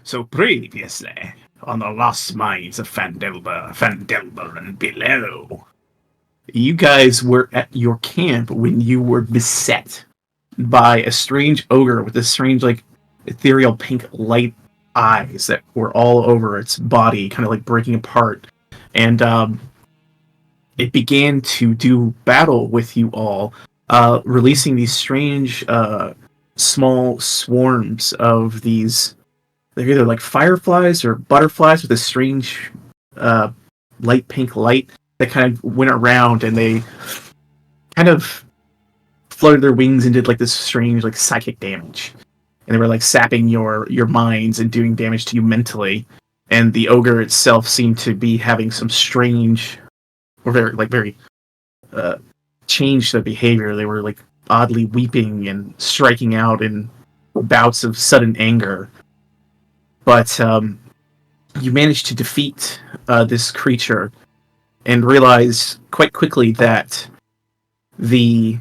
So previously, on the lost mines of Phandelver and below, you guys were at your camp when you were beset by a strange ogre with a strange, ethereal pink light eyes that were all over its body, kind of like breaking apart. And it began to do battle with you all, releasing these strange, small swarms of these. They're either like fireflies or butterflies with a strange, light pink light that kind of went around, and they kind of fluttered their wings and did like this strange, like psychic damage. And they were like sapping your minds and doing damage to you mentally. And the ogre itself seemed to be having some strange, or very changed their behavior. They were like oddly weeping and striking out in bouts of sudden anger. But you managed to defeat this creature and realize quite quickly that the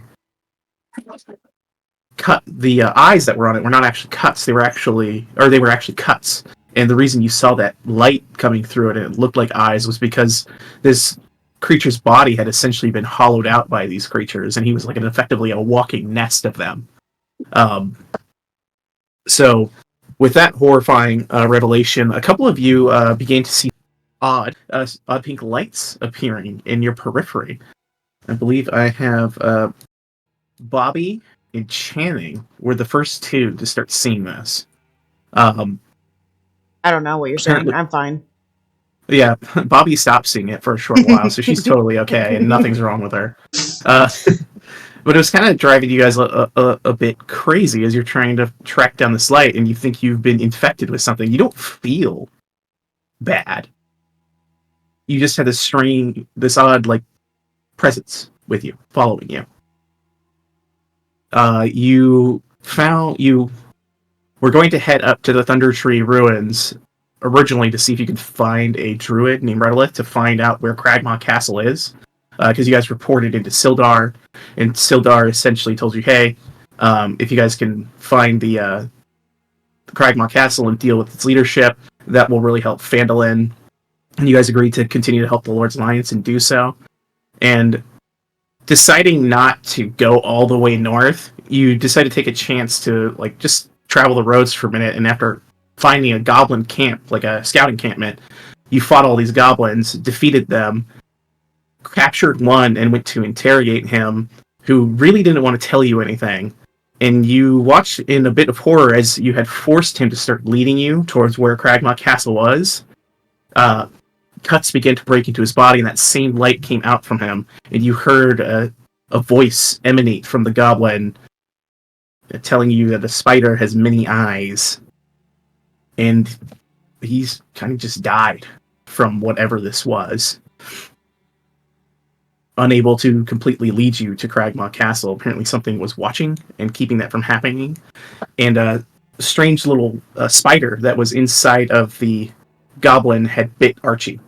eyes that were on it were not actually cuts. They were actually cuts. And the reason you saw that light coming through it and it looked like eyes was because this creature's body had essentially been hollowed out by these creatures, and he was like effectively a walking nest of them. So with that horrifying revelation, a couple of you began to see odd pink lights appearing in your periphery. I believe I have Bobby and Channing were the first two to start seeing this. I don't know what you're saying. I'm fine. Yeah, Bobby stopped seeing it for a short while, so she's totally okay, and nothing's wrong with her. But it was kind of driving you guys a bit crazy as you're trying to track down this light, and you think you've been infected with something. You don't feel bad. You just had this odd, presence with you, following you. You were going to head up to the Thunder Tree ruins originally to see if you could find a druid named Redolith to find out where Cragmaw Castle is. Because you guys reported into Sildar, and Sildar essentially told you, hey, if you guys can find the Cragmaw Castle and deal with its leadership, that will really help Phandelver. And you guys agreed to continue to help the Lord's Alliance and do so. And deciding not to go all the way north, you decided to take a chance to just travel the roads for a minute, and after finding a goblin camp, like a scout encampment, you fought all these goblins, defeated them, captured one, and went to interrogate him, who really didn't want to tell you anything. And you watched in a bit of horror as you had forced him to start leading you towards where Cragmaw Castle was. Cuts began to break into his body, and that same light came out from him, and you heard a voice emanate from the goblin telling you that the spider has many eyes. And he's kind of just died from whatever this was. Unable to completely lead you to Cragmaw Castle. Apparently something was watching and keeping that from happening. And a strange little spider that was inside of the goblin had bit Archie.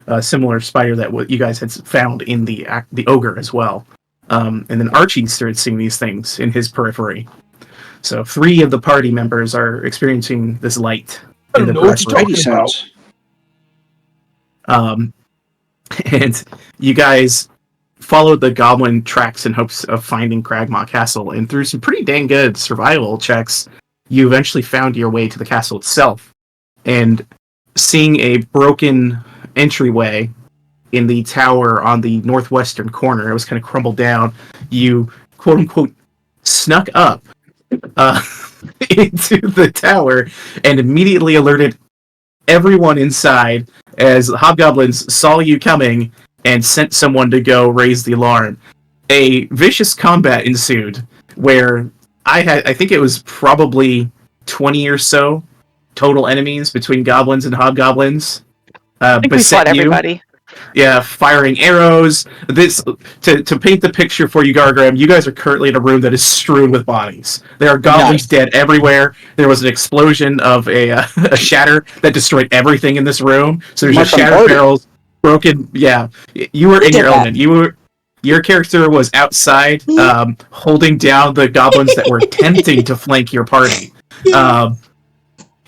A similar spider that you guys had found in the ogre as well. And then Archie started seeing these things in his periphery. So 3 of the party members are experiencing this light. I don't know what you're talking about. And you guys followed the goblin tracks in hopes of finding Cragmaw Castle, and through some pretty dang good survival checks, you eventually found your way to the castle itself. And seeing a broken entryway in the tower on the northwestern corner, it was kind of crumbled down, you quote-unquote snuck up into the tower and immediately alerted everyone inside as hobgoblins saw you coming and sent someone to go raise the alarm. A vicious combat ensued where I think it was probably 20 or so total enemies between goblins and hobgoblins. I think we fought everybody. Yeah, firing arrows. This to paint the picture for you, Gargram, you guys are currently in a room that is strewn with bodies. There are goblins dead everywhere. There was an explosion of a shatter that destroyed everything in this room. So there's just shattered barrels, broken. Yeah, you were in your element. Your character was outside, holding down the goblins that were attempting to flank your party.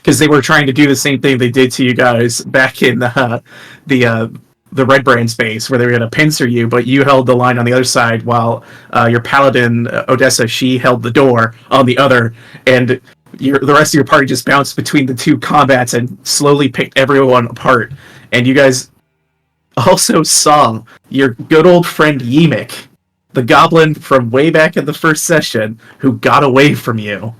because they were trying to do the same thing they did to you guys back in the Red Brand space, where they were going to pincer you, but you held the line on the other side, while your paladin Odessa, she held the door on the other, and the rest of your party just bounced between the two combats and slowly picked everyone apart. And you guys also saw your good old friend Yimik, the goblin from way back in the first session, who got away from you.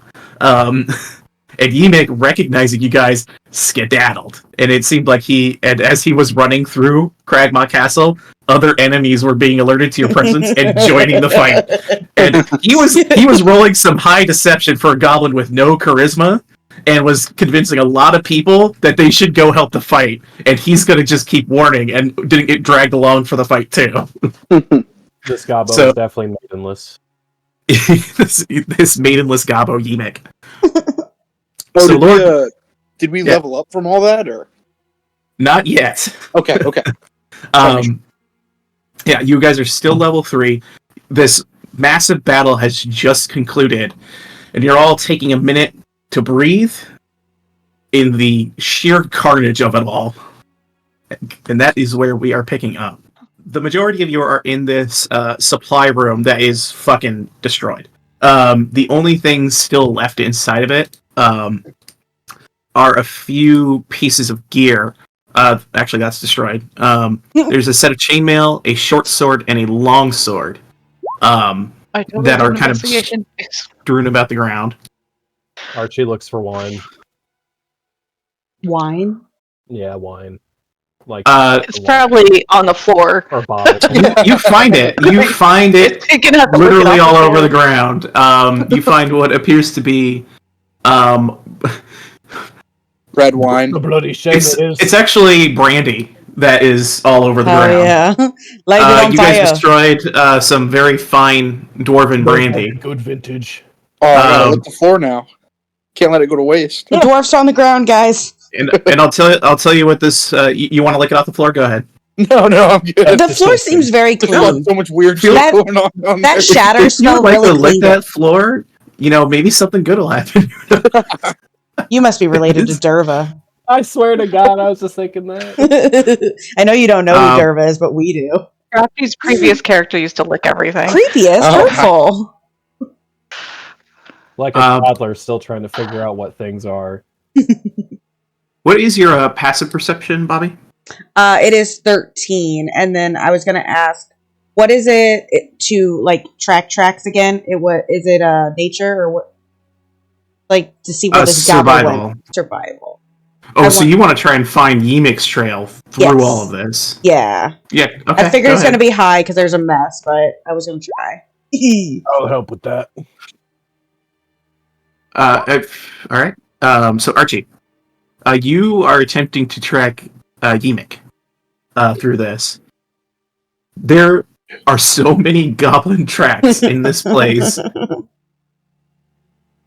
And Yimik, recognizing you guys, skedaddled. And it seemed like as he was running through Cragmaw Castle, other enemies were being alerted to your presence and joining the fight. And he was rolling some high deception for a goblin with no charisma, and was convincing a lot of people that they should go help the fight. And he's going to just keep warning and didn't get dragged along for the fight too. This Gobbo is definitely maidenless. this maidenless Gobbo Yimik. Oh, So did we level up from all that, or not yet? Okay. Yeah, you guys are still level 3. This massive battle has just concluded, and you're all taking a minute to breathe in the sheer carnage of it all. And that is where we are picking up. The majority of you are in this supply room that is fucking destroyed. The only things still left inside of it are a few pieces of gear. Actually, that's destroyed. There's a set of chainmail, a short sword, and a long sword that are kind of strewn about the ground. Archie looks for wine. Wine? Yeah, wine. Like it's probably on the floor. Or bottle. You find it. You find it literally all over the ground. You find what appears to be red wine. The bloody shame it is. It's actually brandy that is all over the ground. Yeah. Light it on you fire. guys destroyed some very fine dwarven brandy. Good vintage. Oh, I gotta lick the floor now. Can't let it go to waste. The dwarf's on the ground, guys. And I'll tell you what this. You want to lick it off the floor? Go ahead. No, I'm good. The floor seems very clean. So much weird shit going on down there. That shatter If you would smell like really to lick clean. that floor, maybe something good will happen. You must be related to Derva. I swear to God, I was just thinking that. I know you don't know who Derva is, but we do. Crafty's previous character used to lick everything. Creepiest, hurtful. Like a toddler still trying to figure out what things are. What is your passive perception, Bobby? It is 13, and then I was gonna ask, what is it to like track tracks again? Is it nature or what? Like to see where this survival. went. Survival. So you want to try and find Yimik's trail through all of this? Yeah. Yeah. Okay. I figured it's gonna be high because there's a mess, but I was gonna try. I'll help with that. All right. So Archie, you are attempting to track Yimik through this. There are so many goblin tracks in this place.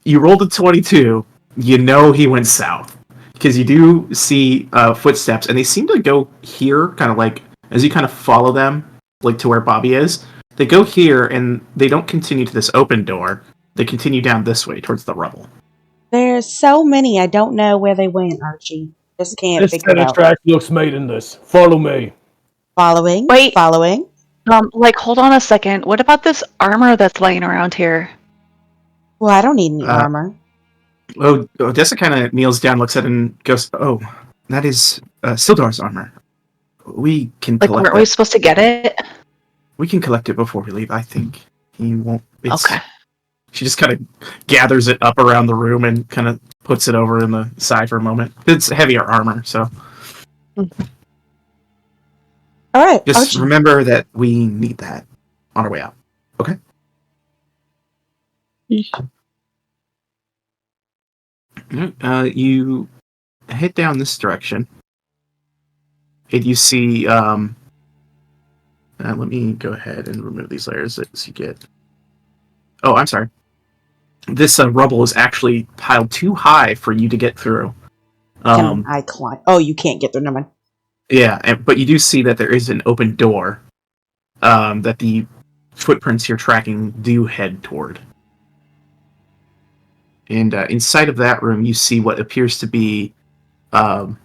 You rolled a 22. You know he went south because you do see footsteps, and they seem to go here, kind of like as you kind of follow them, like to where Bobby is. They go here, and they don't continue to this open door. They continue down this way towards the rubble. There's so many. I don't know where they went, Archie. Just can't This figure it out. track looks maidenless. Follow me. Following. Wait. Following. Hold on a second. What about this armor that's laying around here? Well, I don't need any armor. Odessa kind of kneels down, looks at it, and goes, "Oh, that is Sildar's armor. We can collect weren't we supposed to get it? We can collect it before we leave. I think he won't." Okay. She just kind of gathers it up around the room and kind of puts it over in the side for a moment. It's heavier armor, so. All right. Just Archie. remember that we need that on our way out. Okay? You head down this direction. And you see, let me go ahead and remove these layers as you get. Oh, I'm sorry. This rubble is actually piled too high for you to get through. Can I climb? Oh, you can't get through. Never mind. Yeah, but you do see that there is an open door that the footprints you're tracking do head toward. And inside of that room, you see what appears to be, you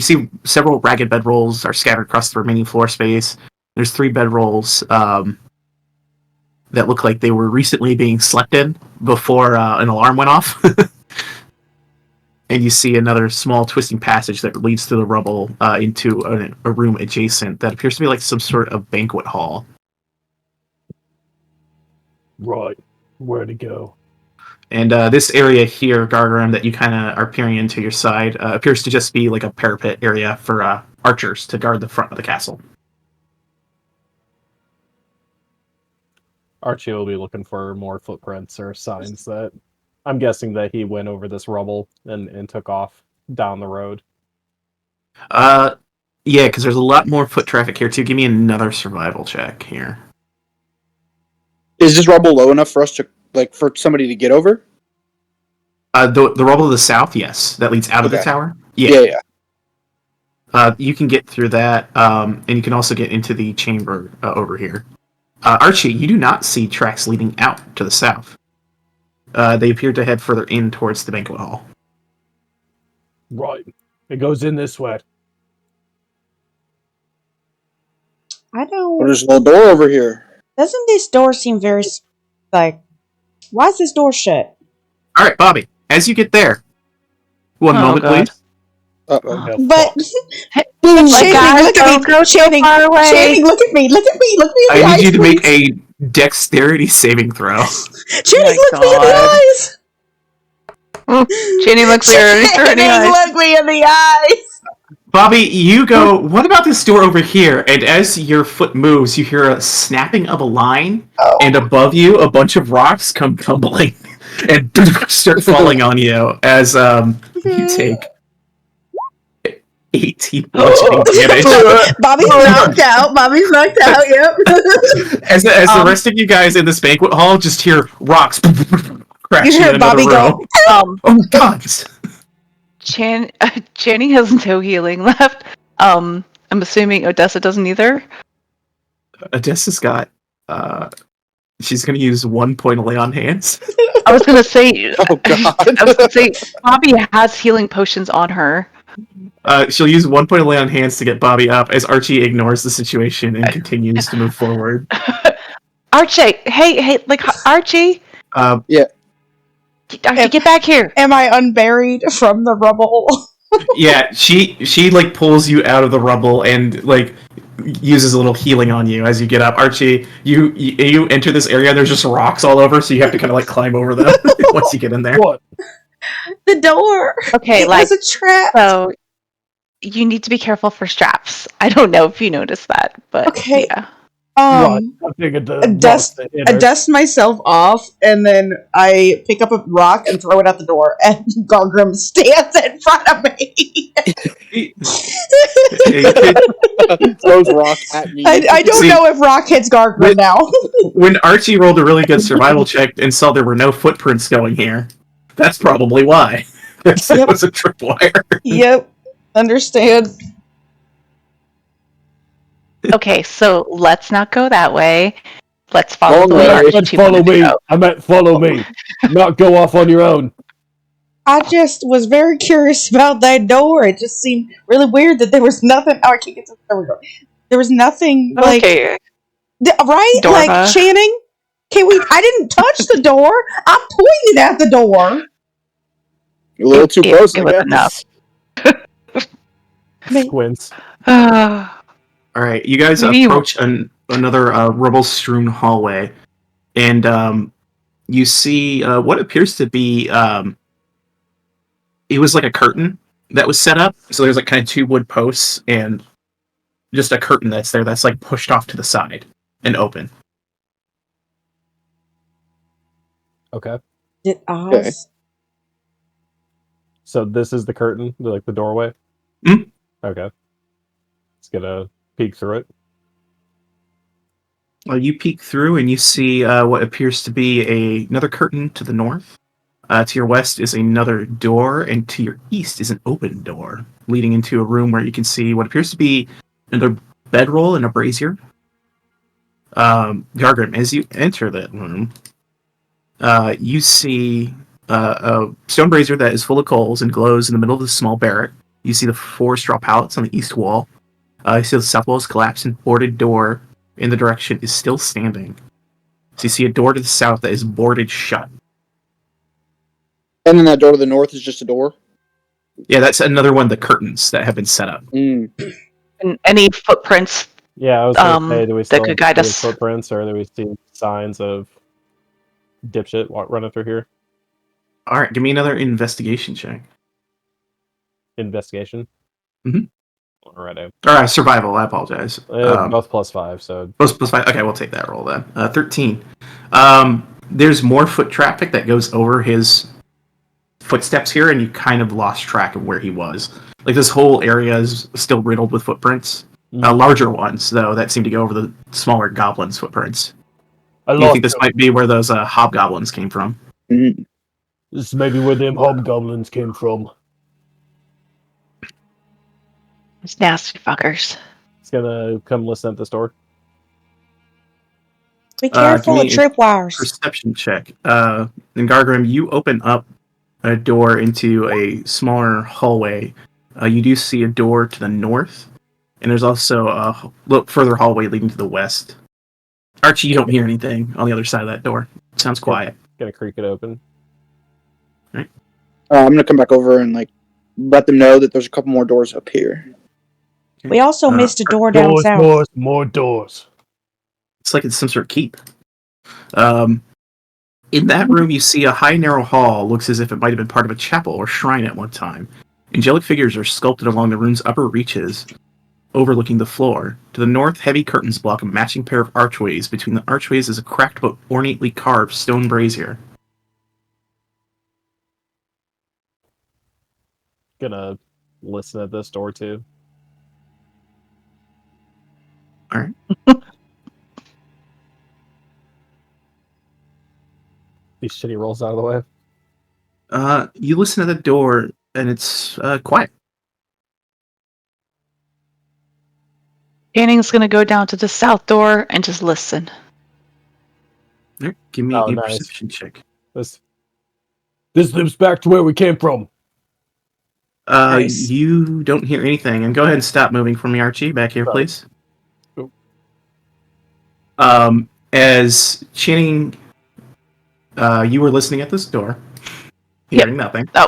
see several ragged bedrolls are scattered across the remaining floor space. There's 3 bedrolls that look like they were recently being slept in before an alarm went off. And you see another small twisting passage that leads through the rubble into a room adjacent that appears to be like some sort of banquet hall. Right. Where to go? And this area here, Gargaram, that you kind of are peering into your side, appears to just be like a parapet area for archers to guard the front of the castle. Archie will be looking for more footprints or signs that... I'm guessing that he went over this rubble and took off down the road. Yeah, because there's a lot more foot traffic here, too. Give me another survival check here. Is this rubble low enough for us to, like, for somebody to get over? The rubble to the south, yes. That leads out of the tower. Yeah. You can get through that, and you can also get into the chamber over here. Archie, you do not see tracks leading out to the south. They appear to head further in towards the banquet hall. Right. It goes in this way. I don't. Well, there's a little door over here. Doesn't this door seem very like? Why is this door shut? All right, Bobby. As you get there, one moment, God. please. Uh-oh. But Oh my Channing, God, look at don't me, go so Channing, far away. Channing, look at me, look at me, look me in the I eyes. need you to please. make a dexterity saving throw. Channing, Oh look my me in the God. eyes. Channing looks her in the Channing, eyes. look me in the eyes. Bobby, you go, what about this door over here? And as your foot moves, you hear a snapping of a line, and above you, a bunch of rocks come tumbling and start falling on you as you take 18 bludgeoning damage. Bobby's knocked out. Bobby's knocked out. Yep. As the rest of you guys in this banquet hall just hear rocks crashing You hear in another Bobby go, room. Oh God! Channing has no healing left. I'm assuming Odessa doesn't either. Odessa's got. She's going to use 1 point of lay on hands. I was gonna say. Oh, God. I was gonna say Bobby has healing potions on her. She'll use 1 point of lay on hands to get Bobby up as Archie ignores the situation and continues to move forward. Archie, hey, like Archie. Yeah. Archie, get back here. am I unburied from the rubble? Yeah, she like pulls you out of the rubble and like uses a little healing on you as you get up. Archie, you enter this area. There's just rocks all over, so you have to kind of like climb over them once you get in there. What? The door. Okay, it like was a trap. so. You need to be careful for straps. I don't know if you noticed that, but Okay. yeah. Right. I figured the I dust myself off, and then I pick up a rock and throw it out the door, and Gargrim stands in front of me. Throws rock at me. I don't know if rock hits Gargrim now. When Archie rolled a really good survival check and saw there were no footprints going here, that's probably why. It was a tripwire. Yep. Understand. Okay, so let's not go that way. Let's follow the way Let's Archie follow wanted to me. go. I meant follow me. Not go off on your own. I just was very curious about that door. It just seemed really weird that there was nothing. Oh, I can't get to. There we go. There was nothing like Okay. right, Dorva. like Channing. Can we? I didn't touch the door. I pointed at the door. A little too close. It I was guess. enough. Squints. All right, you guys Maybe you- approach another rubble-strewn hallway, and you see what appears to be it was like a curtain that was set up. So there's like kind of 2 wood posts and just a curtain that's there that's like pushed off to the side and open. Okay. Did Oz? Okay. So this is the curtain, like the doorway? Mhm. Okay. Let's get a peek through it. You peek through and you see what appears to be another curtain to the north. To your west is another door, and to your east is an open door leading into a room where you can see what appears to be another bedroll and a brazier. Gargrim, as you enter that room, You see a stone brazier that is full of coals and glows in the middle of the small barrack. You see the 4 straw pallets on the east wall. You see the south wall is collapsed and boarded door in the direction is still standing. So you see a door to the south that is boarded shut. And then that door to the north is just a door. Yeah, that's another one of the curtains that have been set up. Hmm. And any footprints Yeah, I was gonna say, do we that still could guide see us? footprints, or do we see signs of dipshit running through here? All right, give me another investigation check. Investigation. Mhm. Alright, Or survival. I apologize. both +5, so Plus 5. Okay, we'll take that roll then. 13. There's more foot traffic that goes over his footsteps here, and you kind of lost track of where he was. Like, this whole area is still riddled with footprints. Larger ones, though, that seem to go over the smaller goblins' footprints. You think this might be where those hobgoblins came from? Mm. This is maybe where them hobgoblins came from. These nasty fuckers. He's gonna come listen at this door. Be careful give with me a tripwires. perception check. In Gargrim, you open up a door into a smaller hallway. You do see a door to the north, and there's also a little further hallway leading to the west. Archie, you don't hear anything on the other side of that door. It sounds quiet. Gonna creak it open. I'm gonna come back over and like let them know that there's a couple more doors up here. We also missed a door down south. Doors, more doors. It's like it's some sort of keep. In that room, you see a high, narrow hall. Looks as if it might have been part of a chapel or shrine at one time. Angelic figures are sculpted along the room's upper reaches, overlooking the floor. To the north, heavy curtains block a matching pair of archways. Between the archways is a cracked but ornately carved stone brazier. Gonna listen at this door too. All right. These shitty rolls out of the way. You listen to the door, and it's quiet. Channing's gonna go down to the south door and just listen. All right, give me Oh, a nice. perception check. This lives back to where we came from. Nice. You don't hear anything, and go ahead and stop moving for me, Archie. Back here, Sorry. please. Oop. As Channing, you were listening at this door, hearing nothing. I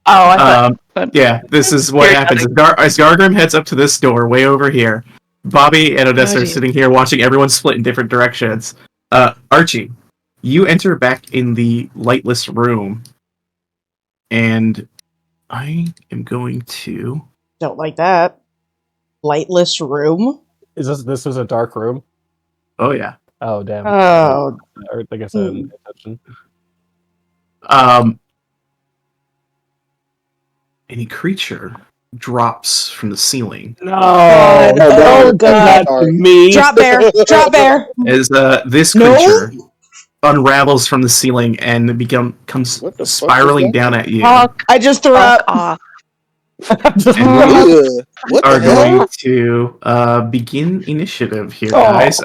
thought. Yeah, this is what Hearing happens. As Gargrim heads up to this door, way over here, Bobby and Odessa are geez. sitting here watching everyone split in different directions. Archie, you enter back in the lightless room, and I am going to... Don't like that. Lightless room. Is this was a dark room? Oh, yeah. Oh damn. Oh. I guess I didn't pay attention. Any creature drops from the ceiling. No, God. Oh, God. me. Drop bear. Drop bear. As this No. creature unravels from the ceiling and comes What the fuck spiraling was that? down at you. I just threw Fuck up. off. And Ugh. What are the hell? going to begin initiative here, Oh. guys.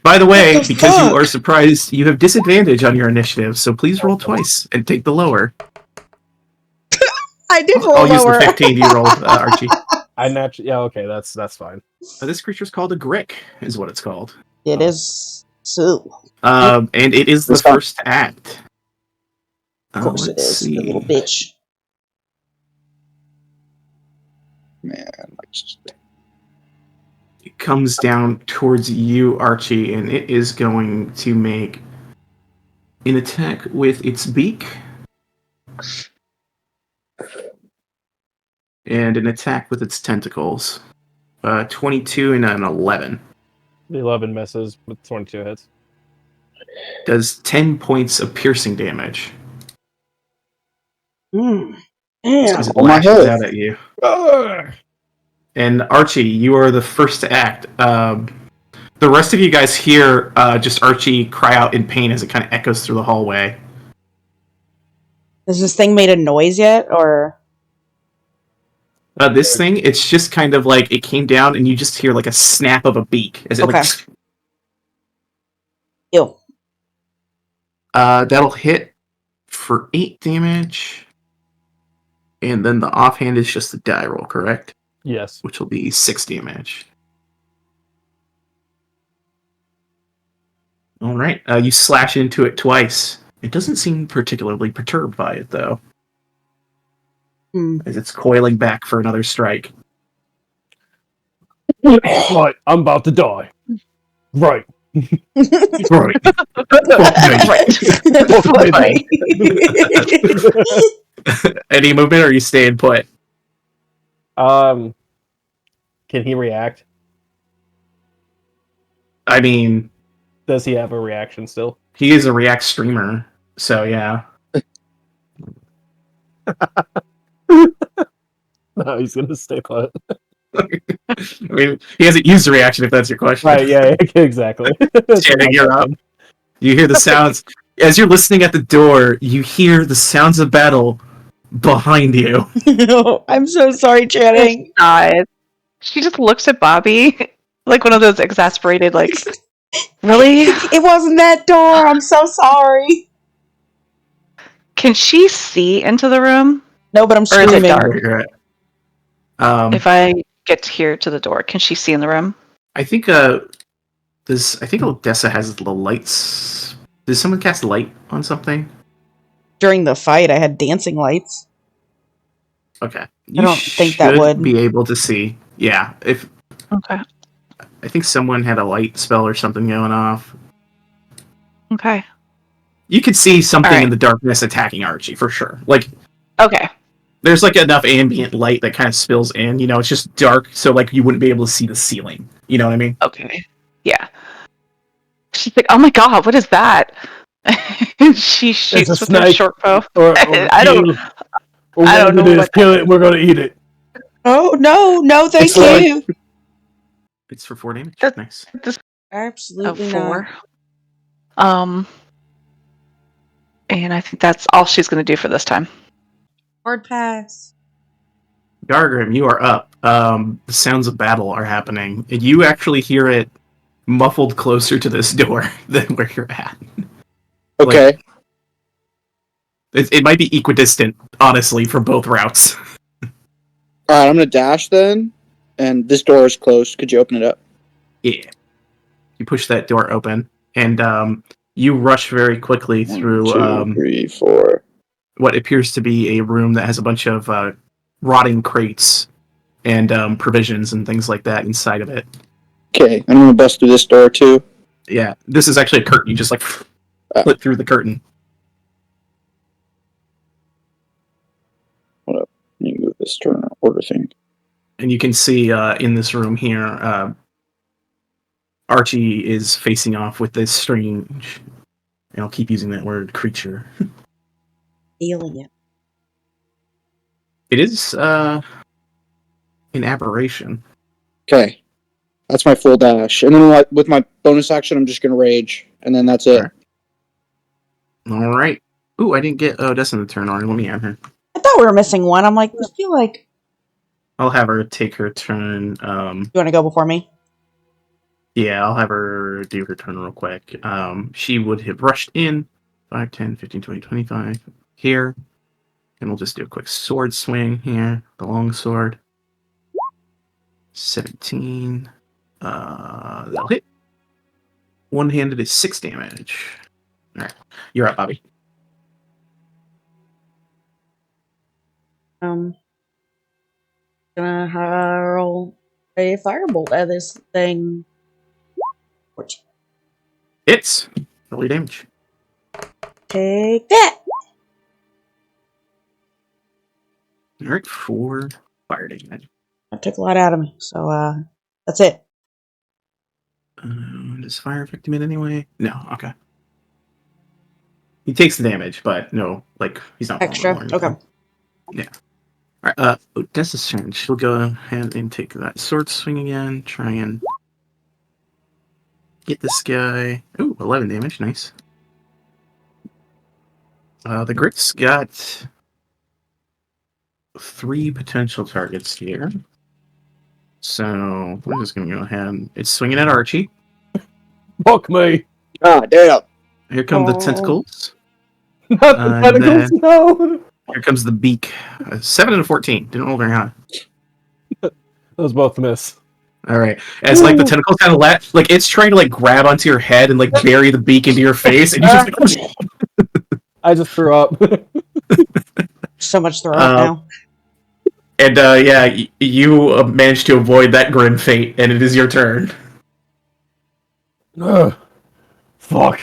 By the way, What the because you fuck? are surprised, you have disadvantage on your initiative, so please roll twice and take the lower. I did roll I'll use lower. the 15 you rolled, Archie. I naturally. Yeah, okay, that's fine. This creature's called a Grick, is what it's called. It is so. And it is the It's fine. first act. Of course it is. The little bitch. Man, like, just- It comes down towards you, Archie, and it is going to make an attack with its beak. And an attack with its tentacles. 22 and an 11. The 11 misses with 22 hits. Does 10 points of piercing damage. Damn. As it Oh my lashes health. out at you. And Archie, you are the first to act. The rest of you guys hear just Archie cry out in pain as it kind of echoes through the hallway. Has this thing made a noise yet, or? This thing, it's just kind of like it came down and you just hear like a snap of a beak as it Okay. like... Ew. That'll hit for 8 damage. And then the offhand is just the die roll, correct? Yes. Which will be 6 damage. Alright, you slash into it twice. It doesn't seem particularly perturbed by it, though. As it's coiling back for another strike. Right, I'm about to die. Right. Right. Right. Any movement, or are you staying put? Can he react? I mean, Does he have a reaction still? he is a React streamer, so yeah. No, he's gonna stay put. I mean, he hasn't used the reaction, if that's your question. Right, yeah, exactly. Channing, you're up. You hear the sounds. As you're listening at the door, you hear the sounds of battle behind you. I'm so sorry, Channing. Dies. She just looks at Bobby like one of those exasperated, like, really? It wasn't that door. I'm so sorry. Can she see into the room? No, but I'm Or is it screaming. dark? You're at. If I get here to the door, can she see in the room? I think Odessa has the lights. Does someone cast light on something? During the fight, I had dancing lights. Okay. I don't think that would be able to see. Yeah, if Okay. I think someone had a light spell or something going off. Okay. You could see something Alright. in the darkness attacking Archie for sure. Like, Okay. there's like enough ambient light that kind of spills in. You know, it's just dark, so like you wouldn't be able to see the ceiling. You know what I mean? Okay. Yeah. She's like, oh my god, what is that? She shoots a with her snake. short bow. Or I don't know what kill it, we're gonna eat it. Oh, no, thank It's like- you. It's for 4 damage. That- Nice. Absolutely 4. not. And I think that's all she's gonna do for this time. Hard pass. Gargrim, you are up. The sounds of battle are happening. And you actually hear it muffled closer to this door than where you're at. Okay. It might be equidistant, honestly, for both routes. Alright, I'm gonna dash then. And this door is closed. Could you open it up? Yeah. You push that door open, and you rush very quickly through 1, 2, 3, 4. what appears to be a room that has a bunch of rotting crates and provisions and things like that inside of it. Okay, I'm gonna bust through this door too. Yeah, this is actually a curtain. You just like flip through the curtain. Hold up. Let me move this turn order thing. And you can see in this room here, Archie is facing off with this strange, and I'll keep using that word, creature. Alien. It is an aberration. Okay. That's my full dash. And then with my bonus action, I'm just gonna rage. And then that's it. All right. Ooh, I didn't get Odessa in the turn order. Let me add her. I thought we were missing one. I'm like, I feel like... I'll have her take her turn. You want to go before me? Yeah, I'll have her do her turn real quick. She would have rushed in 5, 10, 15, 20, 25 here. And we'll just do a quick sword swing here. The long sword. 17. That'll hit. One-handed is 6 damage. Alright. You're up, Bobby. Gonna hurl a firebolt at this thing. Hits. Roll your damage. Take that. Alright, 4 fire damage. That took a lot out of me, so that's it. Does fire affect him in any way? No, okay. He takes the damage, but no, like, he's not Extra, vulnerable or anything. okay. Yeah. Alright, Odessa's turn. She'll go ahead and take that sword swing again, try and get this guy. Ooh, 11 damage, nice. The Grit's got 3 potential targets here. So, we're just gonna go ahead. It's swinging at Archie. Fuck me! Ah, damn. Here come the tentacles. Not the tentacles, no! Here comes the beak. 7 and a 14. Didn't roll very high. Those both miss. All right. As the tentacles kind of it's trying to grab onto your head and bury the beak into your face, and you just. I just threw up. So much throw up now. And you managed to avoid that grim fate, and it is your turn. Fuck.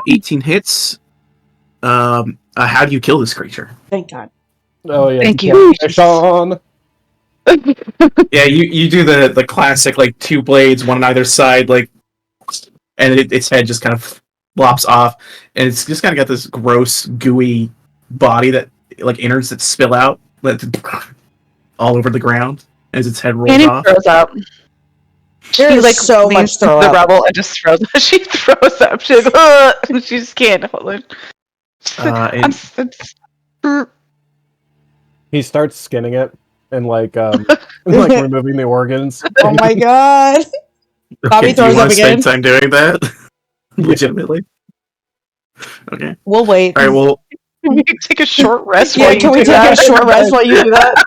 18 hits. How do you kill this creature? Thank God. Oh yeah. Thank you. Sean. Yeah, you do the classic 2 blades, one on either side, and its head just kind of flops off, and it's just kind of got this gross, gooey body that innards that spill out all over the ground as its head rolls Annie off. throws up. There's so much throw the up. rubble and just throws. She throws up. She's like, ugh! And she just can't hold it. He starts skinning it and removing the organs. Oh my God. Bobby throws up again. Spend time doing that? Legitimately. Okay. We'll wait. All right. Well, Can we take a short rest? Yeah, can we take a short rest while you do that?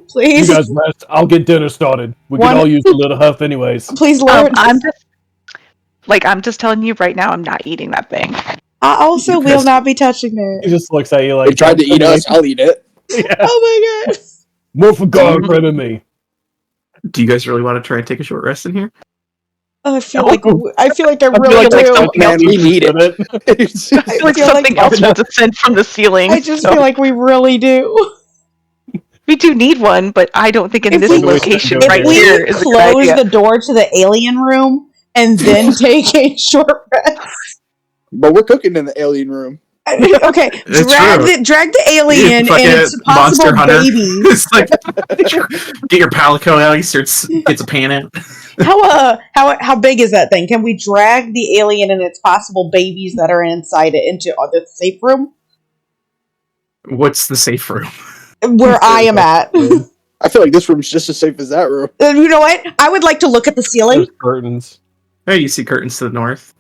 Please. You guys rest. I'll get dinner started. We can all use a little huff anyways. Please, Lord. I'm just telling you right now, I'm not eating that thing. I also will not be touching He it. just looks at you They tried to eat us. I'll eat it. Yeah. Oh my God. More for God, rather than me. do you guys really want to try and take a short rest in here? Oh, I feel like I really like do. something Man, we need it. I feel like something else will descend from the ceiling. I just feel like we really do. We do need one, but I don't think in If this we- location if right we here is a good close idea. the door to the alien room and then take a short rest. But we're cooking in the alien room. Okay, It's drag the alien Fucking and its possible Monster Hunter. babies. It's get your palico out. He gets a pan out. How big is that thing? Can we drag the alien and its possible babies that are inside it into the safe room What's the safe room? where I am at? I feel like this room's just as safe as that room. You know what? I would like to look at the ceiling. There's curtains. Hey, you see curtains to the north.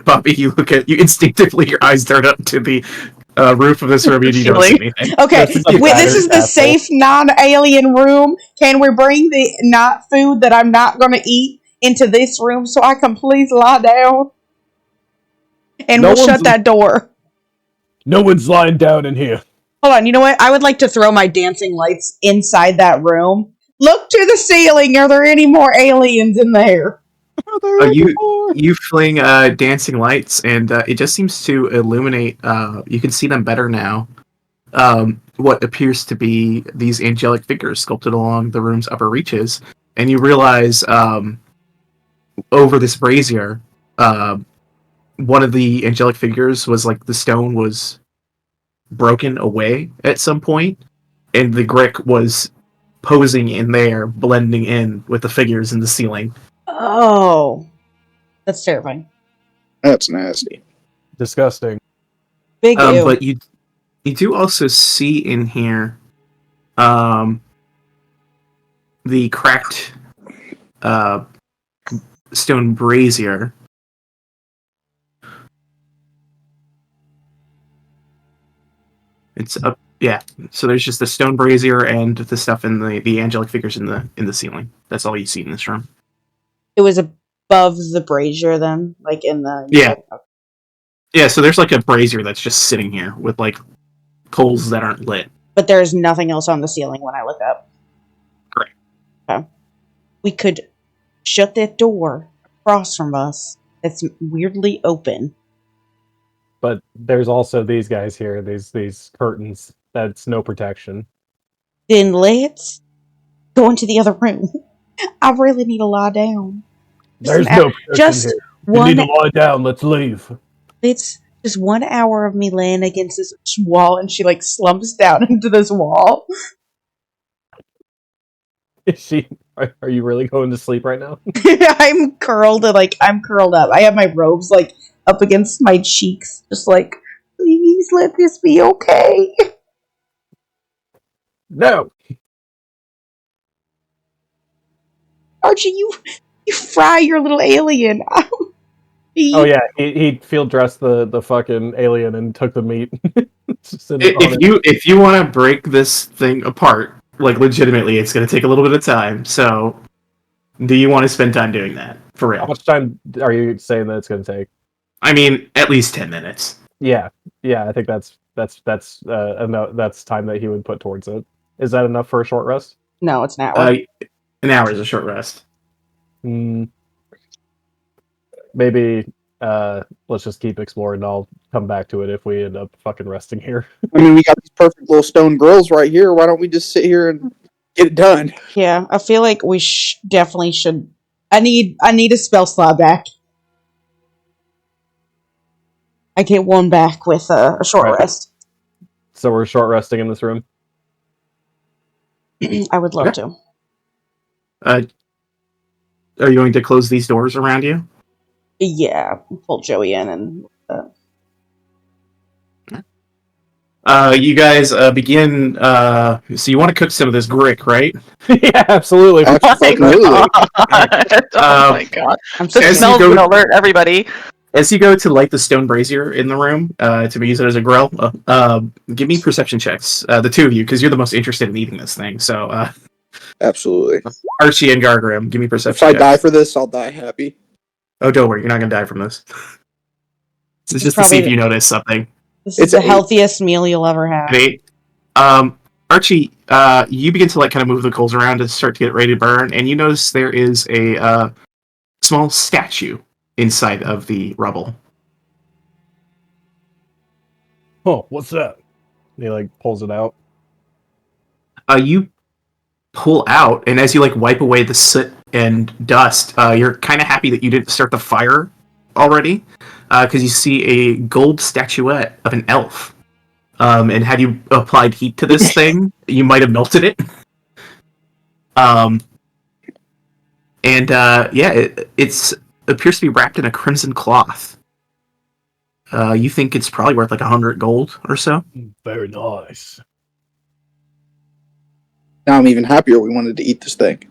Bobby, you instinctively, your eyes turn up to the roof of this room and you don't see anything. Okay, This is a this is the battered safe non-alien room. Can we bring the not food that I'm not going to eat into this room so I can please lie down? And we'll shut that door. No one's lying down in here. Hold on, you know what? I would like to throw my dancing lights inside that room. Look to the ceiling. Are there any more aliens in there? You fling dancing lights, and it just seems to illuminate. You can see them better now. What appears to be these angelic figures sculpted along the room's upper reaches, and you realize over this brazier, one of the angelic figures was the stone was broken away at some point, and the Grick was posing in there, blending in with the figures in the ceiling. Oh, that's terrifying. That's nasty. Disgusting. Big ew. But you do also see in here the cracked stone brazier. It's up, yeah. So there's just the stone brazier and the stuff in the angelic figures in the ceiling. That's all you see in this room. It was above the brazier, then, in the Yeah. So there's a brazier that's just sitting here with coals that aren't lit. But there's nothing else on the ceiling when I look up. Correct. Okay. We could shut that door across from us. It's weirdly open. But there's also these guys here, these curtains. That's no protection. Then let's go into the other room. I really need to lie down. There's no protection just here. You one. need to lie down. Let's leave. It's just 1 hour of me laying against this wall, and she slumps down into this wall. Is she? Are you really going to sleep right now? I'm curled, I'm curled up. I have my robes up against my cheeks, just please let this be okay. No. Archie, you fry your little alien. Oh yeah, he field dressed the fucking alien and took the meat. If you want to break this thing apart, like legitimately, it's going to take a little bit of time. So, do you want to spend time doing that for real? How much time are you saying that it's going to take? I mean, at least 10 minutes. Yeah, I think that's time that he would put towards it. Is that enough for a short rest? No, it's not. An hour is a short rest. Maybe let's just keep exploring. I'll come back to it if we end up fucking resting here. I mean, we got these perfect little stone grills right here. Why don't we just sit here and get it done? Yeah, I feel like we definitely should. I need a spell slot back. I get one back with a short rest. So we're short resting in this room? I would love to. Are you going to close these doors around you? Yeah, pull Joey in and... You guys begin... so you want to cook some of this brick, right? Yeah, absolutely. Absolutely. Oh my god. The smells will alert everybody. As you go to light the stone brazier in the room to be used as a grill, give me perception checks, the two of you, because you're the most interested in eating this thing. So, Absolutely. Archie and Gargrim, give me perception If I checks. die for this, I'll die happy. Oh, don't worry, you're not going to die from this. It's just to see if you notice something. This is the healthiest meal you'll ever have. 8. Archie, you begin to like kind of move the coals around to start to get ready to burn, and you notice there is a small statue inside of the rubble. Oh, what's that? And he like pulls it out. You pull out, and as you like wipe away the soot and dust, you're kind of happy that you didn't start the fire already, because you see a gold statuette of an elf. And had you applied heat to this thing, you might have melted it. It's appears to be wrapped in a crimson cloth. You think it's probably worth like 100 gold or so? Very nice. Now I'm even happier we wanted to eat this thing.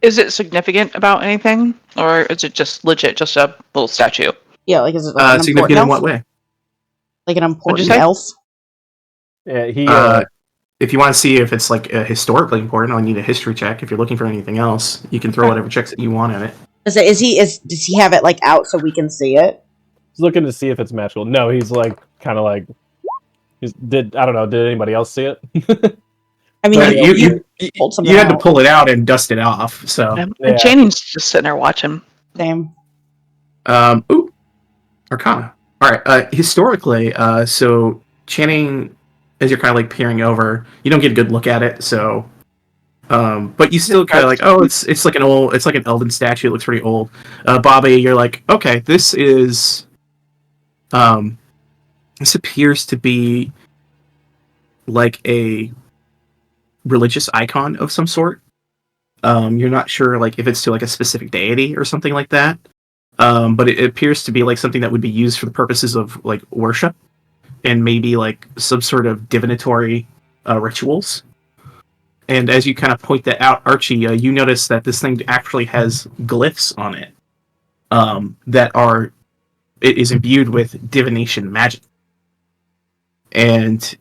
Is it significant about anything? Or is it just legit, just a little statue? Yeah, like is it like an significant important in what elf? way? Like an important elf? Yeah, he... if you want to see if it's like historically important, I'll need a history check. If you're looking for anything else, you can throw whatever checks that you want at it. Does he have it like out so we can see it? He's looking to see if it's magical. No, he's like kind of like did anybody else see it? I mean, you had to pull it out and dust it off. So and Channing's just sitting there watching. Same. Arcana. All right. Historically, so Channing, as you're kind of like peering over, you don't get a good look at it. So, but you still kind of like, oh, it's like an elven statue. It looks pretty old. Bobby, you're like, okay, this is, this appears to be like a religious icon of some sort. You're not sure like if it's to like a specific deity or something like that. But it appears to be like something that would be used for the purposes of like worship and maybe like some sort of divinatory rituals. And as you kind of point that out, Archie, you notice that this thing actually has glyphs on it it is imbued with divination magic. And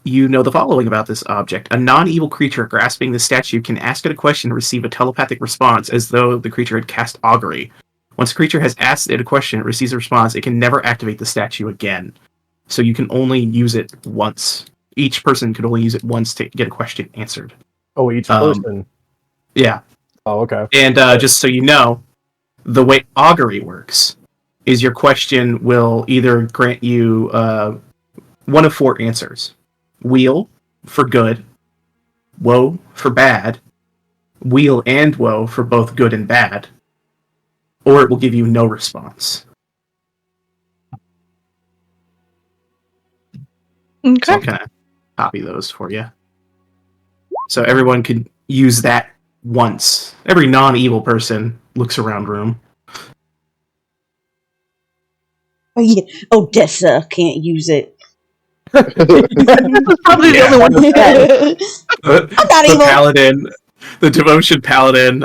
you know the following about this object. A non-evil creature grasping the statue can ask it a question and receive a telepathic response as though the creature had cast augury. Once a creature has asked it a question, it receives a response, it can never activate the statue again. So you can only use it once. Each person could only use it once to get a question answered. Oh, each person? Yeah. Oh, okay. And just so you know, the way augury works is your question will either grant you one of 4 answers. Weal for good, woe for bad, weal and woe for both good and bad, or it will give you no response. Okay. So I'll kind of copy those for you. So everyone could use that once. Every non-evil person looks around room. Oh, yeah. Odessa can't use it. This is probably the only one who can. I'm not the evil. The devotion paladin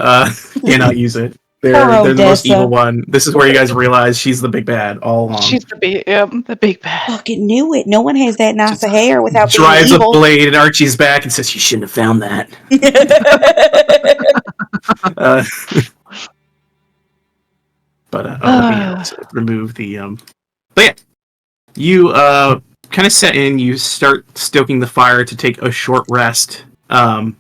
cannot use it. They're the most Odessa. evil one. This is where you guys realize she's the big bad all along. She's the big bad. Fucking knew it. No one has that nice Just hair without being drives a evil. blade in Archie's back and says, "You shouldn't have found that." Let's remove the But yeah, you kind of set in. You start stoking the fire to take a short rest, and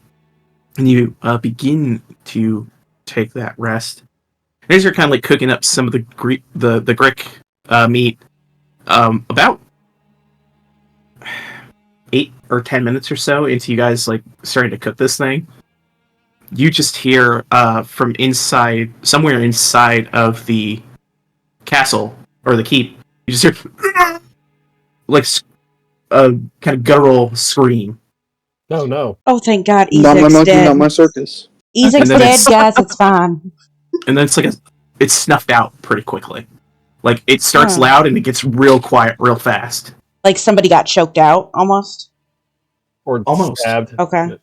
you begin to take that rest. And as you're kind of like cooking up some of the Greek meat, about 8 or 10 minutes or so into you guys like starting to cook this thing, you just hear from inside, somewhere inside of the castle or the keep, you just hear like a kind of guttural scream. No, no. Oh, thank God, Not my Ezek's monkey, dead. not my circus. Ezek's then dead, it's- guys. It's fine. And then it's snuffed out pretty quickly. Like it starts Huh. loud and it gets real quiet real fast. Like somebody got choked out, almost. Or Almost. stabbed. Okay. I'm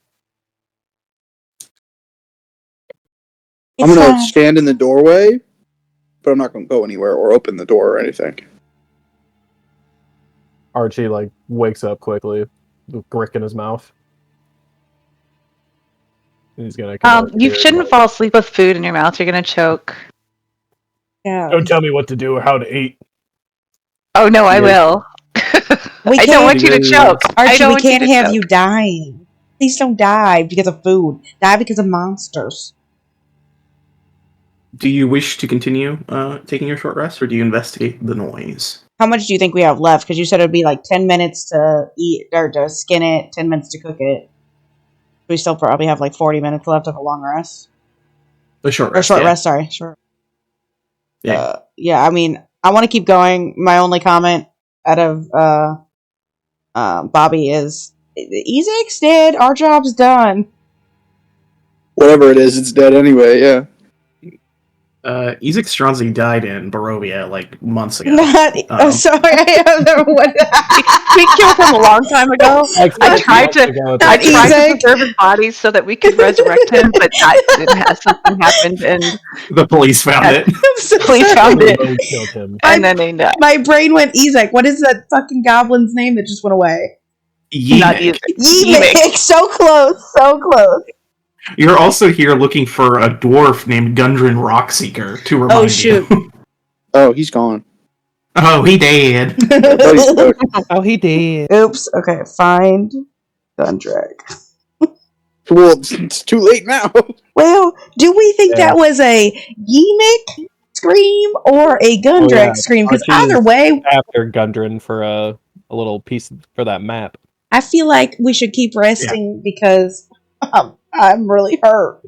It's gonna fine. stand in the doorway, but I'm not gonna go anywhere or open the door or anything. Archie like wakes up quickly, with Grick in his mouth. And he's gonna come over You here, shouldn't like, fall asleep with food in your mouth. You're gonna choke. Yeah. Don't tell me what to do or how to eat. Oh no, I Yeah. will. We I don't can't- want you to choke. I Archie, don't we want can't you to have choke. you dying. Please don't die because of food. Die because of monsters. Do you wish to continue taking your short rest, or do you investigate the noise? How much do you think we have left? Because you said it would be like 10 minutes to eat or to skin it, 10 minutes to cook it. We still probably have like 40 minutes left of a long rest. A short Or rest. short yeah. rest, sorry. Short. Yeah. Yeah, I mean, I want to keep going. My only comment out of Bobby is, Ezek's dead. Our job's done. Whatever it is, it's dead anyway, yeah. Ezek Stronzi died in Barovia like months ago. Not, sorry, I have never We killed him a long time ago. I tried to Ezek. preserve his body so that we could resurrect him, but that didn't have something happened, and The police found it. I'm so Police sorry. found it. Really killed him. and then they died. My brain went Ezek. What is that fucking goblin's name that just went away? Not Yemek. Yemek. So close. So close. You're also here looking for a dwarf named Gundren Rockseeker to remind Oh, shoot. you. Oh, he's gone. Oh, he dead. Oh, he's stuck. Oh, he did. Oops. Okay. Find Gundrag. Well, it's too late now. Well, do we think Yeah. that was a Yemek scream or a Gundrag Oh, yeah. scream? Because Archie either is way, After Gundren for a little piece for that map. I feel like we should keep resting because I'm really hurt.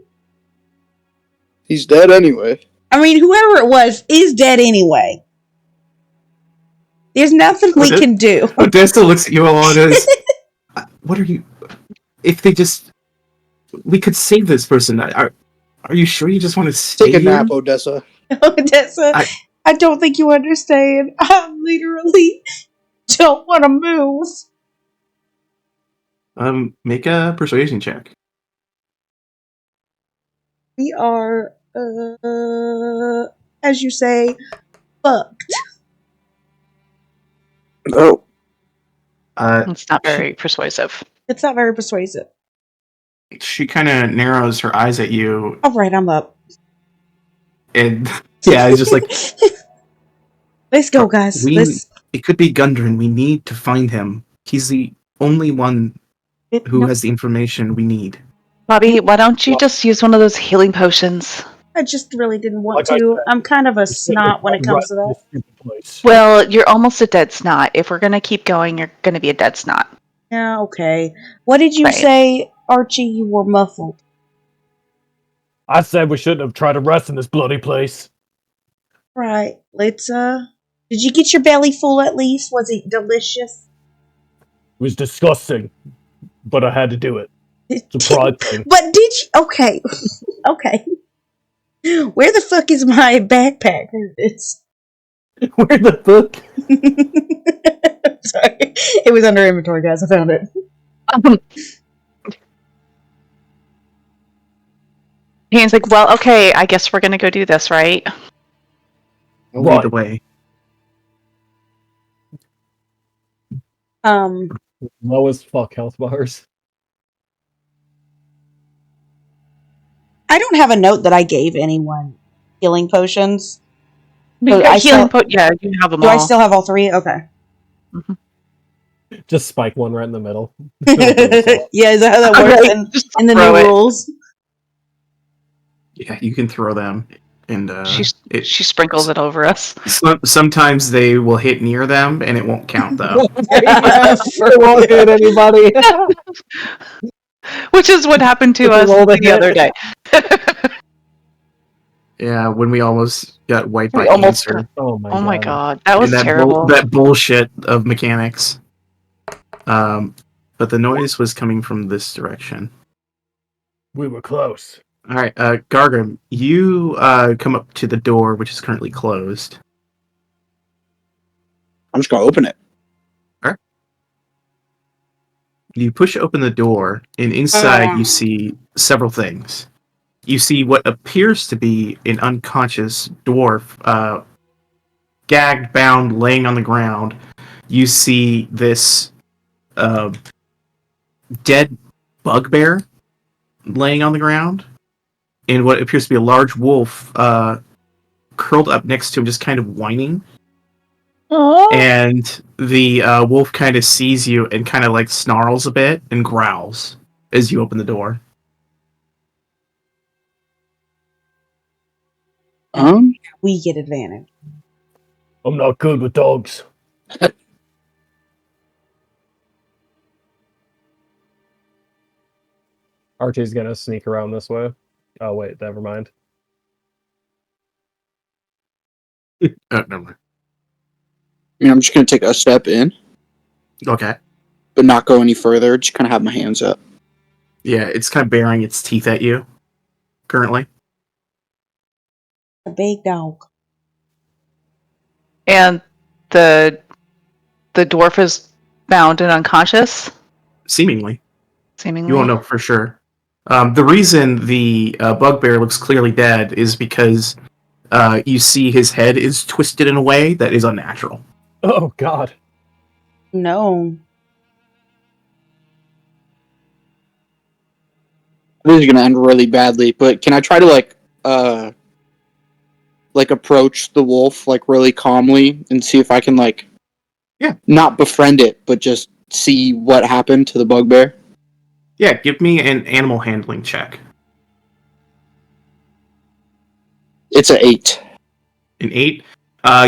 He's dead anyway. I mean, whoever it was is dead anyway. There's nothing we Okay. can do. Odessa looks at you all and goes, "What are you? If they just, we could save this person. Are you sure you just want to stay Take a here?" nap, Odessa. Odessa, I don't think you understand. I literally don't want to move. Make a persuasion check. We are, as you say, fucked. Oh, It's not very persuasive. It's not very persuasive. She kind of narrows her eyes at you, All right, I'm up. and yeah, it's just like, Let's go, guys. it could be Gundren. We need to find him. He's the only one who has the information we need. Bobby, why don't you just use one of those healing potions? I just really didn't want Like I to. said, I'm kind of a snot when it comes to that. This stupid place. Well, you're almost a dead snot. If we're gonna keep going, you're gonna be a dead snot. Yeah, okay. What did you Right. say, Archie? You were muffled. I said we shouldn't have tried to rest in this bloody place. Right. Let's, did you get your belly full at least? Was it delicious? It was disgusting, but I had to do it. It's a pride thing. But did you? Okay. Okay. Where the fuck is my backpack? It's. Where the fuck? Sorry. It was under inventory, guys. I found it. He's like, well, okay, I guess we're gonna go do this, right? I'll lead the way. Low as fuck health bars. I don't have a note that I gave anyone healing potions. You So got I healing still- yeah, you have them Do all. I still have all three? Okay. Just spike one right in the middle. Yeah, is that how that works Okay, in the throw new it. rules? Yeah, you can throw them, and She sprinkles it over us. Sometimes they will hit near them, and it won't count though. It won't hit anybody. Which is what happened to If you us roll the the other day. Yeah, when we almost got wiped by We almost cancer. Oh my god, that was And terrible. that bullshit of mechanics. But the noise was coming from this direction. We were close. All right, Gargam, you come up to the door, which is currently closed. I'm just gonna open it. You push open the door, and inside you see several things. You see what appears to be an unconscious dwarf, gagged, bound, laying on the ground. You see this dead bugbear laying on the ground, and what appears to be a large wolf curled up next to him, just kind of whining. Aww. And the wolf kind of sees you and kind of like snarls a bit and growls as you open the door. We get advantage. I'm not good with dogs. Archie's gonna sneak around this way. Oh wait, never mind. Never mind. I'm just gonna take a step in, Okay. but not go any further. Just kind of have my hands up. Yeah, it's kind of baring its teeth at you currently. A big dog. And the dwarf is bound and unconscious? Seemingly. Seemingly. You won't know for sure. The reason the bugbear looks clearly dead is because you see his head is twisted in a way that is unnatural. Oh god. No. This is gonna end really badly, but can I try to like approach the wolf like really calmly and see if I can not befriend it, but just see what happened to the bugbear? Yeah, give me an animal handling check. It's an 8. An 8.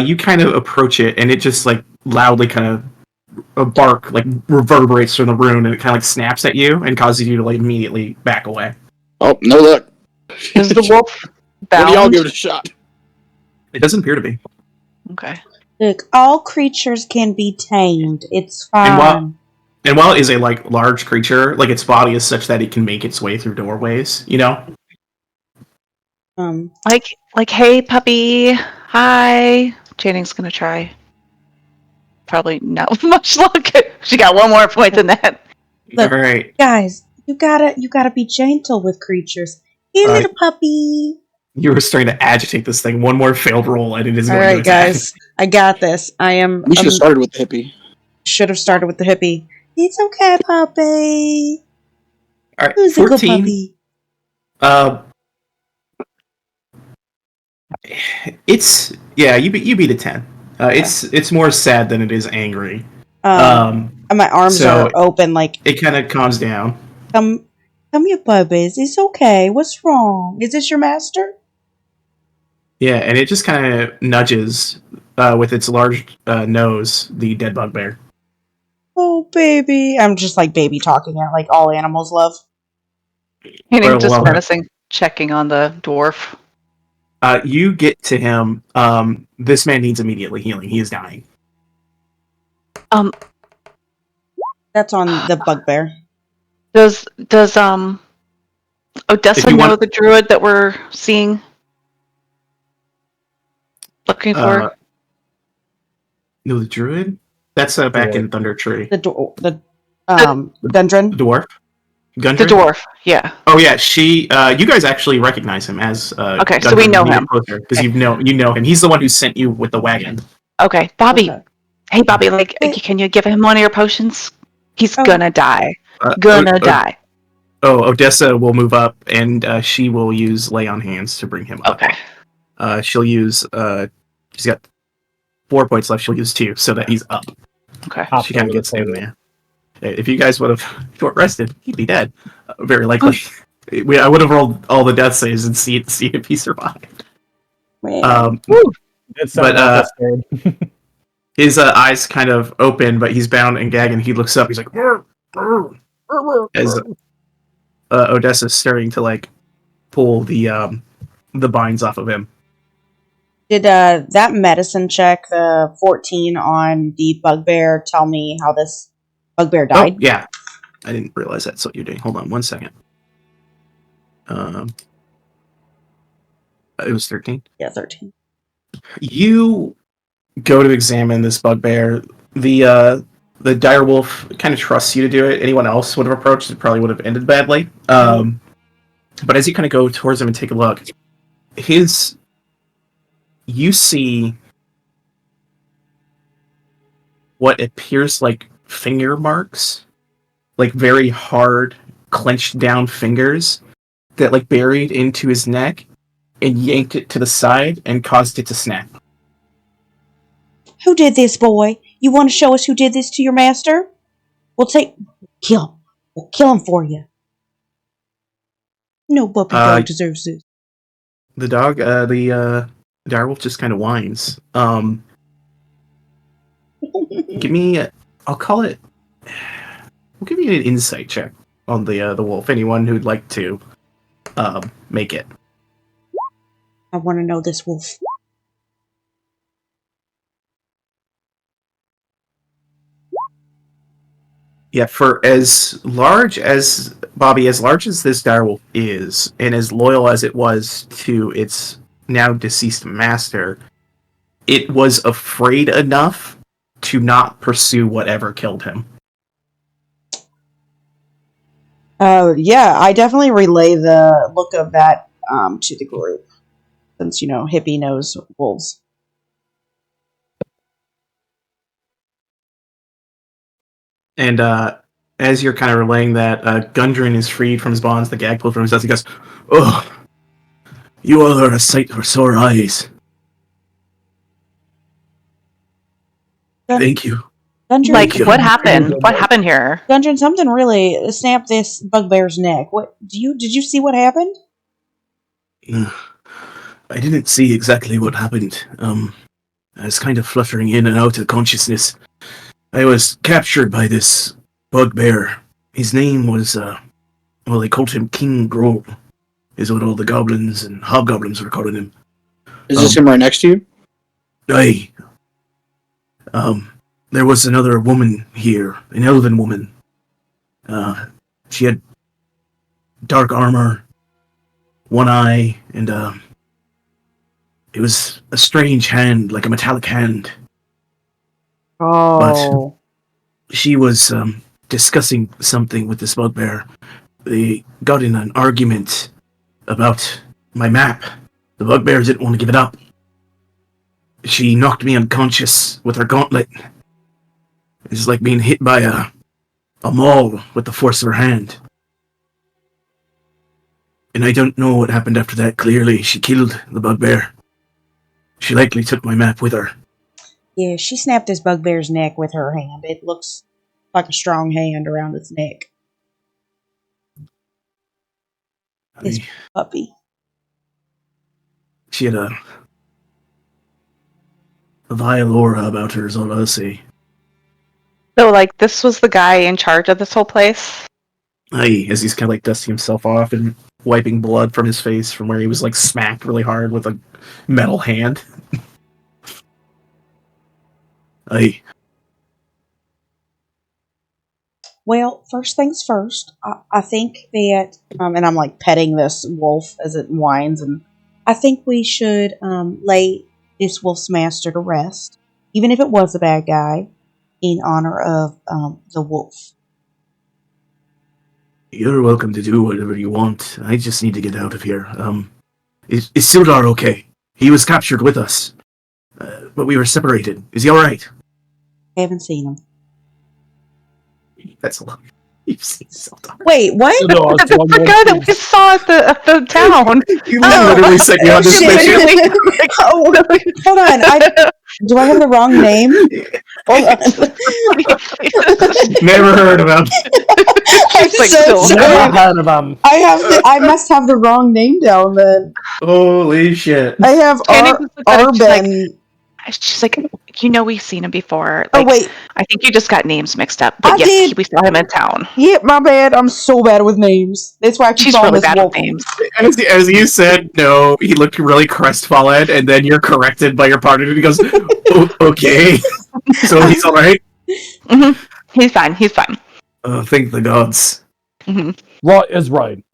You kind of approach it, and it just like loudly kind of a bark like reverberates from the room, and it kind of like snaps at you and causes you to like immediately back away. Oh, no luck. Is the wolf bound? What do y'all give it a shot? It doesn't appear to be. Okay. Look, all creatures can be tamed. It's fine. And while it is a like large creature, like its body is such that it can make its way through doorways, you know? Like, hey, puppy. Hi. Channing's gonna try. Probably not with much luck. She got one more point than that. Look, All right. guys, you gotta be gentle with creatures. Hey, little puppy. You were starting to agitate this thing. One more failed roll, and it is All going to right, attack. guys, I got this. I am. We should have started with the hippie. Should have started with the hippie. It's okay, puppy. All right, Who's a good 14. puppy? It's you beat a 10. It's more sad than it is angry. And my arms so are open, like it kind of calms down. come here, puppies. It's okay. What's wrong? Is this your master? Yeah, and it just kind of nudges with its large nose the dead bugbear. Oh, baby. I'm just like baby talking it, like all animals love. Channing just menacing, checking on the dwarf. You get to him. This man needs immediately healing. He is dying. That's on the bugbear. Does Odessa know the druid that we're seeing? Looking for? No, the druid? That's back in Thunder Tree. The Dundren? The dwarf? The dwarf, Yeah. Oh yeah, she. You guys actually recognize him as. Okay, so we know him because you know him. He's the one who sent you with the wagon. Okay, Bobby. Okay. Hey, Bobby. Like, Hey. can you give him one of your potions? He's Oh. gonna die. Gonna Die. Odessa will move up, and she will use lay on hands to bring him up. Okay. She'll use. She's got 4 points left. She'll use 2 so that he's up. Okay. She kind of gets in there. If you guys would have short rested, he'd be dead. Very likely. I would have rolled all the death saves and see if he survived. Man. His eyes kind of open, but he's bound and gagged, and he looks up. He's like, as Odessa's starting to like pull the binds off of him. Did that medicine check, the 14 on the bugbear, tell me how this bugbear died? Oh, yeah. I didn't realize that's what you're doing. Hold on 1 second. It was 13? Yeah, 13. You go to examine this bugbear. The dire wolf kind of trusts you to do it. Anyone else would have approached it, probably would have ended badly. But as you kind of go towards him and take a look, you see what appears like finger marks, like very hard, clenched down fingers that like buried into his neck and yanked it to the side and caused it to snap. Who did this, boy? You want to show us who did this to your master? We'll kill him. We'll kill him for you. No puppy dog deserves this. The dog, the direwolf just kind of whines. Give me, I'll call it. We'll give you an insight check on the wolf. Anyone who'd like to make it. I want to know this wolf. Yeah, for as large as Bobby, as large as this direwolf is, and as loyal as it was to its now deceased master, it was afraid enough to not pursue whatever killed him. Yeah, I definitely relay the look of that to the group, since Hippie knows wolves. And as you're kind of relaying that, Gundren is freed from his bonds, the gag pulled from his death. He goes, "Oh, you all are a sight for sore eyes. Thank you." Gundren, Like, what happened? What happened here? Gundren, something really snapped this bugbear's neck. What did you see what happened? I didn't see exactly what happened. I was kind of fluttering in and out of consciousness. I was captured by this bugbear. His name was, they called him King Grohl, is what all the goblins and hobgoblins were calling him. Is this him right next to you? Aye. There was another woman here, an elven woman. She had dark armor, one eye, and, it was a strange hand, like a metallic hand. Oh. But she was discussing something with this bugbear. They got in an argument about my map. The bugbear didn't want to give it up. She knocked me unconscious with her gauntlet. It's like being hit by a maul with the force of her hand. And I don't know what happened after that. Clearly, she killed the bugbear. She likely took my map with her. Yeah, she snapped this bugbear's neck with her hand. It looks like a strong hand around its neck. This puppy. She had a vile aura about her, is all I'll say. So, like, this was the guy in charge of this whole place? Aye, as he's kind of like dusting himself off and wiping blood from his face from where he was like smacked really hard with a metal hand. Aye. Well, first things first, I think that, and I'm like petting this wolf as it whines, and I think we should lay this wolf's master to rest, even if it was a bad guy, in honor of the wolf. You're welcome to do whatever you want. I just need to get out of here. Is Sildar okay? He was captured with us, but we were separated. Is he all right? I haven't seen him. That's a lot. You've seen Sildar. Wait, what? No, it's one the more guy thing. that we saw at the town. You literally said you Oh, on this shit. mission. Oh, hold on. Do I have the wrong name? Hold on. Never heard of him. I'm She's like, so so sorry. Never heard of him. I must have the wrong name down then. Holy shit. I have Kenny just looked at it, she's like, Arben. we've seen him before. Oh, Like, wait. I think you just got names mixed up. I But yes, did. we saw him in town. Yeah, my bad. I'm so bad with names. That's why I keep She's calling really this bad wolf. with names. As you said, no, he looked really crestfallen, and then you're corrected by your partner, and he goes, okay. So he's alright? Mm-hmm. He's fine. Oh, thank the gods. Mm-hmm. Right is right.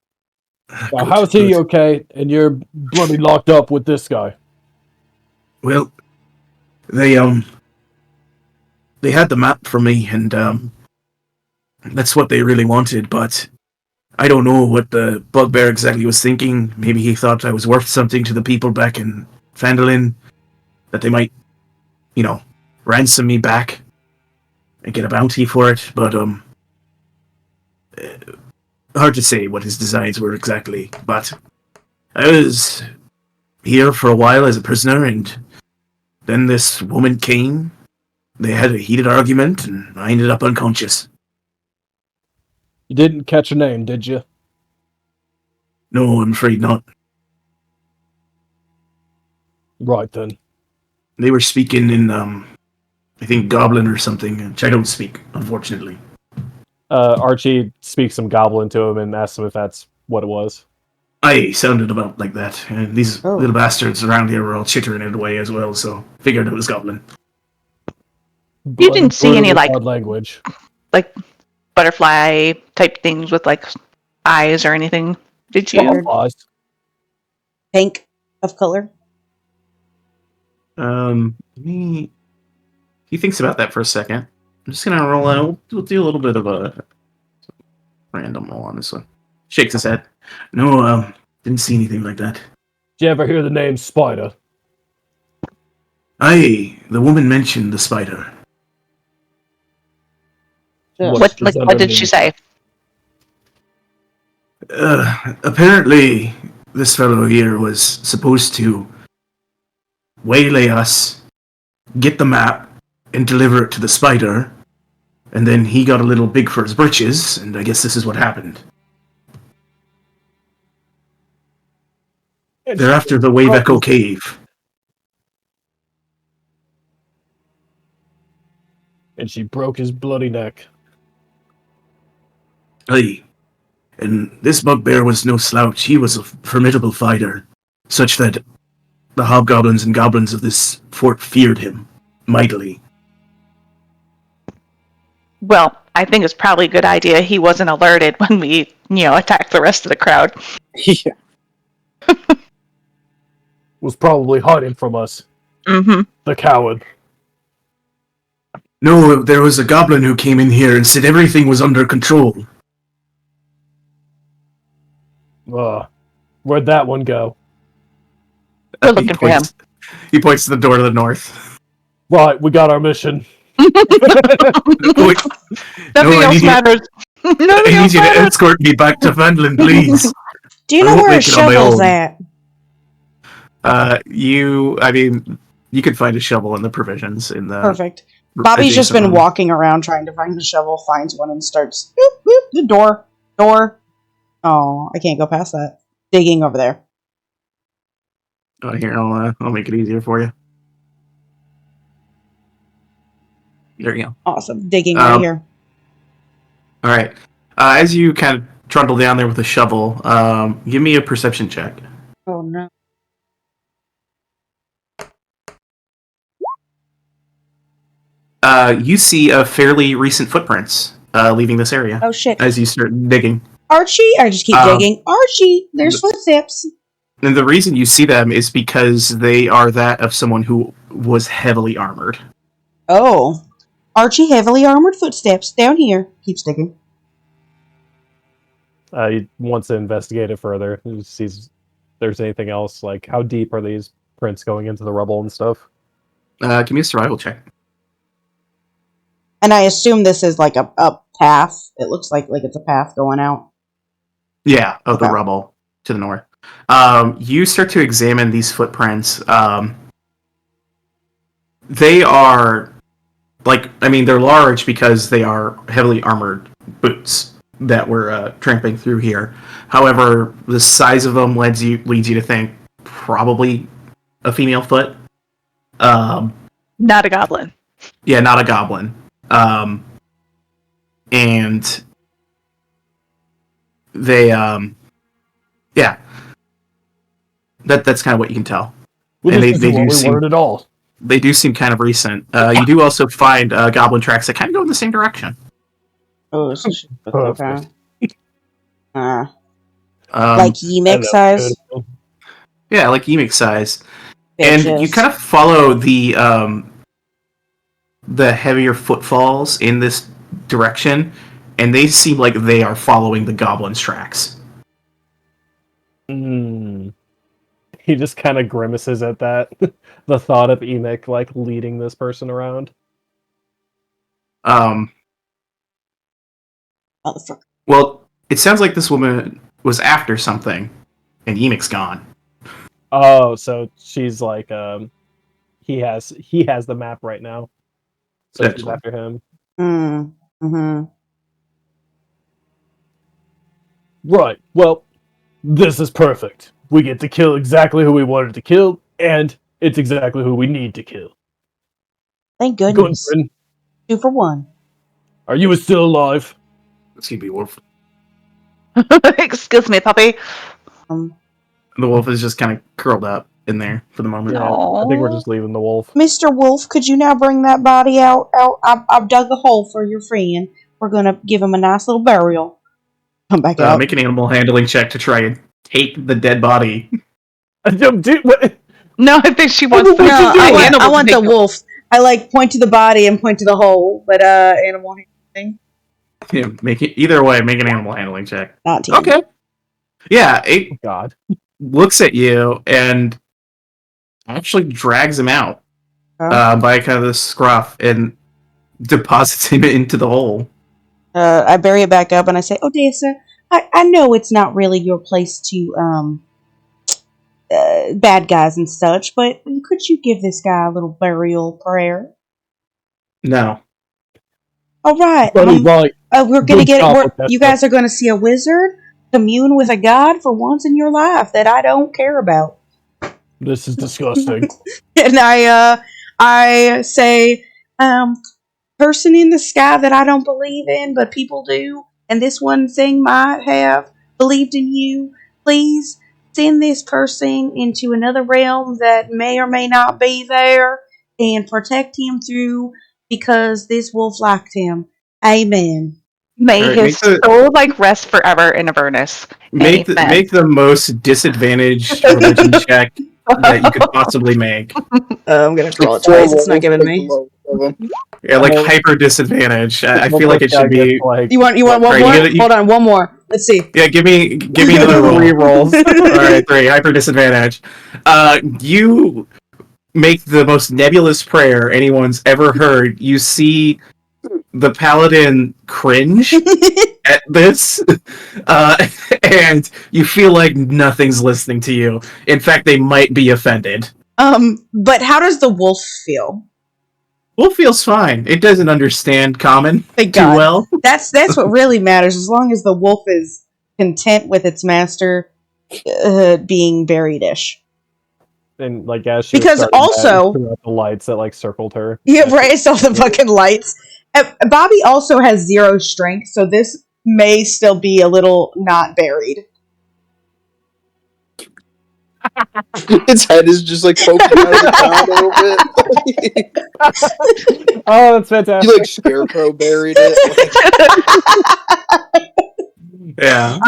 Now, how's he okay, and you're bloody locked up with this guy? Well, they had the map for me, and that's what they really wanted, but I don't know what the bugbear exactly was thinking. Maybe he thought I was worth something to the people back in Phandelver, that they might, ransom me back and get a bounty for it, but hard to say what his designs were exactly, but I was here for a while as a prisoner, and then this woman came. They had a heated argument, and I ended up unconscious. You didn't catch a name, did you? No, I'm afraid not. Right then. They were speaking in, I think Goblin or something, which I don't speak, unfortunately. Archie speaks some goblin to him and asks him if that's what it was. I sounded about like that, and these little bastards around here were all chittering it away as well, so figured it was Goblin. You didn't see any, like, language, like butterfly type things with like eyes or anything, did you? Pink of color. He thinks about that for a second. I'm just gonna roll out. We'll do a little bit of a random roll on this one. Shakes his head. No, didn't see anything like that. Did you ever hear the name Spider? Aye, the woman mentioned the spider. What did she say? Apparently, this fellow here was supposed to waylay us, get the map, and deliver it to the spider, and then he got a little big for his britches, and I guess this is what happened. They're after the Wave Echo Cave. And she broke his bloody neck. Aye. And this bugbear was no slouch. He was a formidable fighter, such that the hobgoblins and goblins of this fort feared him mightily. Well, I think it's probably a good idea he wasn't alerted when we, attacked the rest of the crowd. Yeah. Was probably hiding from us. Mm-hmm. The coward. No, there was a goblin who came in here and said everything was under control. Where'd that one go? We're looking for him. He points to the door to the north. Right, we got our mission. Wait, Nothing else matters. I need you to escort me back to Phandelver, please. Do you know where a shovel's at? You could find a shovel in the provisions in the. Perfect. Bobby's just been walking around trying to find a shovel, finds one, and starts boop, boop, the door. Oh, I can't go past that. Digging over there. Oh, here, I'll make it easier for you. There you go. Awesome. Digging right here. All right. As you kind of trundle down there with a shovel, give me a perception check. Oh, no. You see a fairly recent footprints leaving this area. Oh, shit. As you start digging. Archie? I just keep digging. Archie! There's footsteps. And the reason you see them is because they are that of someone who was heavily armored. Oh. Archie, heavily armored footsteps. Down here. Keep sticking. He wants to investigate it further. He sees if there's anything else. Like, how deep are these prints going into the rubble and stuff? Give me a survival check. And I assume this is like a path. It looks like it's a path going out. Yeah, of the Okay. rubble to the north. You start to examine these footprints. They are they're large because they are heavily armored boots that were tramping through here. However, the size of them leads you to think probably a female foot. Not a goblin. Yeah, not a goblin. And they, yeah, that's kind of what you can tell. Well, And this isn't what we wanted at all. They do seem kind of recent. You do also find goblin tracks that kind of go in the same direction. Oh, okay. Um, Like Yemek size. Yeah, like Yemek size. And you kind of follow the heavier footfalls in this direction, and they seem like they are following the goblin's tracks. He just kind of grimaces at that. The thought of Emic like leading this person around. Well, it sounds like this woman was after something, and Emic's gone. Oh, so she's like, he has the map right now. So she's after him. Mm-hmm. Right. Well, this is perfect. We get to kill exactly who we wanted to kill, and it's exactly who we need to kill. Thank goodness. Guntrin, 2 for 1. are you still alive? Excuse me, wolf. Excuse me, puppy. The wolf is just kind of curled up in there for the moment. Yeah, I think we're just leaving the wolf. Mr. Wolf, could you now bring that body out? I've dug a hole for your friend. We're going to give him a nice little burial. Come back out. Make an animal handling check to try and take the dead body. No, I think she wants to. I want the wolf. I point to the body and point to the hole, but animal handling. Yeah, make it either way. Make an animal handling check. 19. Okay. Yeah, it looks at you and actually drags him out by kind of the scruff and deposits him into the hole. I bury it back up and I say, Odessa, I know it's not really your place to bad guys and such, but could you give this guy a little burial prayer? No. All right. We're gonna you guys are gonna see a wizard commune with a god for once in your life that I don't care about. This is disgusting. And I say, person in the sky that I don't believe in, but people do, and this one thing might have believed in you. Please send this person into another realm that may or may not be there, and protect him through, because this wolf liked him. Amen. May his soul rest forever in Avernus. Make the most disadvantaged religion check that you could possibly make. I'm gonna roll it twice. It's not giving me. Yeah, hyper disadvantage. I feel like it should be. You want one more? Hold on, one more. Let's see. Yeah, give me another roll. 3 rolls. All right, 3 hyper disadvantage. You make the most nebulous prayer anyone's ever heard. You see the paladin cringe at this, and you feel like nothing's listening to you. In fact, they might be offended. But how does the wolf feel? Wolf feels fine. It doesn't understand common too well. That's what really matters. As long as the wolf is content with its master being buried-ish. And as she because also the lights that circled her. Yeah, right. I saw the fucking lights. Bobby also has 0 strength, so this may still be a little not buried. Its head is just poking out of the ground a little bit. Oh, that's fantastic. You scarecrow buried it. Yeah.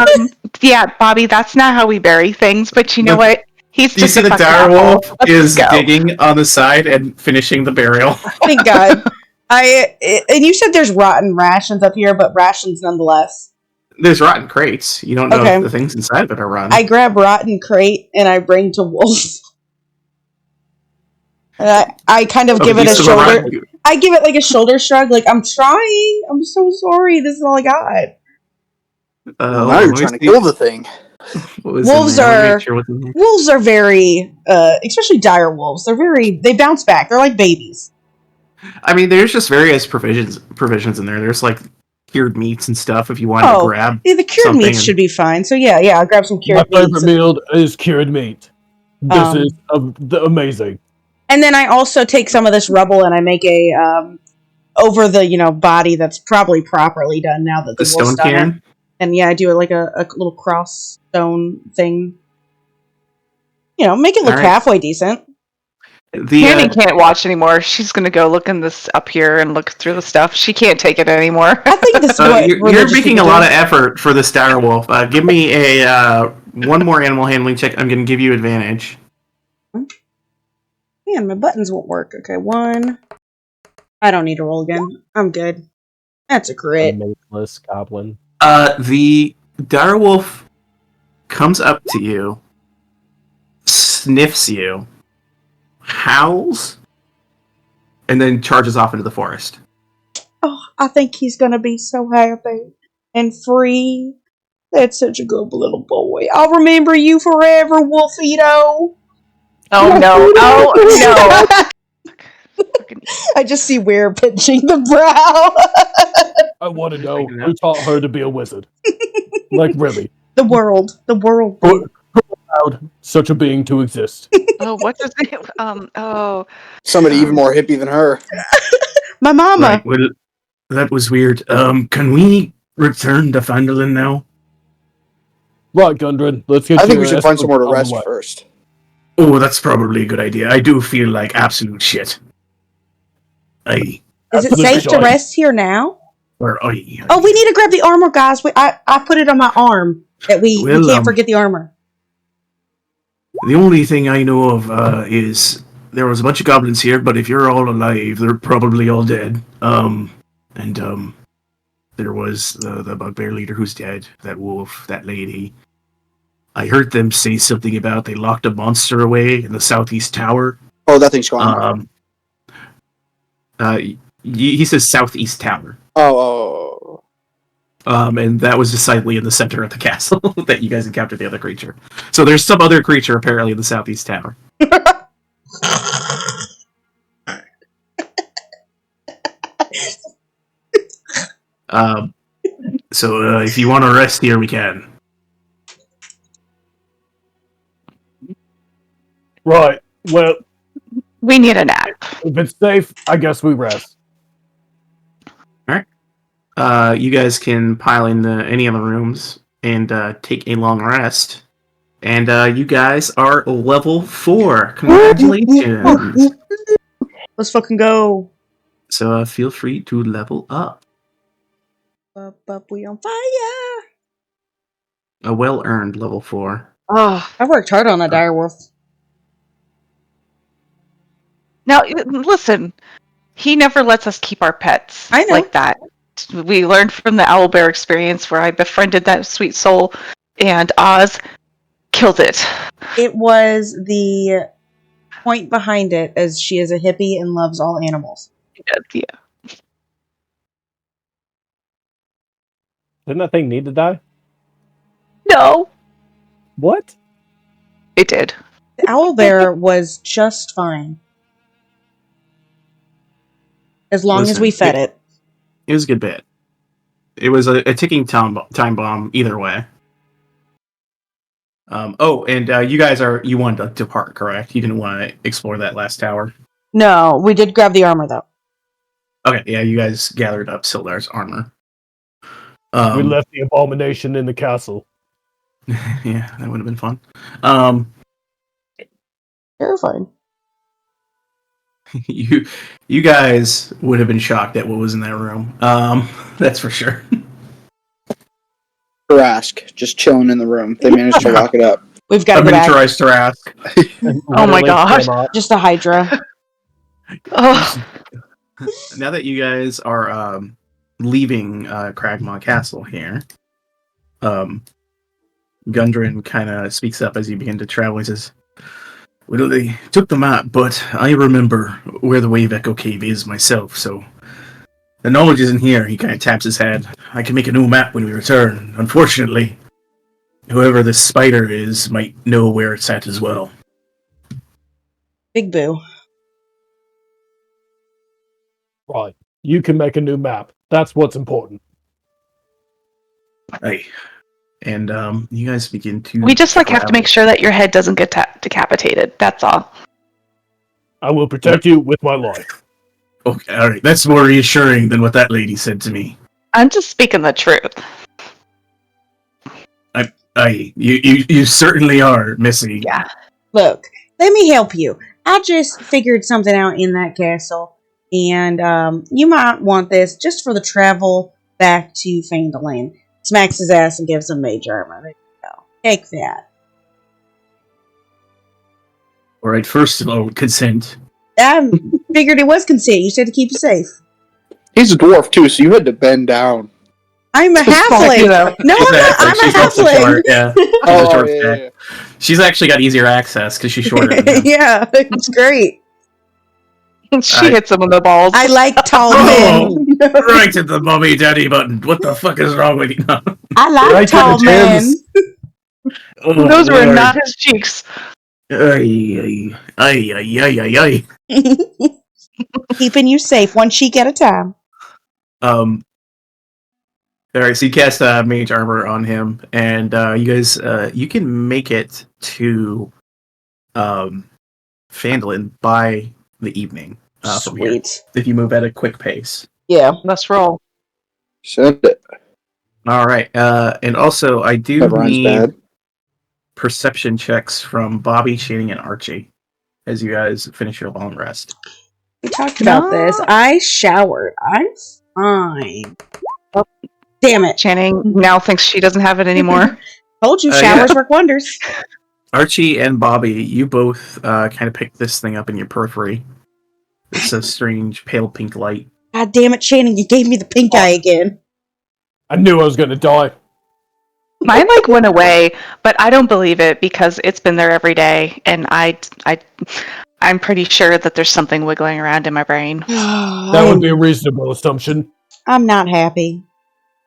Yeah, Bobby, that's not how we bury things, but you know what? He's just you see the dire wolf is digging on the side and finishing the burial. Thank God. And you said there's rotten rations up here, but rations nonetheless. There's rotten crates. You don't know Okay. if the things inside of it are rotten. I grab rotten crate and I bring to Wolf. And I kind of give it a these are the shoulder. rotten- I give it like a shoulder shrug, like I'm trying. I'm so sorry. This is all I got. Now you're trying to kill the thing. Wolves are very, especially dire wolves. They bounce back. They're like babies. I mean, there's just various provisions in there. There's like cured meats and stuff if you wanted to grab. Yeah, the cured meats should be fine. So yeah, I'll grab some cured meats. My favorite meal is cured meat. This is amazing. And then I also take some of this rubble and I make a over the body that's probably properly done now that the stone cairn. And I do it like a little cross stone thing. Make it look halfway decent. Candy can't watch anymore. She's gonna go look in this up here and look through the stuff. She can't take it anymore. I think this is what you're making a lot of effort for this dire wolf. Give me a one more animal handling check. I'm gonna give you advantage. Man, my buttons won't work. Okay, 1. I don't need to roll again. I'm good. That's a crit. Makeless goblin. The direwolf comes up to you, sniffs you, howls, and then charges off into the forest. Oh, I think he's gonna be so happy and free. That's such a good little boy. I'll remember you forever, Wolfito. Oh no! Oh no! I just see Weir pinching the brow. I want to know who taught her to be a wizard. Like, really. The world. Who allowed such a being to exist? Oh, what does it? Somebody even more hippie than her. My mama. Right, well, that was weird. Can we return to Phandelver now? Right, Gundren. Let's get. I think we should find somewhere to rest first. Oh, that's probably a good idea. I do feel like absolute shit. Is it safe to rest here now? Oh, we need to grab the armor, guys. I put it on my arm. That we can't forget the armor. The only thing I know of is there was a bunch of goblins here, but if you're all alive, they're probably all dead. There was the bugbear leader who's dead, that wolf, that lady. I heard them say something about they locked a monster away in the southeast tower. Oh, that thing's gone. He says southeast tower. Oh. And that was decidedly in the center of the castle that you guys encountered the other creature. So there's some other creature apparently in the southeast tower. So if you want to rest here, we can. Right. Well, we need a nap. If it's safe, I guess we rest. All right. You guys can pile in any of the rooms and take a long rest. And you guys are level 4. Congratulations. Let's fucking go. So feel free to level up. We on fire. A well-earned level 4. Oh, I worked hard on that dire wolf. Now, listen. He never lets us keep our pets like that. We learned from the owlbear experience where I befriended that sweet soul, and Oz killed it. It was the point behind it, as she is a hippie and loves all animals. Yeah. Didn't that thing need to die? No. What? It did. The owlbear was just fine. As long as we fed it. It was a good bit. It was a ticking time bomb either way. You guys you wanted to depart, correct? You didn't want to explore that last tower? No, we did grab the armor, though. Okay, yeah, you guys gathered up Sildar's armor. We left the abomination in the castle. Yeah, that would have been fun. Terrifying. You guys would have been shocked at what was in that room. That's for sure. Tarask, just chilling in the room. They managed to lock it up. We've got a miniaturized Tarask. Oh my gosh. Just a Hydra. Oh. Now that you guys are leaving Cragmaw Castle here, Gundren kind of speaks up as you begin to travel. He says, "Well, they took the map, but I remember where the Wave Echo Cave is myself, so the knowledge isn't here." He kind of taps his head. "I can make a new map when we return. Unfortunately, whoever this spider is might know where it's at as well." Big boo. Right. You can make a new map. That's what's important. Hey. And you guys begin to. We just have to make sure that your head doesn't get decapitated. That's all. I will protect you with my life. Okay, all right. That's more reassuring than what that lady said to me. I'm just speaking the truth. You certainly are, Missy. Yeah. Look, let me help you. I just figured something out in that castle, and you might want this just for the travel back to Phandelver. Smacks his ass and gives him mage armor. There you go. Take that. All right. First of all, consent. I figured it was consent. You said to keep you safe. He's a dwarf too, so you had to bend down. I'm a halfling. No, I'm a halfling. Yeah. Yeah. She's actually got easier access because she's shorter than him. Yeah, it's great. She hits him in the balls. I like tall men. Right at the mommy daddy button. What the fuck is wrong with you? I like Right tall men. Those were not his cheeks. Ay. Keeping you safe, one cheek at a time. All right, so you cast mage armor on him, and you guys, you can make it to Phandelver by the evening. From here, Sweet. if you move at a quick pace. Yeah. Let's roll. Send it. All right, and also I do That rhymes need bad. perception checks from Bobby, Channing, and Archie as you guys finish your long rest. We talked about this. I showered. I'm fine. Oh. Damn it. Channing now thinks she doesn't have it anymore. Told you, showers work wonders. Archie and Bobby, you both kind of picked this thing up in your periphery. It's a strange pale pink light. God damn it, Shannon, you gave me the pink eye again. I knew I was going to die. Mine went away, but I don't believe it because it's been there every day, and I'm pretty sure that there's something wiggling around in my brain. That would be a reasonable assumption. I'm not happy.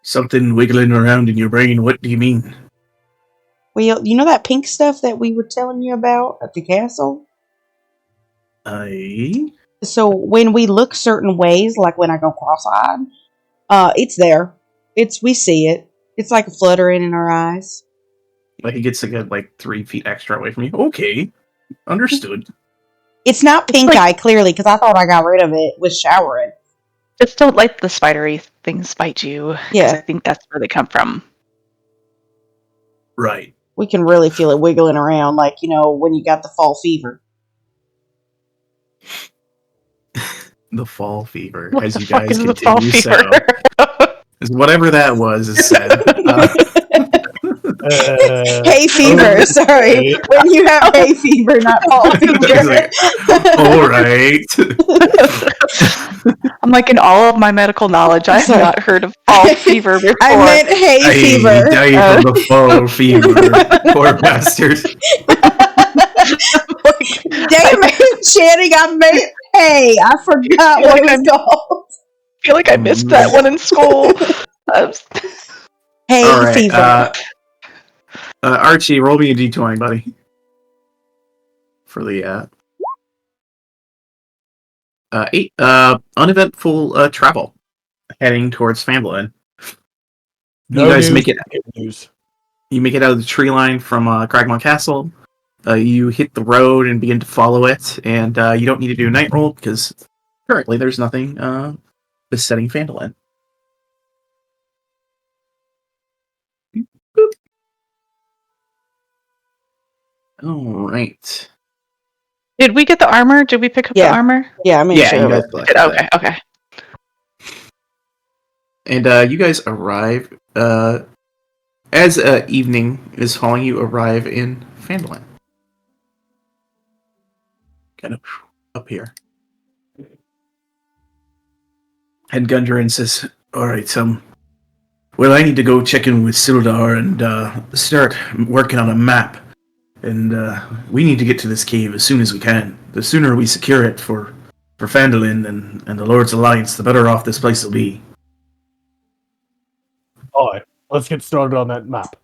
Something wiggling around in your brain? What do you mean? Well, you know that pink stuff that we were telling you about at the castle? So when we look certain ways, like when I go cross-eyed, it's there. We see it. It's like a fluttering in our eyes. Like it gets to get like 3 feet extra away from you. Okay, understood. It's not pink eye, clearly, because I thought I got rid of it with showering. Just don't let the spidery things bite you. Yeah. I think that's where they come from. Right. We can really feel it wiggling around, like, when you got the fall fever. The fall fever, What as the you fuck guys is the fall continue fever? Whatever that was is said. Hay fever, sorry. When you have hay fever, not fall fever. All right. I'm like, in all of my medical knowledge, I have not heard of fall fever before. I meant hay fever. I died from the fall fever. Poor bastard. Damn it, Channing, I meant hay. I forgot what it was called. I feel like I missed that one in school. Hay all right, fever. Archie, roll me a d20, buddy. For the 8. Uneventful travel. Heading towards Phandelver. You guys make it. You make it out of the tree line from Cragmont Castle. You hit the road and begin to follow it, and you don't need to do a night roll because currently there's nothing besetting Phandelver. All right. Did we get the armor? Did we pick up the armor? Yeah, I mean, sure. You guys okay. And you guys arrive as evening is falling. You arrive in Phandelver. Kind of up here. And Gundren says, "All right, Well, I need to go check in with Sildar and start working on a map. And we need to get to this cave as soon as we can. The sooner we secure it for Phandelver and the Lord's Alliance, the better off this place will be. Alright, let's get started on that map.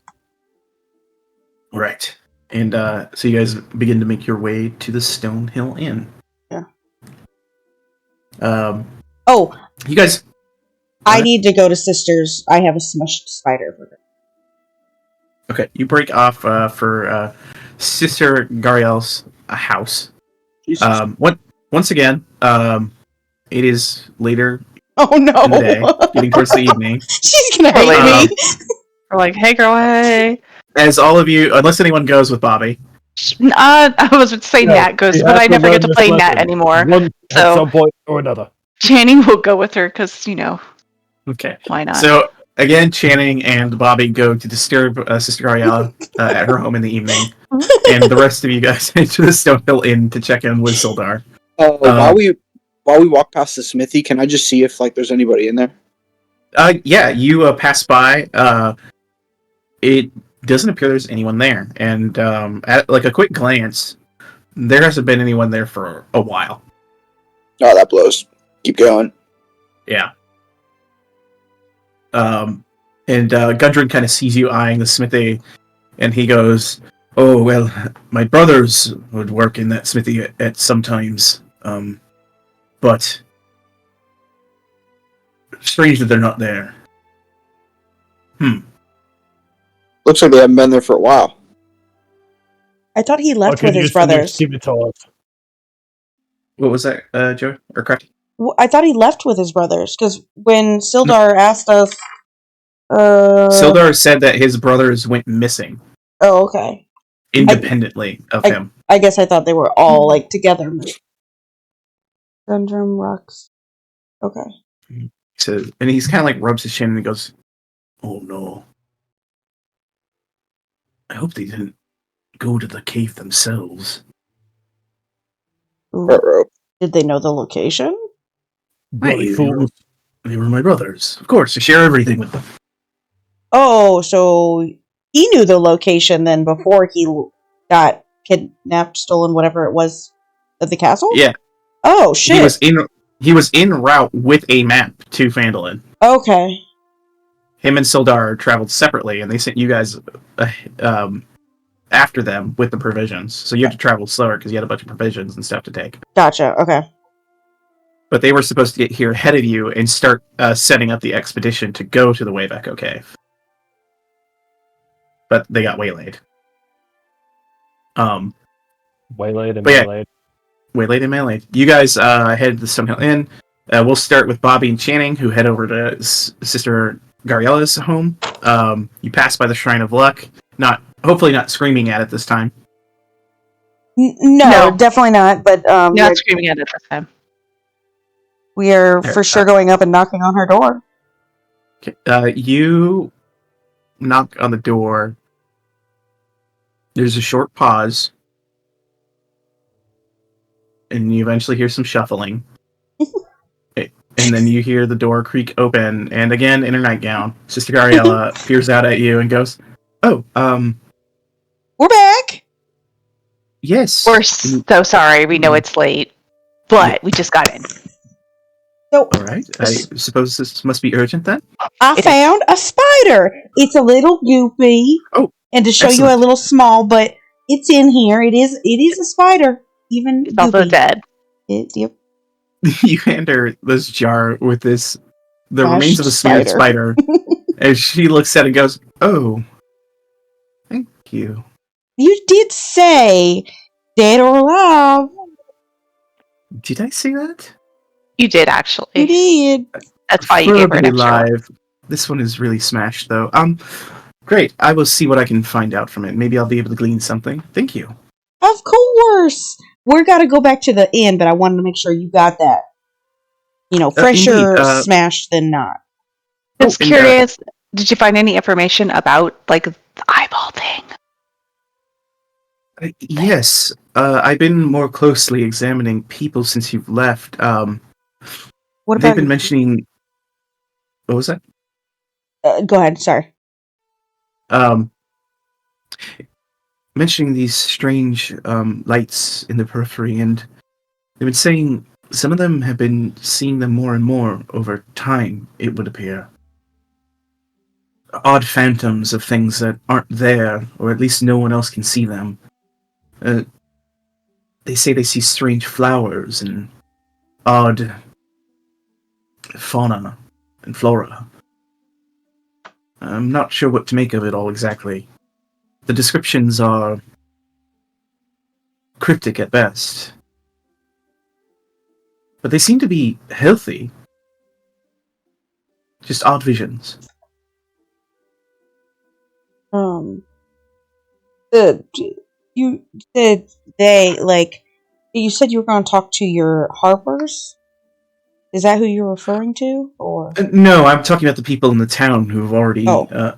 Right. And so you guys begin to make your way to the Stonehill Inn. Yeah. You guys... I need to go to Sister's. I have a smushed spider for her. Okay, you break off for Sister Gariel's house. Once again, it is later Oh no! in the day, getting towards the evening. She's gonna hate me. We're like, hey girl, hey. As all of you, unless anyone goes with Bobby. I was going to say Nat goes, but I never get to play Nat anymore. At some point or another. Channing will go with her because, Okay. Why not? So, again, Channing and Bobby go to disturb Sister Ariella at her home in the evening. And the rest of you guys head to the Stonehill Inn to check in with Sildar. While we walk past the smithy, can I just see if there's anybody in there? Yeah, you pass by. It doesn't appear there's anyone there. And at a quick glance, there hasn't been anyone there for a while. Oh, that blows. Keep going. Yeah. And Gundren kind of sees you eyeing the smithy, and he goes, "Oh, well, my brothers would work in that smithy at sometimes, but strange that they're not there." Looks like they haven't been there for a while. I thought he left with his brothers. Keep it to us. What was that, Joe? Or correct? I thought he left with his brothers, because when Sildar asked us... Sildar said that his brothers went missing. Oh, okay. Independently of him. I guess I thought they were all, together. Gundrum rocks. Okay. So, and he's kind of rubs his chin and he goes, "Oh no. I hope they didn't go to the cave themselves." Did they know the location? Bloody fools. They were my brothers. Of course, I share everything with them. Oh, so he knew the location then before he got kidnapped, stolen, whatever it was, at the castle? Yeah. Oh, shit. He was en route with a map to Phandelver. Okay. Him and Sildar traveled separately, and they sent you guys after them with the provisions. So you have to travel slower because you had a bunch of provisions and stuff to take. Gotcha, okay. But they were supposed to get here ahead of you and start setting up the expedition to go to the Wave Echo Cave. But they got waylaid. Waylaid and waylaid. Waylaid and waylaid. You guys head to the Stonehill Inn. We'll start with Bobby and Channing, who head over to Sister Gariella's home. You pass by the Shrine of Luck. Hopefully not screaming at it this time. No, definitely not. But not screaming at it this time. We are for sure going up and knocking on her door. Okay. You knock on the door. There's a short pause. And you eventually hear some shuffling. And then you hear the door creak open. And again, in her nightgown, Sister Gariella peers out at you and goes, "Oh, we're back!" Yes. We're so sorry. We know it's late. But we just got in. So, alright. I suppose this must be urgent then? I found a spider! It's a little goopy. Oh, and to show excellent. you a little small, but it's in here. It is a spider. Even it's also dead. Yep. You hand her this jar with the remains of a smeared spider. And she looks at it and goes, "Oh, thank you." You did say dead or alive. Did I say that? You did, actually. You did. That's why you gave her an extra live. This one is really smashed, though. Great. I will see what I can find out from it. Maybe I'll be able to glean something. Thank you. Of course. We're got to go back to the inn, but I wanted to make sure you got that. Fresher smashed than not. Just curious, did you find any information about, the eyeball thing? Yes. I've been more closely examining people since you've left. What about they've been mentioning... What was that? Go ahead. Sorry. Mentioning these strange lights in the periphery, and they've been saying some of them have been seeing them more and more over time, it would appear. Odd phantoms of things that aren't there, or at least no one else can see them. They say they see strange flowers and odd fauna and flora. I'm not sure what to make of it all exactly. The descriptions are cryptic at best. But they seem to be healthy. Just odd visions. You said you said you were going to talk to your harpers? Is that who you're referring to, or? No, I'm talking about the people in the town who have already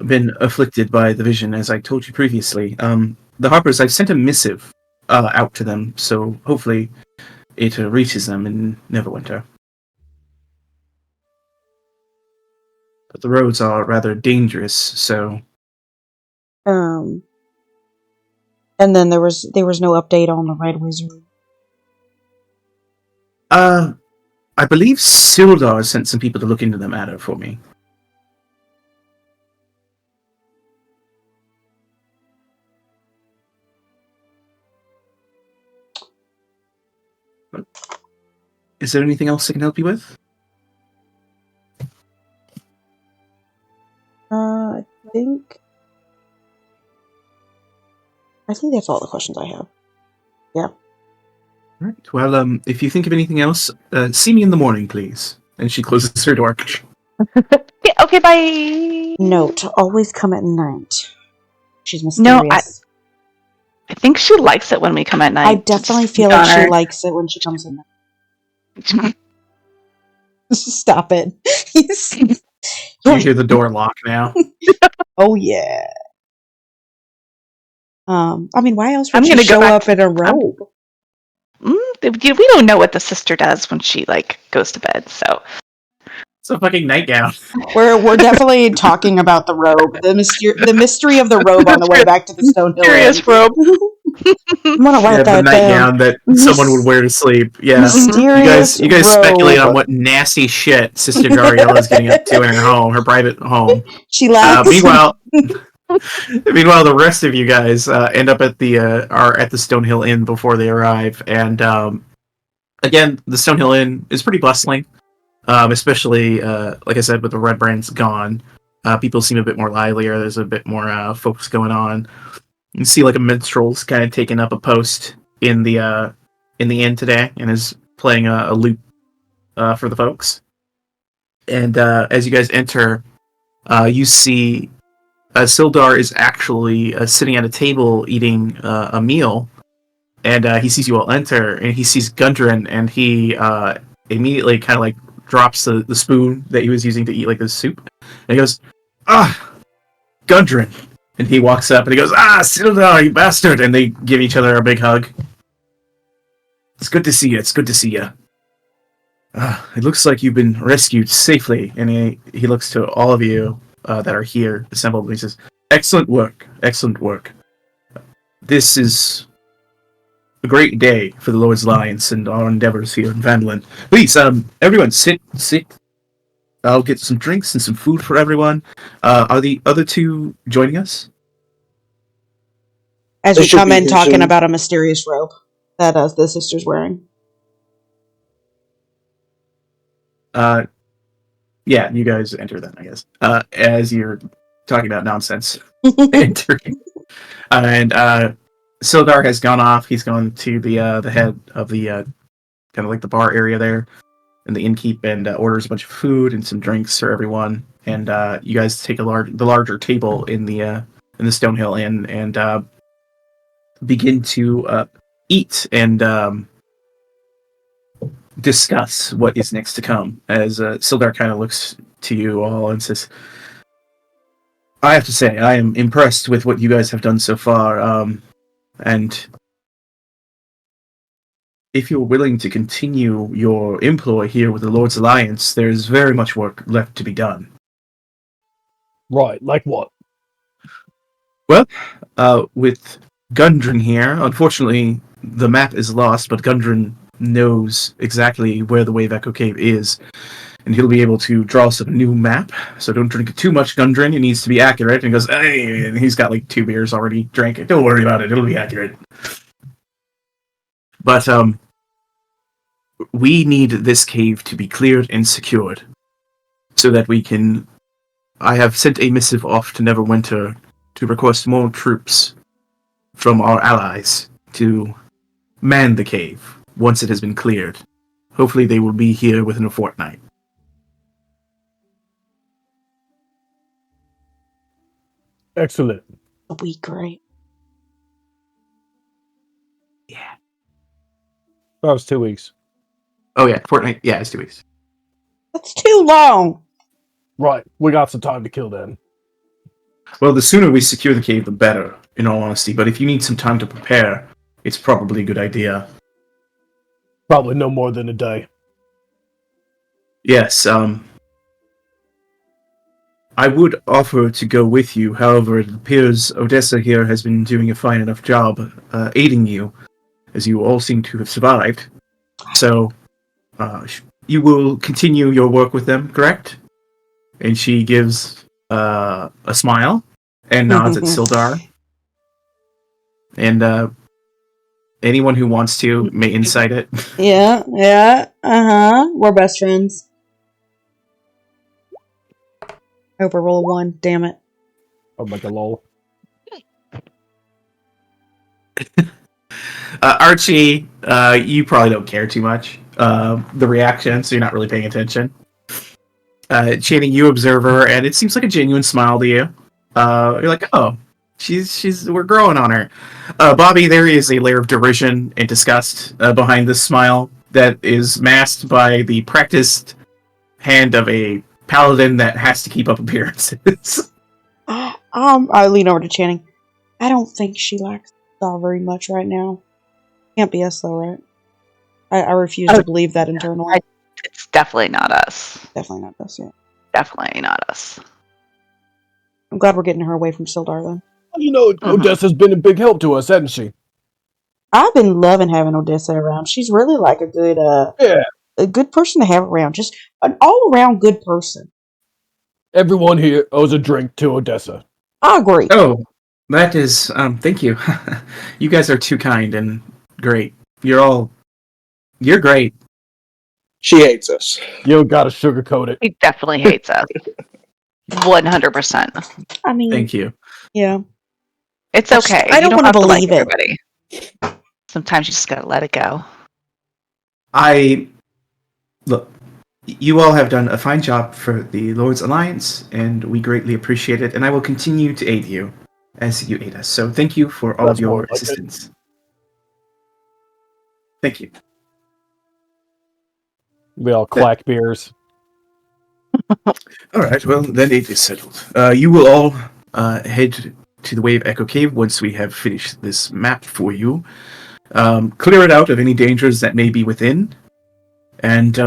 been afflicted by the vision, as I told you previously. The harpers, I've sent a missive out to them, so hopefully it reaches them in Neverwinter. But the roads are rather dangerous, so... And then there was no update on the Red Wizard. I believe Sildar sent some people to look into the matter for me. Is there anything else I can help you with? I think that's all the questions I have. Yeah. Right. Well, if you think of anything else, see me in the morning, please. And she closes her door. Yeah, okay, bye. Note: always come at night. She's mysterious. I think she likes it when we come at night. I definitely feel like she likes it when she comes at night. Stop it. You hear the door lock now. Oh yeah. I mean, why else would I'm she show up in a robe? We don't know what the sister does when she goes to bed, so it's a fucking nightgown. We're definitely talking about the robe, the mystery of the robe on the way back to the Stonehill. Mysterious robe. I'm gonna write that the nightgown that someone would wear to sleep. Yeah, mysterious you guys robe. speculate on what nasty shit Sister Gariella's getting up to in her home, her private home. She laughs. Meanwhile, the rest of you guys end up at the Stonehill Inn before they arrive, and again, the Stonehill Inn is pretty bustling, especially like I said, with the red brands gone. People seem a bit more livelier. There's a bit more focus going on. You see, a minstrel's kind of taking up a post in the inn today, and is playing a lute for the folks. And as you guys enter, you see Sildar is actually sitting at a table eating a meal, and he sees you all enter, and he sees Gundren, and he immediately kind of drops the spoon that he was using to eat the soup, and he goes, Gundren. And he walks up and he goes, Sildar, you bastard! And they give each other a big hug. It's good to see you. It's good to see you. It looks like you've been rescued safely. And he looks to all of you that are here assembled. And he says, excellent work. Excellent work. This is a great day for the Lord's Alliance and our endeavors here in Phandalin. Please, everyone, sit. I'll get some drinks and some food for everyone. Are the other two joining us? As we come in talking about a mysterious robe that the sister's wearing. Yeah, you guys enter then, I guess. As you're talking about nonsense. Entering. And Sildar has gone off. He's gone to the head of the kind of the bar area there in the innkeep, and orders a bunch of food and some drinks for everyone. And you guys take the larger table in the Stonehill Inn and begin to eat and discuss what is next to come. As Sildar kind of looks to you all and says, I have to say, I am impressed with what you guys have done so far, and if you're willing to continue your employ here with the Lord's Alliance, there's very much work left to be done. Right, like what? Well, with Gundren here, unfortunately, the map is lost, but Gundren knows exactly where the Wave Echo Cave is, and he'll be able to draw us a new map. So don't drink too much Gundren. It needs to be accurate. And he goes, hey, and he's got like 2 beers already drank. Don't worry about it. It'll be accurate. But we need this cave to be cleared and secured so that we can. I have sent a missive off to Neverwinter to request more troops from our allies to man the cave once it has been cleared. Hopefully they will be here within a fortnight. Excellent. A week, right? Yeah. That was 2 weeks. Oh yeah, fortnight. Yeah, it's 2 weeks. That's too long. Right, we got some time to kill then. Well, the sooner we secure the cave, the better, in all honesty. But if you need some time to prepare, it's probably a good idea. Probably no more than a day. Yes, I would offer to go with you. However, it appears Odessa here has been doing a fine enough job aiding you, as you all seem to have survived. So, you will continue your work with them, correct? And she gives a smile and nods at Sildar. And anyone who wants to may incite it. Yeah. We're best friends. Overroll 1. Damn it. Oh my god, lol. Archie, you probably don't care too much. The reaction, so you're not really paying attention. Channing, you observe her, and it seems like a genuine smile to you. You're like, oh, we're growing on her. Bobby, there is a layer of derision and disgust behind this smile that is masked by the practiced hand of a paladin that has to keep up appearances. I lean over to Channing. I don't think she likes Saul very much right now. Can't be us though, right? I refuse to believe that internally. It's definitely not us. Definitely not us, yeah. Definitely not us. I'm glad we're getting her away from Sildar then. You know, Odessa's been a big help to us, hasn't she? I've been loving having Odessa around. She's really like a good person to have around. Just an all-around good person. Everyone here owes a drink to Odessa. I agree. Oh, that is, thank you. You guys are too kind and great. You're great. She hates us. You gotta sugarcoat it. He definitely hates us. 100%. I mean, Thank you. Yeah. It's okay. I don't want to believe it. Everybody. Sometimes you just gotta let it go. Look, you all have done a fine job for the Lord's Alliance, and we greatly appreciate it, and I will continue to aid you as you aid us. So thank you for all of your assistance. Thank you. We all clack beers. All right, well, then it is settled. You will all head to the Wave Echo Cave once we have finished this map for you. Clear it out of any dangers that may be within, and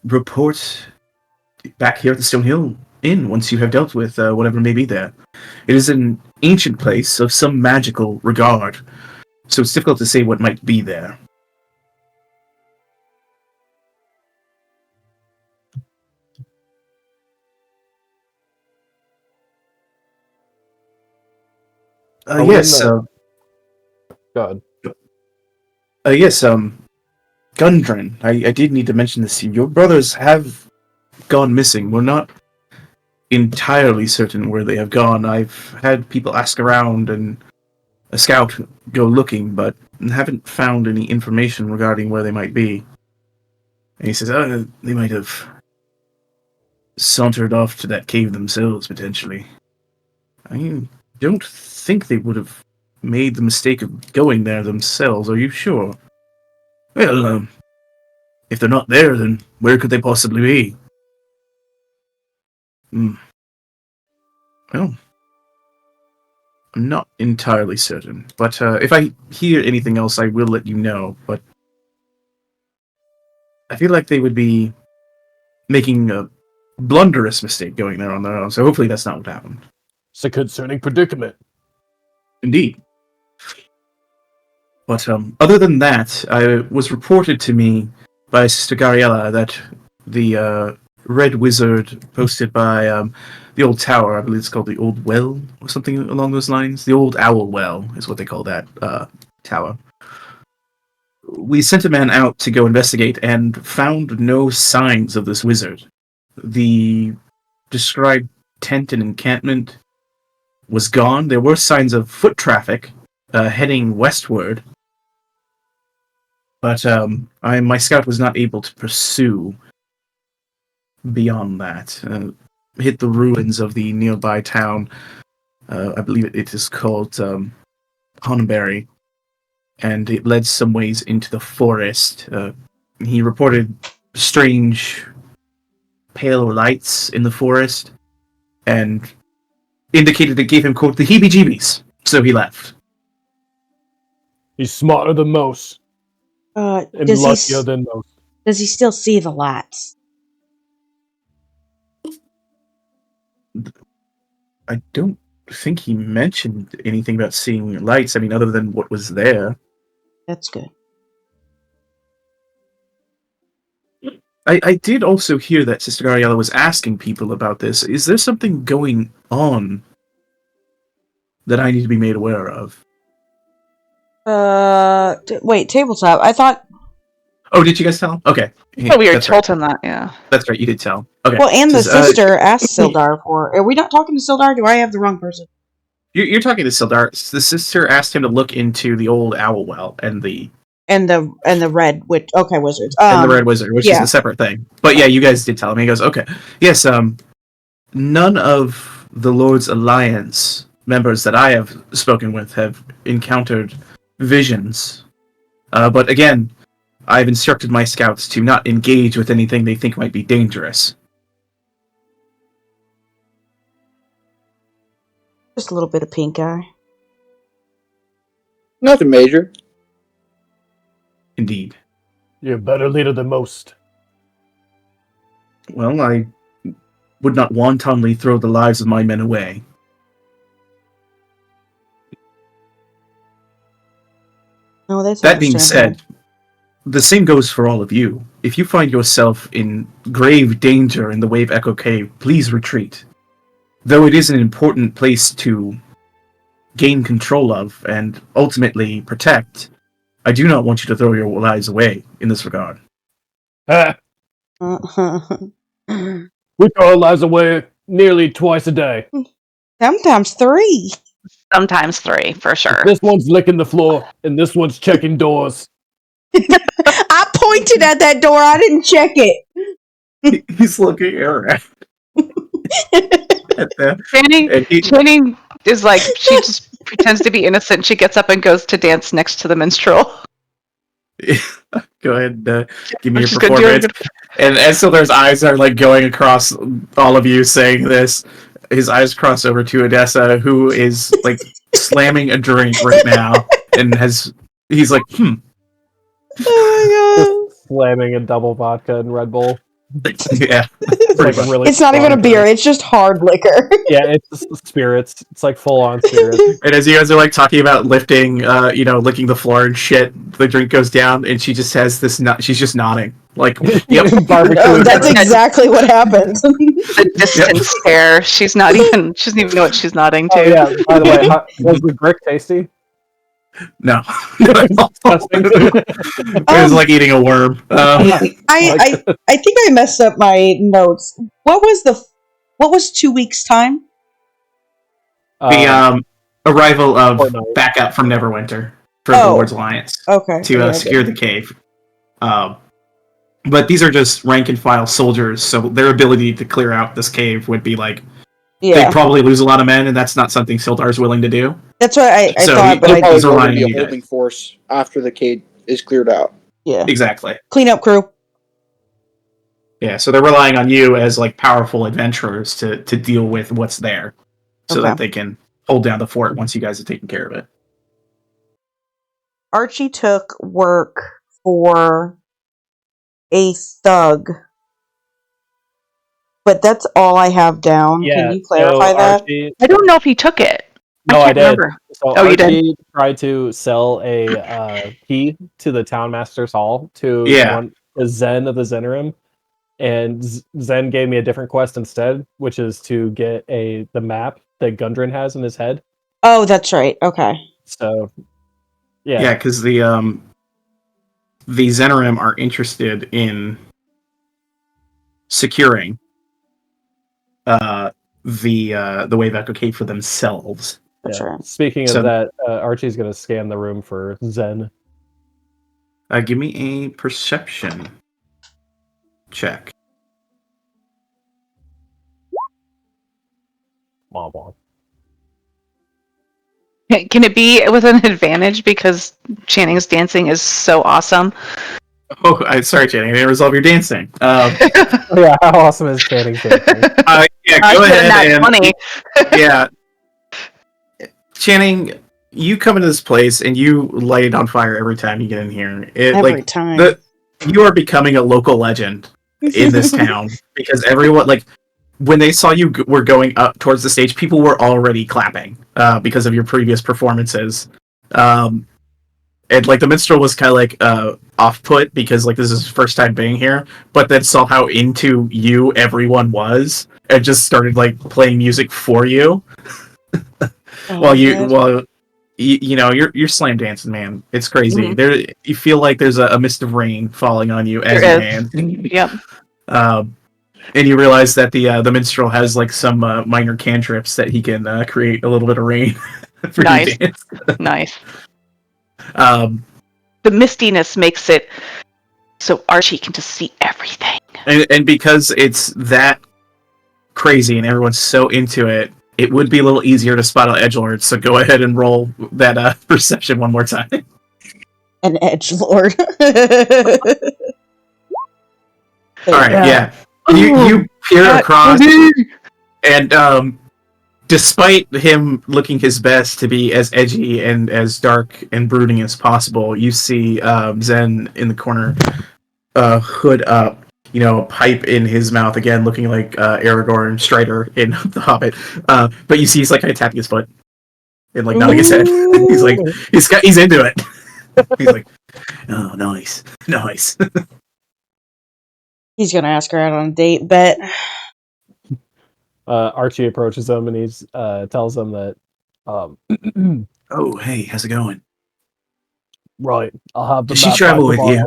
report back here at the Stonehill Inn once you have dealt with whatever may be there. It is an ancient place of some magical regard, so it's difficult to say what might be there. Yes. God. Yes. Gundren. I did need to mention this to you. Your brothers have gone missing. We're not entirely certain where they have gone. I've had people ask around and a scout go looking, but haven't found any information regarding where they might be. And he says, they might have sauntered off to that cave themselves, potentially. I don't think they would have made the mistake of going there themselves. Are you sure? Well, if they're not there, then where could they possibly be? Well, I'm not entirely certain, but if I hear anything else, I will let you know, but I feel like they would be making a blunderous mistake going there on their own. So hopefully that's not what happened. It's a concerning predicament. Indeed. But other than that, it was reported to me by Sister Gariella that the red wizard posted by the old tower, I believe it's called the Old Well, or something along those lines. The Old Owl Well is what they call that tower. We sent a man out to go investigate and found no signs of this wizard. The described tent and encampment was gone. There were signs of foot traffic heading westward, but my scout was not able to pursue beyond that. Hit the ruins of the nearby town. I believe it is called Honberry, and it led some ways into the forest. He reported strange pale lights in the forest, and indicated it gave him, quote, the heebie-jeebies. So he left. He's smarter than most. And luckier than most. Does he still see the lights? I don't think he mentioned anything about seeing lights. I mean, other than what was there. That's good. I did also hear that Sister Gariella was asking people about this. Is there something going on that I need to be made aware of? Wait, tabletop. I thought... Oh, did you guys tell him? Okay. Oh, we told him that, yeah. That's right, you did tell him. Okay. Well, and the sister asked Sildar for... Are we not talking to Sildar? Do I have the wrong person? You're talking to Sildar. The sister asked him to look into the old owl well and the red witch. Okay, wizards. And the red wizard, which is a separate thing. But yeah, you guys did tell him. He goes, okay. Yes, none of the Lord's Alliance members that I have spoken with have encountered visions. But again, I've instructed my scouts to not engage with anything they think might be dangerous. Just a little bit of pink eye. Nothing major. Indeed. You're a better leader than most. Well, I would not wantonly throw the lives of my men away. No, that's that being said, the same goes for all of you. If you find yourself in grave danger in the Wave Echo Cave, please retreat. Though it is an important place to gain control of and ultimately protect, I do not want you to throw your lives away in this regard. We throw our lives away nearly twice a day. Sometimes 3. Sometimes 3, for sure. This one's licking the floor, and this one's checking doors. I pointed at that door. I didn't check it. He's looking around. Channing is like, she just pretends to be innocent. She gets up and goes to dance next to the minstrel. Go ahead and give me your performance. And Sildar's eyes are like going across all of you saying this. His eyes cross over to Odessa, who is like slamming a drink right now, and he's like, Oh my god. Slamming a double vodka and Red Bull. Yeah. It's not even a beer, it's just hard liquor. Yeah, it's just spirits. It's like full on spirits. And as you guys are like talking about lifting, licking the floor and shit, the drink goes down and she just has this she's just nodding. Like, yep. No, that's exactly what happens. The distant stare. She doesn't even know what she's nodding to. Oh, yeah, by the way, was the brick tasty? No. It was like eating a worm. I think I messed up my notes. What was 2 weeks' time? The arrival of backup from Neverwinter for the Lord's Alliance. Okay. To secure the cave. But these are just rank and file soldiers, so their ability to clear out this cave would be like they'd probably lose a lot of men, and that's not something Sildar's willing to do. That's what I thought, but he's going to be a holding force after the cave is cleared out. Yeah. Exactly. Cleanup crew. Yeah, so they're relying on you as like powerful adventurers to deal with what's there, so that they can hold down the fort once you guys have taken care of it. Archie took work for a thug But that's all I have down. Can you clarify that? Archie, I don't know if he took it. No, I did. Remember. So Oh, you Archie tried to sell a key to the Townmaster's Hall to the Zen of the Zenerim, and Zen gave me a different quest instead, which is to get the map that Gundren has in his head. Oh, that's right. Okay. So, yeah. Yeah, because the Zenerim are interested in securing the Wave Echo Cave for themselves. That's right. Speaking of that, Archie's going to scan the room for Zen. Give me a perception check. Can it be with an advantage because Channing's dancing is so awesome? Oh, I'm sorry, Channing. I didn't resolve your dancing. Yeah, how awesome is Channing's dancing? Yeah, go ahead and... Funny. Yeah. Channing, you come into this place and you light it on fire every time you get in here. Every time. You are becoming a local legend in this town because everyone, like, when they saw you were going up towards the stage, people were already clapping because of your previous performances. And like the minstrel was kind of like off-put because like this is his first time being here, but then saw how into you everyone was and just started like playing music for you. While you're slam dancing, man. It's crazy. Mm-hmm. There, you feel like there's a mist of rain falling on you as you dance. Yep. And you realize that the minstrel has like some minor cantrips that he can create a little bit of rain for you to dance. Nice. The mistiness makes it so Archie can just see everything. And because it's that crazy and everyone's so into it, it would be a little easier to spot an edgelord. So go ahead and roll that perception one more time. An edgelord. All right, yeah. You peer across, and despite him looking his best to be as edgy and as dark and brooding as possible, you see Zen in the corner, hood up, pipe in his mouth again, looking like Aragorn Strider in The Hobbit. But you see he's like kind of tapping his foot and like nodding his head. He's like he's into it. He's like, oh, nice. He's gonna ask her out on a date, bet. Archie approaches him and he's tells him that oh, hey, how's it going? Right, I'll have the Does she travel with you?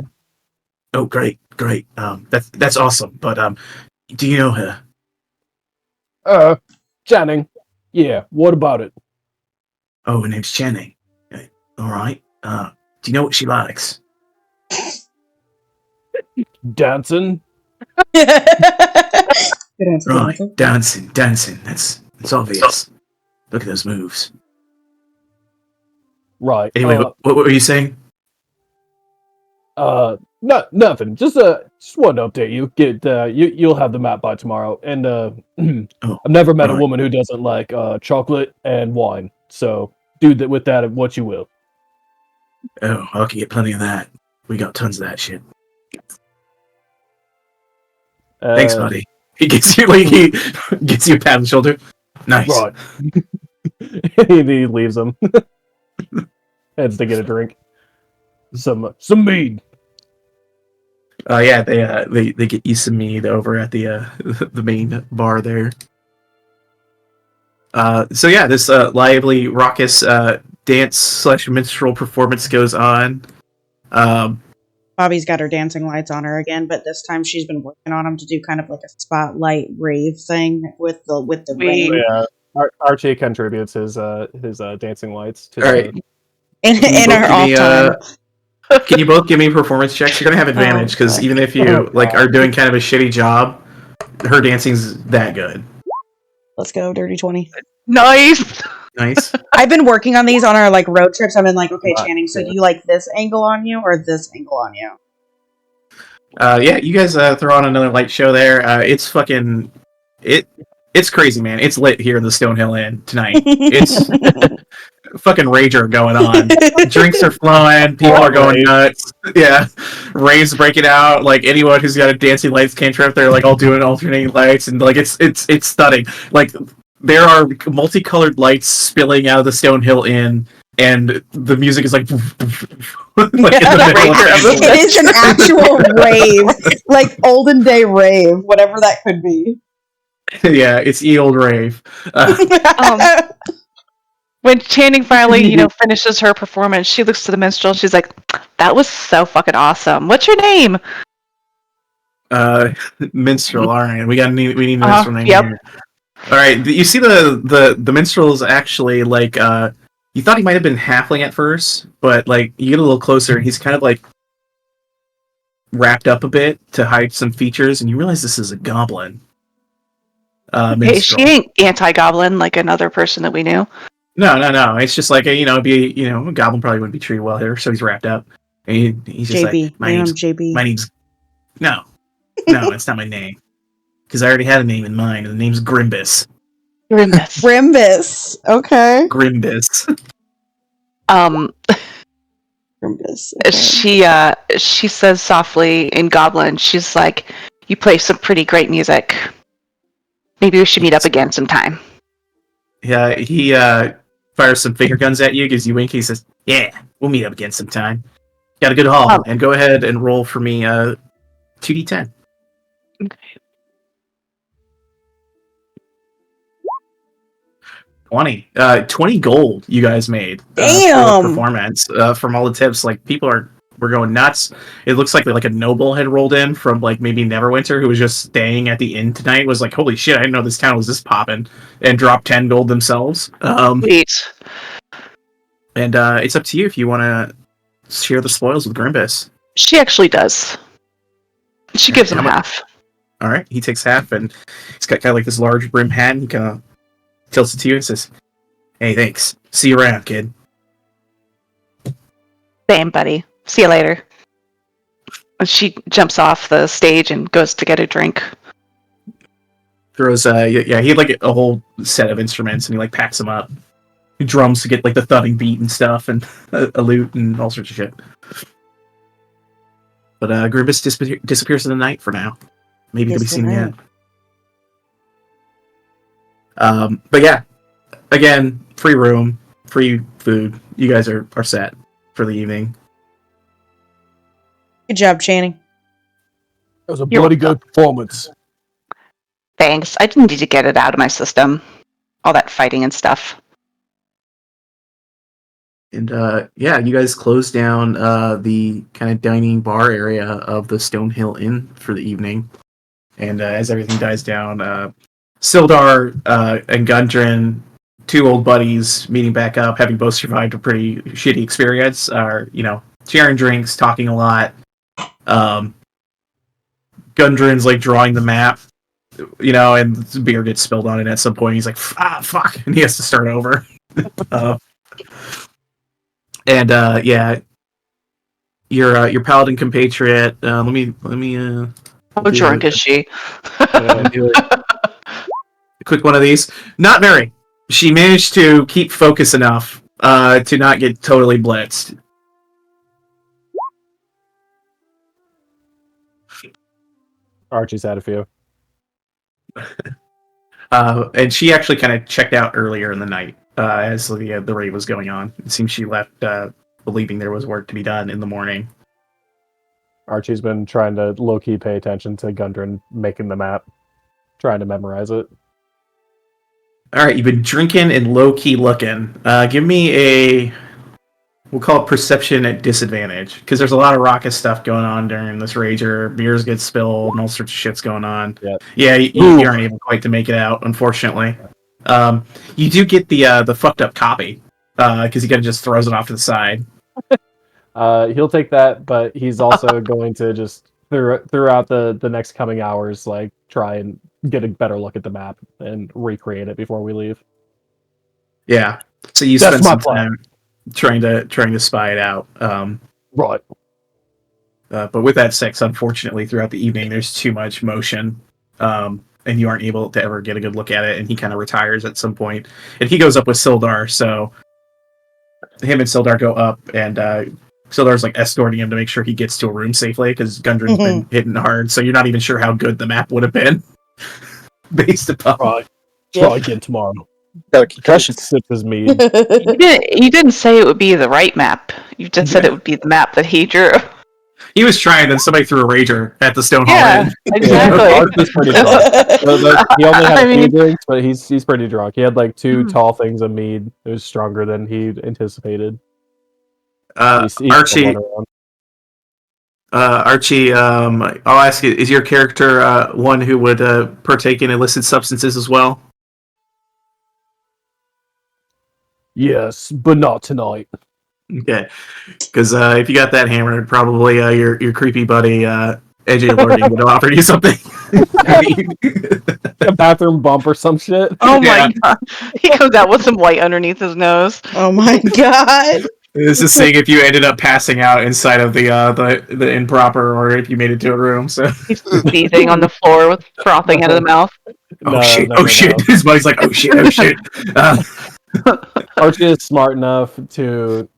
Oh, great. That's awesome. But do you know her? Channing. Yeah, what about it? Oh, her name's Channing. Okay. All right. Do you know what she likes? Dancing. Right, dancing. That's obvious. Look at those moves. Right. Anyway, what were you saying? Nothing. Just wanted to update you. You'll have the map by tomorrow. And I've never met a woman who doesn't like chocolate and wine. So do that with that what you will. Oh, I can get plenty of that. We got tons of that shit. Thanks, buddy. He gets you he gets you a pat on the shoulder. Nice. Right. He leaves him. Heads to get a drink. Some mead. Yeah, they get you some mead over at the main bar there. So yeah, this lively, raucous dance/minstrel performance goes on. Bobby's got her dancing lights on her again, but this time she's been working on them to do kind of like a spotlight rave thing with the rain. Yeah, Archie contributes his dancing lights to all right. In her off time. Can you both give me performance checks? You're gonna have advantage because even if you are doing kind of a shitty job, her dancing's that good. Let's go, dirty 20. Nice. I've been working on these on our like road trips. I've been like, okay, Channing, so do you like this angle on you or this angle on you? Yeah, you guys throw on another light show there. It's fucking it's crazy, man. It's lit here in the Stonehill Inn tonight. It's fucking rager going on. Drinks are flowing, people are going nuts. Yeah, raves breaking out. Like anyone who's got a dancing lights cantrip, they're like all doing alternating lights, and like it's stunning. Like there are multicolored lights spilling out of the Stonehill Inn, and the music is like. It is an actual rave, like olden day rave, whatever that could be. Yeah, it's old rave. When Channing finally, finishes her performance, she looks to the minstrel. She's like, "That was so fucking awesome. What's your name?" Minstrel. All right, we need a minstrel name yep. here. All right, you see the minstrel's actually like you thought he might have been halfling at first, but like you get a little closer and he's kind of like wrapped up a bit to hide some features, and you realize this is a goblin. Hey, she ain't anti-goblin like another person that we knew. No. It's just like a goblin probably wouldn't be treated well here, so he's wrapped up. And he's just JB. like, my name's no, it's not my name because I already had a name in mind, and the name's Grimbus. Grimbus. Okay. Grimbus. Grimbus. Okay. She says softly in Goblin. She's like, "You play some pretty great music. Maybe we should meet up again sometime." Yeah, he fires some finger guns at you, gives you a wink. He says, "Yeah, we'll meet up again sometime. Got a good haul." And go ahead and roll for me 2d10. Okay. 20 gold you guys made for the performance from all the tips. Like people were going nuts. It looks like a noble had rolled in from like maybe Neverwinter, who was just staying at the inn tonight, was like, holy shit, I didn't know this town was this poppin', and dropped 10 gold themselves. Sweet. And it's up to you if you want to share the spoils with Grimbus. She actually does. She gives him half. All right, he takes half, and he's got kind of like this large brim hat, and he kind of tilts it to you and says, "Hey, thanks. See you around, kid." Same, buddy. See you later. And she jumps off the stage and goes to get a drink. Throws, he had like a whole set of instruments, and he like packs them up. He drums to get like the thudding beat and stuff, and a lute and all sorts of shit. But Grimbus disappears in the night for now. Maybe he'll be seen again. But yeah, again, free room, free food. You guys are set for the evening. Good job, Channing. That was a bloody good performance. Thanks. I didn't need to get it out of my system. All that fighting and stuff. And you guys close down the kind of dining bar area of the Stonehill Inn for the evening. And as everything dies down, Sildar and Gundren, two old buddies meeting back up, having both survived a pretty shitty experience, are, sharing drinks, talking a lot. Gundren's like drawing the map, and beer gets spilled on it at some point. He's like, fuck, and he has to start over. Your paladin compatriot. Let me. How drunk is she? A quick one of these. Not very. She managed to keep focus enough to not get totally blitzed. Archie's had a few. And she actually kind of checked out earlier in the night as the raid was going on. It seems she left believing there was work to be done in the morning. Archie's been trying to low-key pay attention to Gundren making the map, trying to memorize it. All right, you've been drinking and low-key looking. Give me we'll call it perception at disadvantage, because there's a lot of raucous stuff going on during this rager. Beers get spilled and all sorts of shit's going on. Yep. Yeah, you aren't able quite to make it out, unfortunately. You do get the fucked up copy, because he kind of just throws it off to the side. He'll take that, but he's also going to just throughout the next coming hours, like try and get a better look at the map and recreate it before we leave. Yeah. So you spend some time trying to spy it out. Right. But with that sex, unfortunately, throughout the evening, there's too much motion, and you aren't able to ever get a good look at it. And he kind of retires at some point, and he goes up with Sildar. So him and Sildar go up, and Sildar's like escorting him to make sure he gets to a room safely because Gundren's been hitting hard. So you're not even sure how good the map would have been based upon. Try again tomorrow. Got a concussion. Sip his mead. You didn't say it would be the right map. You just said it would be the map that he drew. He was trying, then somebody threw a rager at the Stone Hall Inn. Exactly. Art is pretty drunk. He only had a few drinks, but he's pretty drunk. He had like 2 tall things of mead. It was stronger than he anticipated. Archie, I'll ask you: is your character one who would partake in illicit substances as well? Yes, but not tonight. Okay, because if you got that hammered, probably your creepy buddy AJ Lordy would have offered you something. A bathroom bump or some shit. Oh my god! He comes out with some white underneath his nose. Oh my god! This is saying if you ended up passing out inside of the improper, or if you made it to a room. So he's seething on the floor with frothing out of the mouth. Oh shit! His buddy's like, oh shit. Archie is smart enough to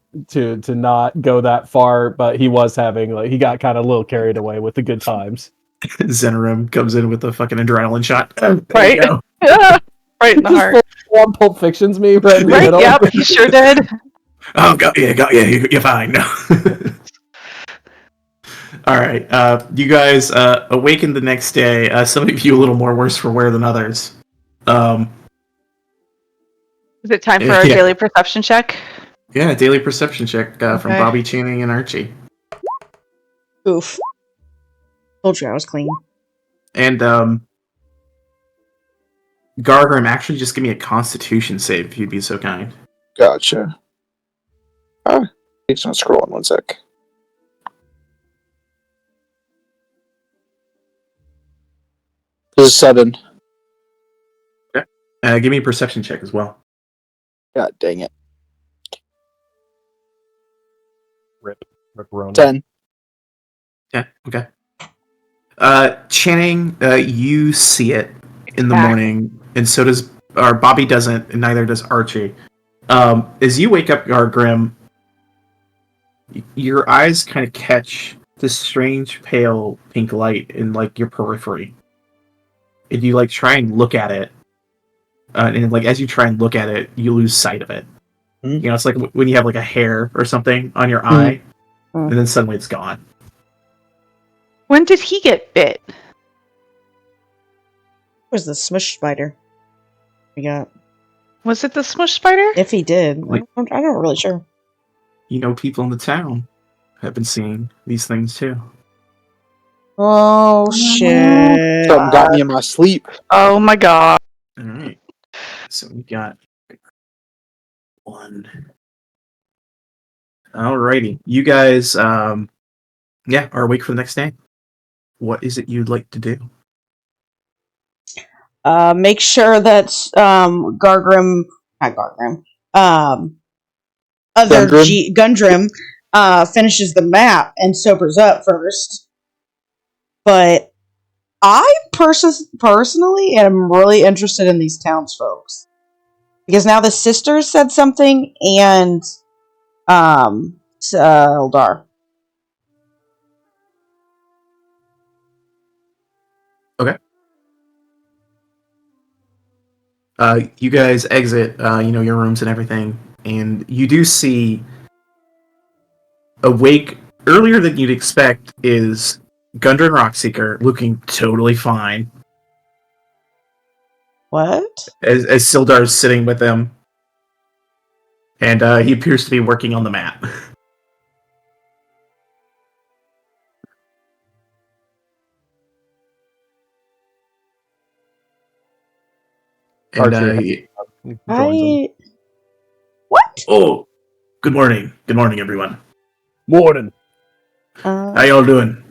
not go that far, but he was having he got kind of a little carried away with the good times. Zenerum comes in with a fucking adrenaline shot. Right, right in the heart. One Pulp Fiction's me right in the middle. Yep, he sure did. Oh, got you. You're fine. No. All right, you guys awaken the next day. Some of you a little more worse for wear than others. Is it time for our daily perception check? Yeah, daily perception check from Bobby, Channing, and Archie. Oof. Told you I was clean. And Gargrim, actually just give me a Constitution save if you'd be so kind. Gotcha. He's not scrolling 1 sec. This is 7. Okay. Give me a perception check as well. God dang it. Rip Rona. 10. Yeah, okay. Channing, you see it in the morning, and so does Bobby doesn't, and neither does Archie. As you wake up, Gargrim, your eyes kind of catch this strange pale pink light in your periphery. And you try and look at it. And as you try and look at it, you lose sight of it. Mm-hmm. It's like when you have a hair or something on your eye, and then suddenly it's gone. When did he get bit? It was the smush spider we got. Was it the smush spider? If he did. I'm not really sure. People in the town have been seeing these things too. Oh, shit. Something got me in my sleep. Oh my god. Alright. So we got 1. Alrighty. You guys, are awake for the next day. What is it you'd like to do? Make sure that Gundrim, finishes the map and sobers up first. But I personally am really interested in these townsfolks. Because now the sisters said something, and Eldar. Okay. You guys exit, your rooms and everything, and you do see awake earlier than you'd expect is Gundren Rockseeker looking totally fine. What? As Sildar's sitting with them, and he appears to be working on the map. And What? Oh, good morning. Good morning, everyone. Morning. How y'all doing?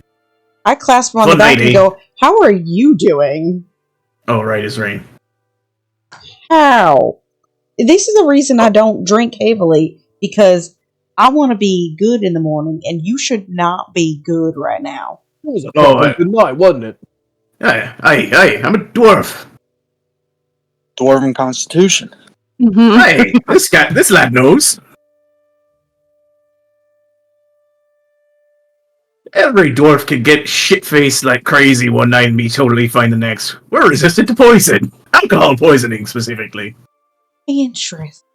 I clasp him on the back and go, how are you doing? Oh, right as rain. How? This is the reason I don't drink heavily, because I want to be good in the morning, and you should not be good right now. It was a good night, wasn't it? Hey, I'm a dwarf. Dwarven constitution. Mm-hmm. Hey, this lad knows. Every dwarf can get shit-faced like crazy one night and be totally fine the next. We're resistant to poison. Alcohol poisoning, specifically. Interesting.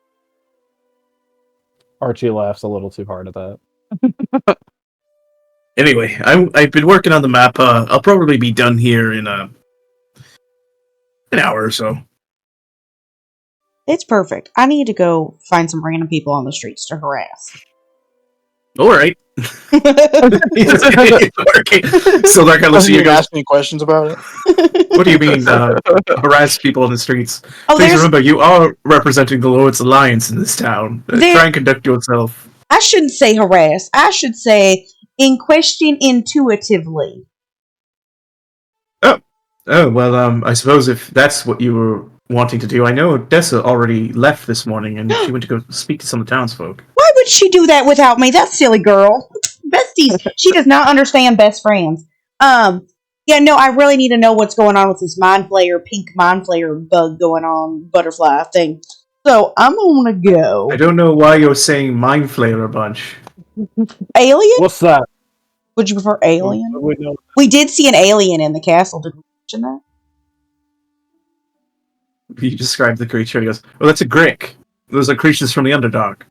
Archie laughs a little too hard at that. Anyway, I've been working on the map. I'll probably be done here in an hour or so. It's perfect. I need to go find some random people on the streets to harass. All right. So they're gonna see you guys. Ask me questions about it. What do you mean, harass people in the streets? Oh, Please remember, you are representing the Lord's Alliance in this town. Try and conduct yourself. I shouldn't say harass. I should say in question intuitively. Oh, well, I suppose if that's what you were wanting to do, I know Odessa already left this morning, and she went to go speak to some of the townsfolk. Why would she do that without me? That silly girl. Besties. She does not understand best friends. Yeah, no, I really need to know what's going on with this pink mind flayer bug going on, butterfly thing. So I'm gonna go. I don't know why you're saying mind flayer a bunch. Alien? What's that? Would you prefer alien? We did see an alien in the castle. Did we mention that? You described the creature, and he goes, "Well, that's a Grick. Those are creatures from the Underdark."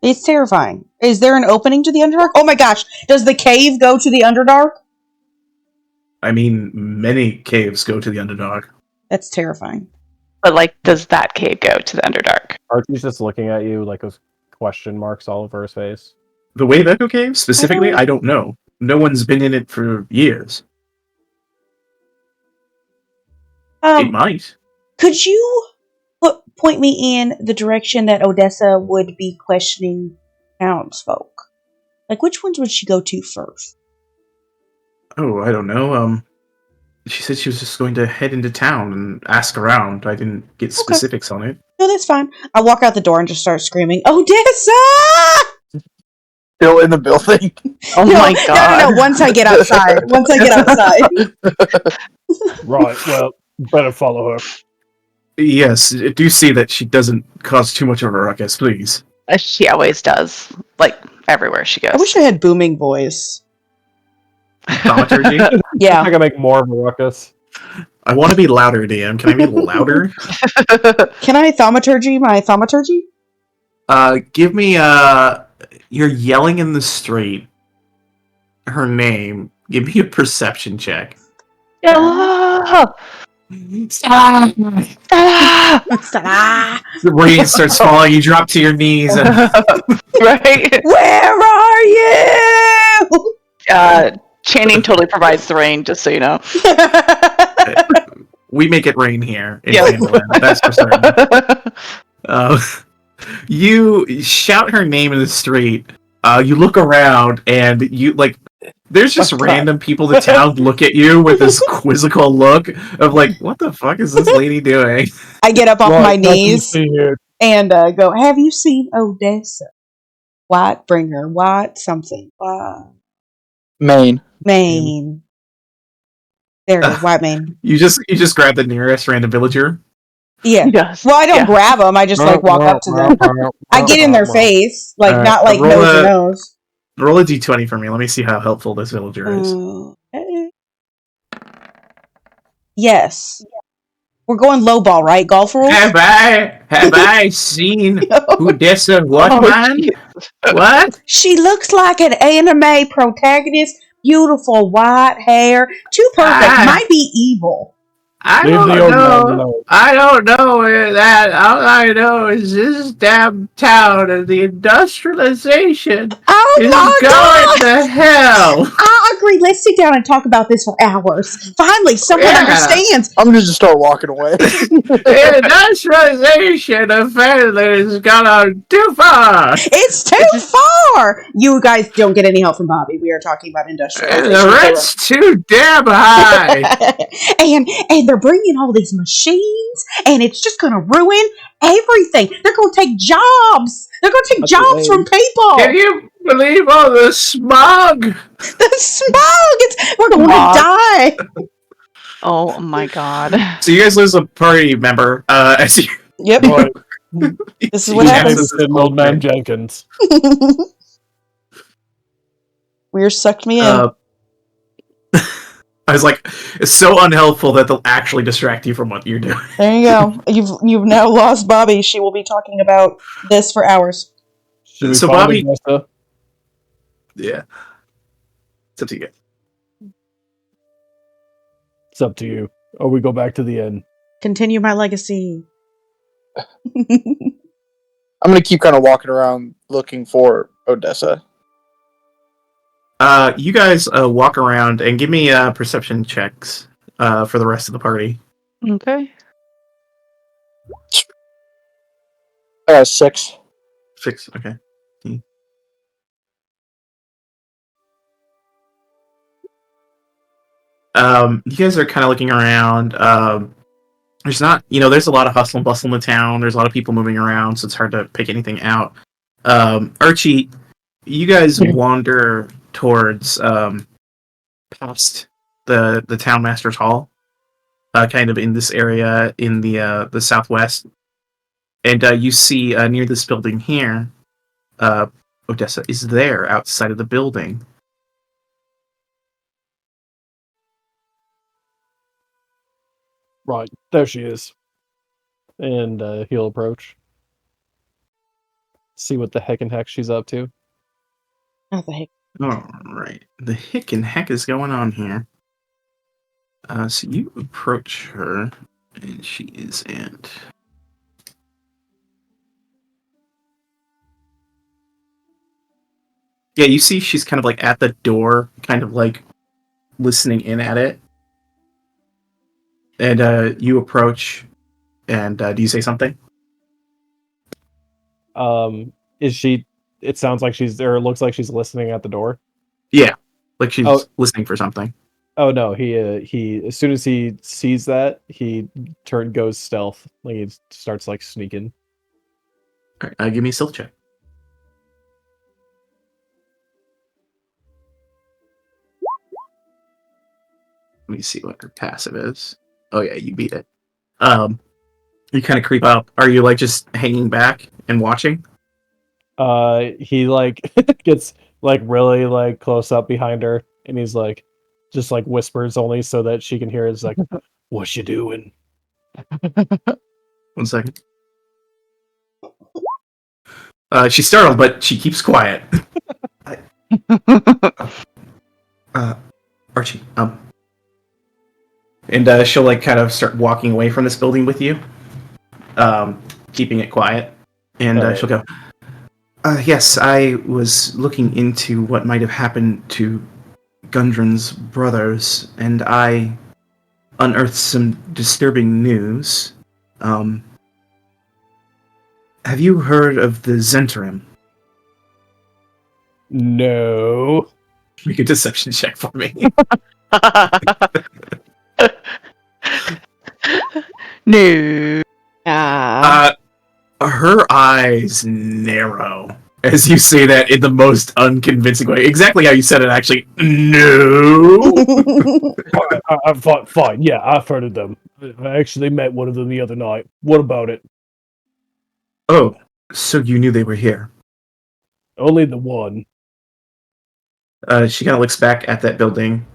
It's terrifying. Is there an opening to the Underdark? Oh my gosh! Does the cave go to the Underdark? I mean, many caves go to the Underdark. That's terrifying. But, does that cave go to the Underdark? Archie's just looking at you like with question marks all over his face. The Wave-Echo Cave, specifically, I don't know. No one's been in it for years. It might. Could you point me in the direction that Odessa would be questioning townsfolk? Which ones would she go to first? Oh, I don't know. She said she was just going to head into town and ask around. I didn't get specifics on it. No, that's fine. I walk out the door and just start screaming, Odessa! Still in the building? Oh my god. No, once I get outside. Right, well, better follow her. Yes, do see that she doesn't cause too much of a ruckus, please. She always does. Everywhere she goes. I wish I had booming voice. Thaumaturgy? Yeah. I can make more of a ruckus. I want to be louder, DM. Can I be louder? Can I thaumaturgy my thaumaturgy? Give me, you're yelling in the street. Her name. Give me a perception check. Oh. Stop! The rain starts falling, you drop to your knees. And... Right? Where are you? Channing totally provides the rain, just so you know. We make it rain here in Yeah. Phandelver, that's for certain. You shout her name in the street. You look around, and you, there's just random people in the town look at you with this quizzical look of what the fuck is this lady doing? I get up off my knees and go, have you seen Odessa? White bringer, white something. Maine. There it is, white Maine. You just grab the nearest random villager? Yeah. Yes. Well, I don't grab them. I just walk up to them. I get in their face, not nose to nose. Roll a d20 for me. Let me see how helpful this villager is. Okay. Yes. We're going low ball, right? Golf rules? Have I seen Odessa man? What? She looks like an anime protagonist. Beautiful white hair. Too perfect. Might be evil. I don't know that. All I know is this damn town and the industrialization is going to hell. I agree. Let's sit down and talk about this for hours. Finally, someone understands. I'm going to just start walking away. The industrialization of Phandelver has gone on too far. It's too far. You guys don't get any help from Bobby. We are talking about industrialization. The rent's too damn high. and they're bringing all these machines, and it's just going to ruin everything. They're going to take jobs. They're going to take jobs from people. Can you believe all the smog? The smog! We're going to die. Oh my god. So you guys lose a party member. As you... Yep. This is what happens. Old man Jenkins. Weir sucked me in. I was like, it's so unhelpful that they'll actually distract you from what you're doing. There you go. You've now lost Bobby. She will be talking about this for hours. Should we So follow Bobby, Odessa? yeah, it's up to you. It's up to you. Or we go back to the inn. Continue my legacy. I'm gonna keep kind of walking around looking for Odessa. You guys walk around and give me perception checks for the rest of the party. Okay. 6. 6, okay. You guys are kind of looking around. There's not, there's a lot of hustle and bustle in the town. There's a lot of people moving around, so it's hard to pick anything out. Archie, you guys wander towards past the town master's hall, kind of in this area in the southwest, and you see near this building here, Odessa is there outside of the building. Right, there she is. And he'll approach. See what the heck and heck she's up to. What the heck? Alright. The heck and heck is going on here. So you approach her, and she is at... Yeah, you see she's kind of like at the door, kind of like listening in at it. And you approach, and do you say something? Is she... It sounds like she's... Or it looks like she's listening at the door. Yeah, like she's listening for something. Oh no, he as soon as he sees that, he goes stealth. Like he starts like sneaking. Alright, give me a stealth check. Let me see what her passive is. Oh yeah, you beat it. You kind of creep up. Are you like just hanging back and watching? He like gets like really like close up behind her, and he's like just like whispers only so that she can hear. It's like, "What you doing?" 1 second. She's startled, but she keeps quiet. Archie, and she'll like kind of start walking away from this building with you, keeping it quiet, and she'll go, yes, I was looking into what might have happened to Gundren's brothers, and I unearthed some disturbing news. Have you heard of the Zentrum? No. Make a deception check for me. No. Her eyes narrow as you say that in the most unconvincing way. Exactly how you said it, actually. No. Fine. Yeah, I've heard of them. I actually met one of them the other night. What about it? Oh, so you knew they were here? Only the one. She kind of looks back at that building,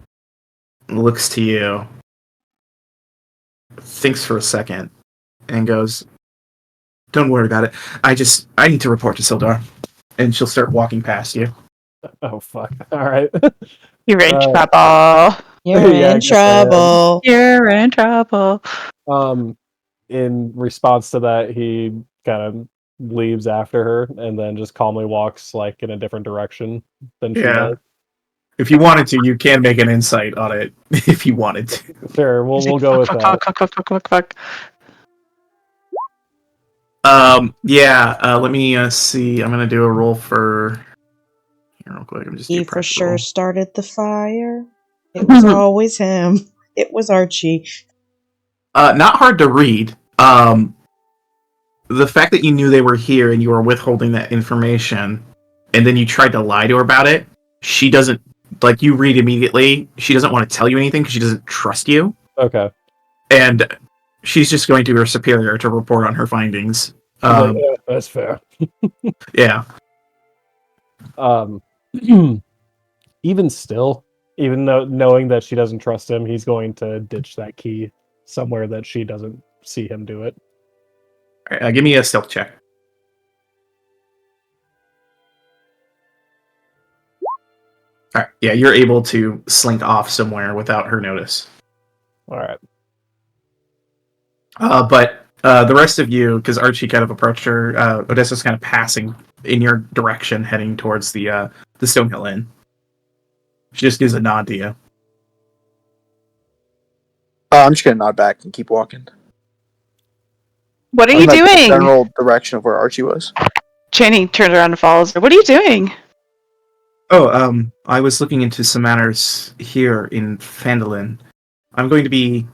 looks to you, thinks for a second, and goes, don't worry about it. I need to report to Sildar. And she'll start walking past you. Oh, fuck. Alright. You're in trouble. You're in trouble. You're in trouble. In response to that, he kind of leaves after her and then just calmly walks like in a different direction than she does. If you wanted to, you can make an insight on it if you wanted to. Sure, we'll go with that. Let me see. I'm gonna do a roll for here real quick. He for sure started the fire. It was always him. It was Archie. Not hard to read. The fact that you knew they were here and you were withholding that information, and then you tried to lie to her about it, she doesn't, like, you read immediately, she doesn't want to tell you anything because she doesn't trust you. Okay. And she's just going to her superior to report on her findings. Yeah, that's fair. Yeah. Even still, Even though knowing that she doesn't trust him, he's going to ditch that key somewhere that she doesn't see him do it. All right, give me a stealth check. All right, yeah, you're able to slink off somewhere without her notice. All right. But the rest of you, because Archie kind of approached her, Odessa's kind of passing in your direction, heading towards the Stonehill Inn. She just gives a nod to you. I'm just gonna nod back and keep walking. What are you doing? The general direction of where Archie was. Channing turns around and follows her. What are you doing? Oh, I was looking into some matters here in Phandelver. I'm going to be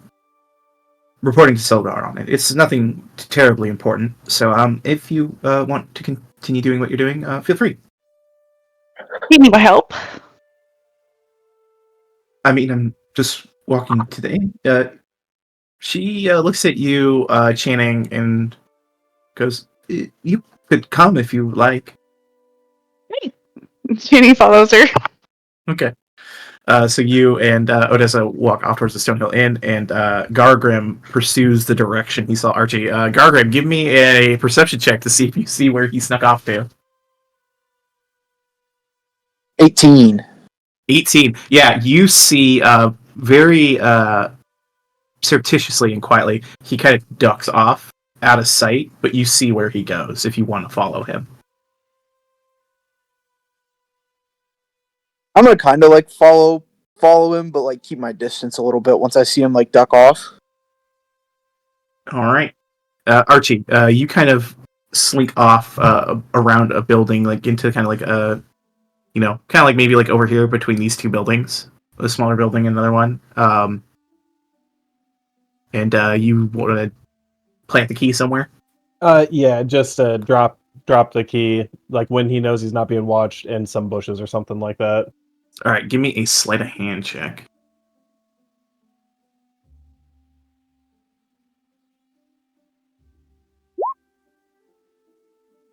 reporting to Sildar on it. It's nothing terribly important, so if you want to continue doing what you're doing, feel free. You need my help? I mean, I'm just walking to the inn. She looks at you, Channing, and goes, "You could come if you like." Hey. Channing follows her. Okay. So you and Odessa walk off towards the Stonehill Inn, and Gargrim pursues the direction he saw Archie. Gargrim, give me a perception check to see if you see where he snuck off to. 18. 18. Yeah, you see very surreptitiously and quietly, he kind of ducks off out of sight, but you see where he goes if you want to follow him. I'm gonna kind of like follow him, but like keep my distance a little bit once I see him like duck off. All right, Archie, you kind of slink off around a building, like into kind of like a, kind of like maybe like over here between these two buildings, a smaller building and another one. And you want to plant the key somewhere? Yeah, just drop the key, like when he knows he's not being watched, in some bushes or something like that. All right, give me a sleight of hand check.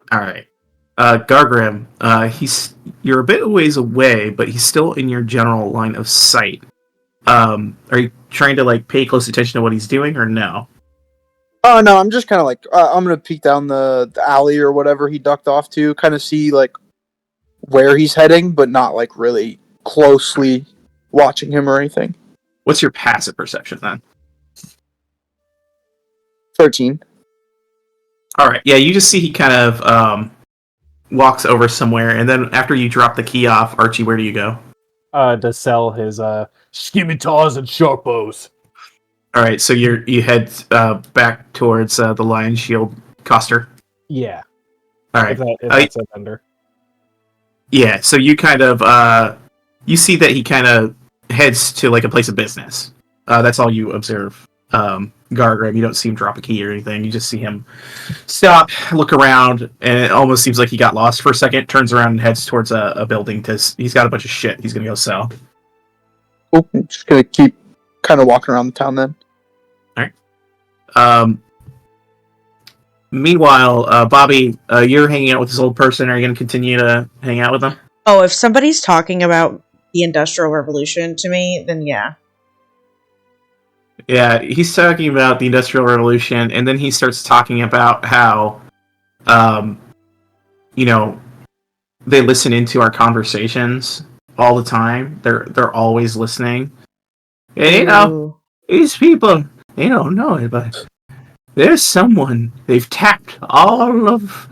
All right, Gargrim, you're a bit a ways away, but he's still in your general line of sight. Are you trying to like pay close attention to what he's doing, or no? Oh no, I'm just kind of like I'm gonna peek down the alley or whatever he ducked off to, kind of see like where he's heading, but not like really closely watching him or anything. What's your passive perception then? 13. All right, yeah, you just see he kind of walks over somewhere, and then after you drop the key off, Archie, where do you go? To sell his scimitars and sharp bows. All right, so you head back towards the Lion Shield Coster. Yeah. All right. If that's a vendor. Yeah, so you kind of you see that he kind of heads to like a place of business. That's all you observe. Gargrim, you don't see him drop a key or anything. You just see him stop, look around, and it almost seems like he got lost for a second. Turns around and heads towards a building because he's got a bunch of shit he's gonna go sell. Oh, I'm just gonna keep kind of walking around the town then. All right. Meanwhile, Bobby, you're hanging out with this old person. Are you going to continue to hang out with them? Oh, if somebody's talking about the Industrial Revolution to me, then yeah. Yeah, he's talking about the Industrial Revolution, and then he starts talking about how, they listen into our conversations all the time. They're always listening. And, these people, they don't know it, but there's someone. They've tapped all of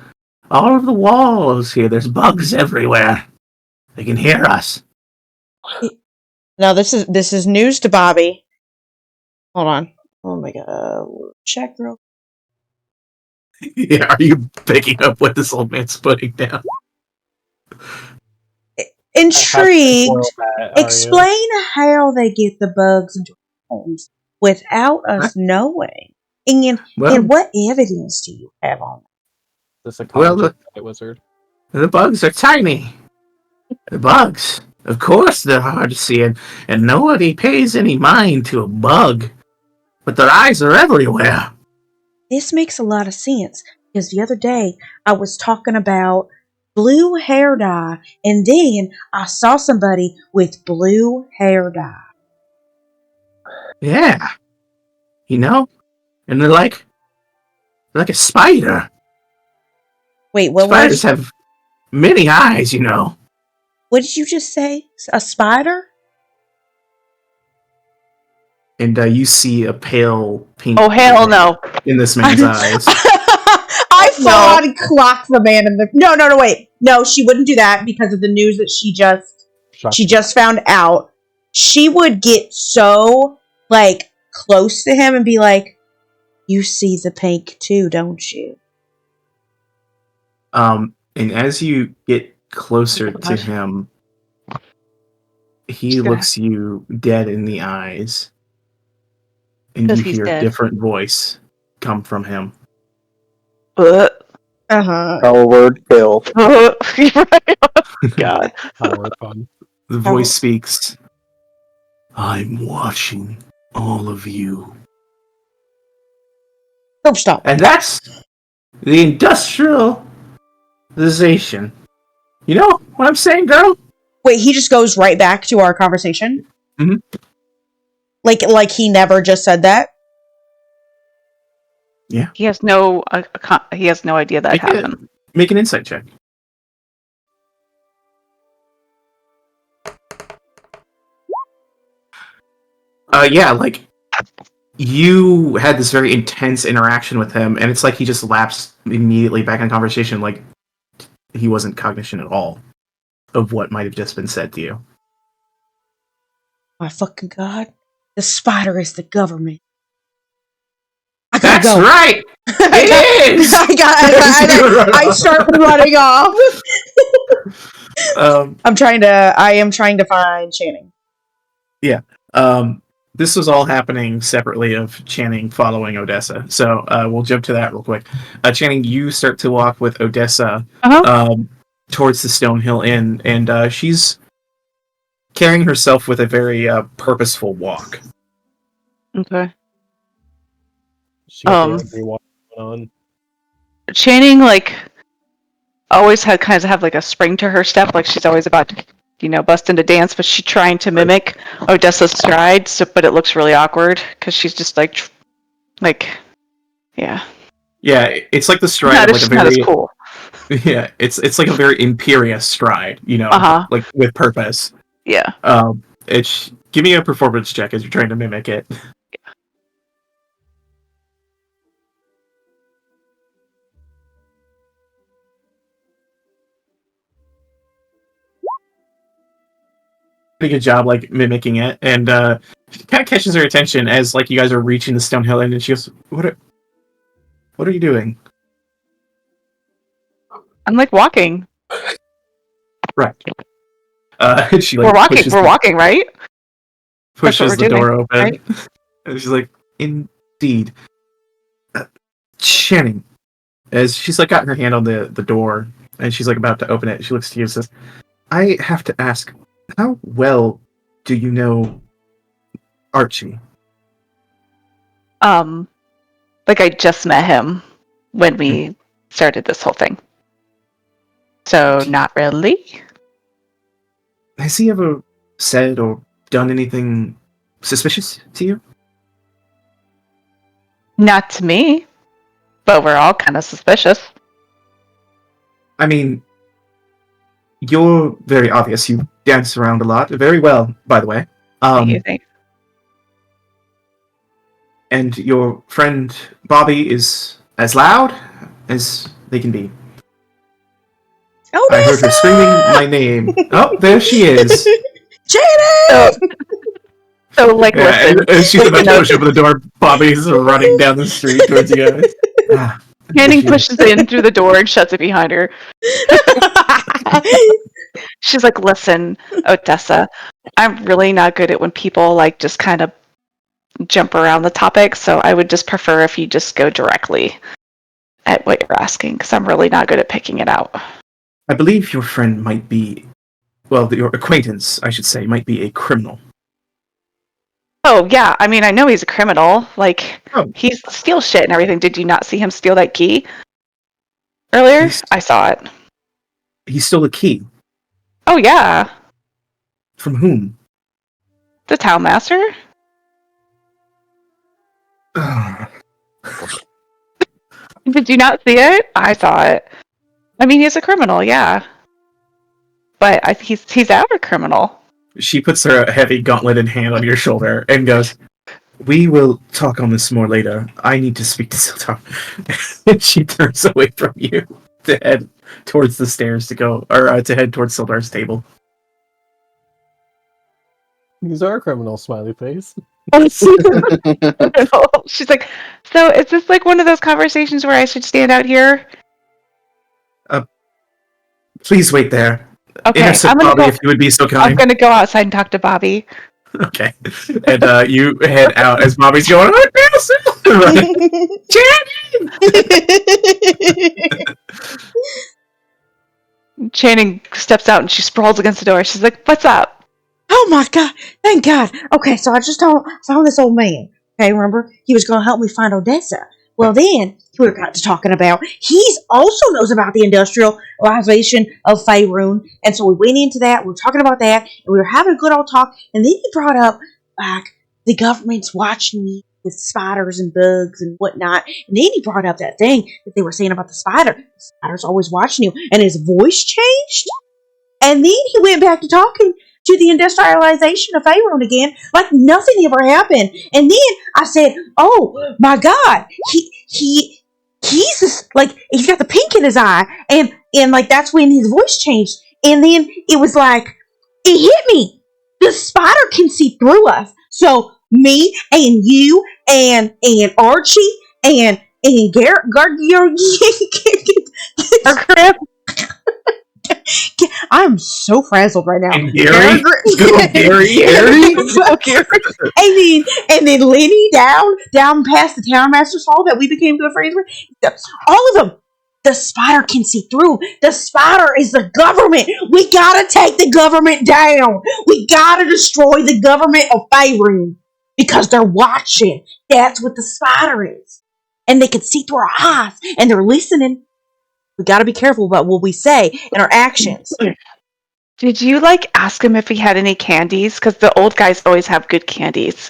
the walls here. There's bugs everywhere. They can hear us. Now this is news to Bobby. Hold on. Oh my god. Check real. Yeah, are you picking up what this old man's putting down? Intrigued. Explain how they get the bugs into homes without us knowing. And what evidence do you have on that? The wizard. The bugs are tiny. The bugs, of course, they're hard to see, and nobody pays any mind to a bug. But their eyes are everywhere. This makes a lot of sense, because the other day I was talking about blue hair dye, and then I saw somebody with blue hair dye. Yeah. And they're like a spider. Wait, what Spiders have many eyes, What did you just say? A spider? And you see a pale pink. Oh, hell no. In this man's eyes. I full on clocked the man in the. No, wait. No, she wouldn't do that because of the news that she just found out. She would get so, close to him and be like, "You see the pink too, don't you?" And as you get closer to him, he looks you dead in the eyes. And you hear a different voice come from him. Our word kill. God. The voice speaks. I'm watching all of you. Oh, stop. And that's the industrialization. You know what I'm saying, girl? Wait, he just goes right back to our conversation? Mm-hmm. Like he never just said that? Yeah. He has no idea that happened. Make an insight check. Yeah, you had this very intense interaction with him, and it's like he just lapsed immediately back in conversation, like he wasn't cognizant at all of what might have just been said to you. My fucking God. The spider is the government. That's right! It is! I start running off. I am trying to find Channing. Yeah. This was all happening separately of Channing following Odessa. So we'll jump to that real quick. Channing, you start to walk with Odessa towards the Stonehill Inn, and she's carrying herself with a very purposeful walk. Okay. She got the angry walk on. Channing, always kind of have a spring to her step, like she's always about to bust into dance, but she's trying to mimic Odessa's stride, but it looks really awkward because she's just yeah. Yeah, it's like the stride of a very not as cool. Yeah, it's like a very imperious stride, like with purpose. Yeah. Give me a performance check as you're trying to mimic it. Pretty good job, mimicking it, and it kind of catches her attention as you guys are reaching the Stonehill Inn, and she goes, "What are you doing?" I'm walking. Right. She we're walking, right? Pushes the door open, right? and she's like, "Indeed, Channing." As she's got her hand on the door, and she's about to open it, she looks to you and says, "I have to ask, how well do you know Archie?" I just met him when we started this whole thing. So not really. Has he ever said or done anything suspicious to you? Not to me, but we're all kind of suspicious. I mean, you're very obvious. You dance around a lot. Very well, by the way. Thanks. And your friend Bobby is as loud as they can be. Odessa! I heard her screaming my name. Oh, there she is. Channing! Listen. As she's about to push open the door, Bobby's running down the street towards you guys. Channing pushes in through the door and shuts it behind her. She's like, "Listen, Odessa, I'm really not good at when people just kind of jump around the topic, so I would just prefer if you just go directly at what you're asking, because I'm really not good at picking it out." I believe your friend might be, your acquaintance, I should say, might be a criminal. Oh, yeah, I mean, I know he's a criminal. He steals shit and everything. Did you not see him steal that key earlier? I saw it. He stole a key. Oh, yeah. From whom? The town master? Did you not see it? I saw it. I mean, he's a criminal, yeah. But he's our criminal. She puts her heavy gauntleted hand on your shoulder and goes, "We will talk on this more later. I need to speak to Siltar." And she turns away from you to head towards the stairs to head towards Siltar's table. He's our criminal, smiley face. She's like, so is this like one of those conversations where I should stand out here? Please wait there. Okay, Intercept Bobby, if you would be so kind. I'm gonna go outside and talk to Bobby. Okay. And you head out as Bobby's going, right. Channing steps out and she sprawls against the door. She's like, what's up? Oh my god, thank God. Okay, so I just found this old man. Okay, remember? He was going to help me find Odessa. Well, then, we got to talking about, he also knows about the industrialization of Faerun. And so we went into that, we were talking about that, and we were having a good old talk. And then he brought up, like, the government's watching me with spiders and bugs and whatnot. And then he brought up that thing that they were saying about the spider. The spider's always watching you. And his voice changed. And then he went back to talking to the industrialization of Faerun again, like nothing ever happened. And then I said, "Oh my God, he's just, like, he's got the pink in his eye," and like that's when his voice changed. And then it was like it hit me. The spider can see through us. So me and you and Archie and Garrett, I'm so frazzled right now. And Gary? And then Lenny down past the town master's hall that we became good friends with. All of them. The spider can see through. The spider is the government. We gotta take the government down. We gotta destroy the government of Faerun because they're watching. That's what the spider is. And they can see through our eyes and they're listening. We got to be careful about what we say and our actions. Did you, like, ask him if he had any candies? Because the old guys always have good candies.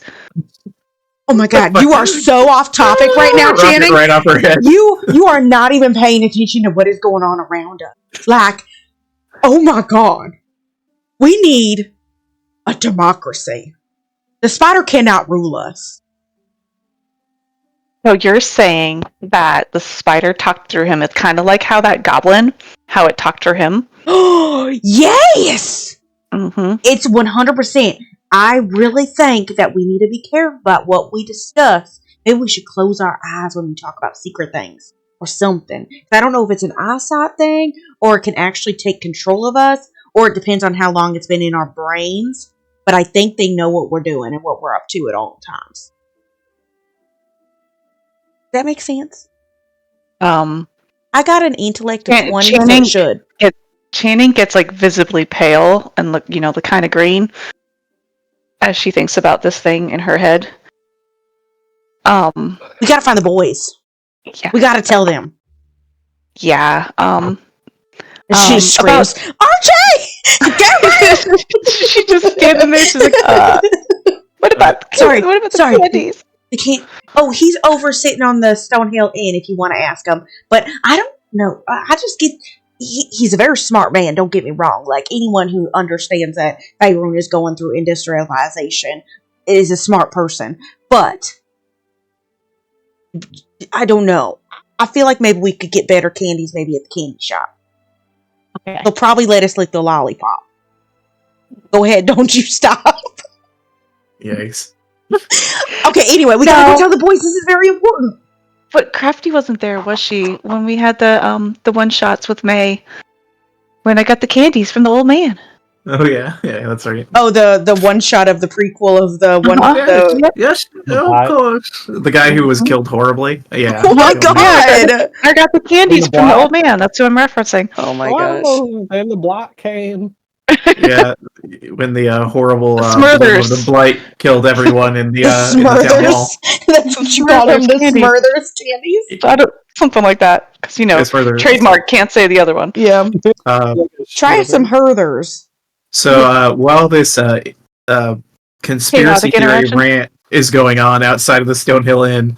Oh my God, you are so off topic right now, Channing. Right off her head. You are not even paying attention to what is going on around us. Like, oh my God, we need a democracy. The spider cannot rule us. So you're saying that the spider talked through him is kind of like how that goblin, how it talked through him? Oh, yes! Mm-hmm. It's 100%. I really think that we need to be careful about what we discuss. Maybe we should close our eyes when we talk about secret things or something. I don't know if it's an eyesight thing or it can actually take control of us, or it depends on how long it's been in our brains. But I think they know what we're doing and what we're up to at all times. That makes sense. I got an intellect of 20, so it should. Channing gets, like, visibly pale and look, the kind of green as she thinks about this thing in her head. We gotta find the boys. Yeah. We gotta tell them. Yeah. She screams, "Archie! Get away!" She just standing there. She's like, "What about? What about the candies?" They can't. Oh, he's over sitting on the Stonehill Inn if you want to ask him. But I don't know. I just get... He's a very smart man, don't get me wrong. Like, anyone who understands that Faerun is going through industrialization is a smart person. But I don't know. I feel like maybe we could get better candies maybe at the candy shop. Okay. They'll probably let us lick the lollipop. Go ahead, don't you stop. Yikes. Okay, anyway, we gotta go tell the boys this is very important. But Crafty wasn't there, was she? When we had the one shots with May, when I got the candies from the old man. Oh yeah, that's right. Oh, the one shot of the prequel of the one. Yes, of course. The guy who was killed horribly. Yeah. Oh my God! I got the candies from the old man. That's who I'm referencing. Oh my gosh! Then the block came. Yeah, when the horrible Smurthers. the blight killed everyone in the in the town hall. That's what you call them, the Smurthers candies? Something like that. Because, trademark, can't say the other one. Yeah. Try some Herthers. So while this conspiracy theory rant is going on outside of the Stonehill Inn,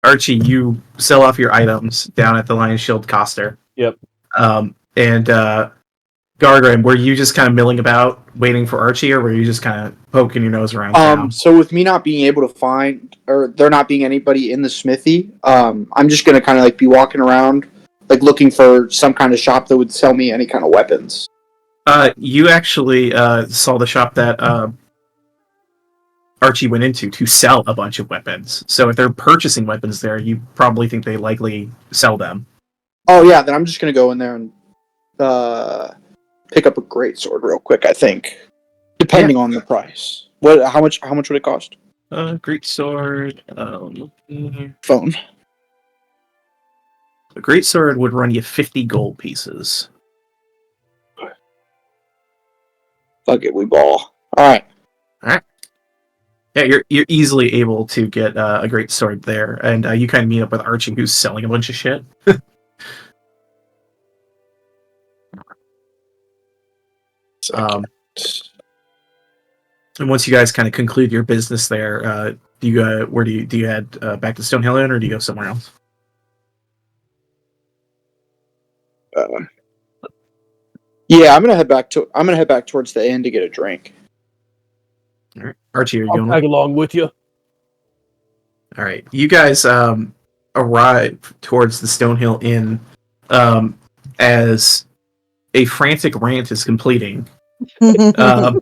Archie, you sell off your items down at the Lion Shield Coster. Yep. And Gargrim, were you just kind of milling about waiting for Archie, or were you just kind of poking your nose around town? So with me not being able to find, or there not being anybody in the smithy, I'm just going to kind of like be walking around, like looking for some kind of shop that would sell me any kind of weapons. You actually saw the shop that Archie went into to sell a bunch of weapons. So if they're purchasing weapons there, you probably think they likely sell them. Oh yeah, then I'm just going to go in there and pick up a greatsword real quick, I think. Depending on the price. How much would it cost? Greatsword. Phone. A greatsword would run you 50 gold pieces. Fuck it, we ball. Alright. Yeah, you're easily able to get a greatsword there, and you kind of meet up with Archie, who's selling a bunch of shit. And once you guys kind of conclude your business there, do you head back to Stonehill Inn, or do you go somewhere else? Yeah, I'm gonna head back towards the inn to get a drink. All right, Archie, are you going? I'll tag along with you. All right, you guys arrive towards the Stonehill Inn as a frantic rant is completing. From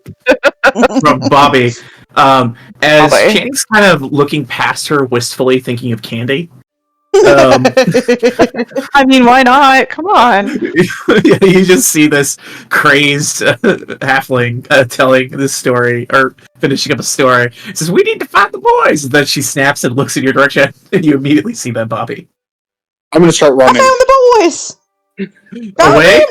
Bobby, as Channing's kind of looking past her wistfully, thinking of candy. I mean, why not? Come on. You just see this crazed halfling telling this story, or finishing up a story. It says, "We need to find the boys." And then she snaps and looks in your direction, and you immediately see that Bobby. I'm gonna start running. I found the boys. Away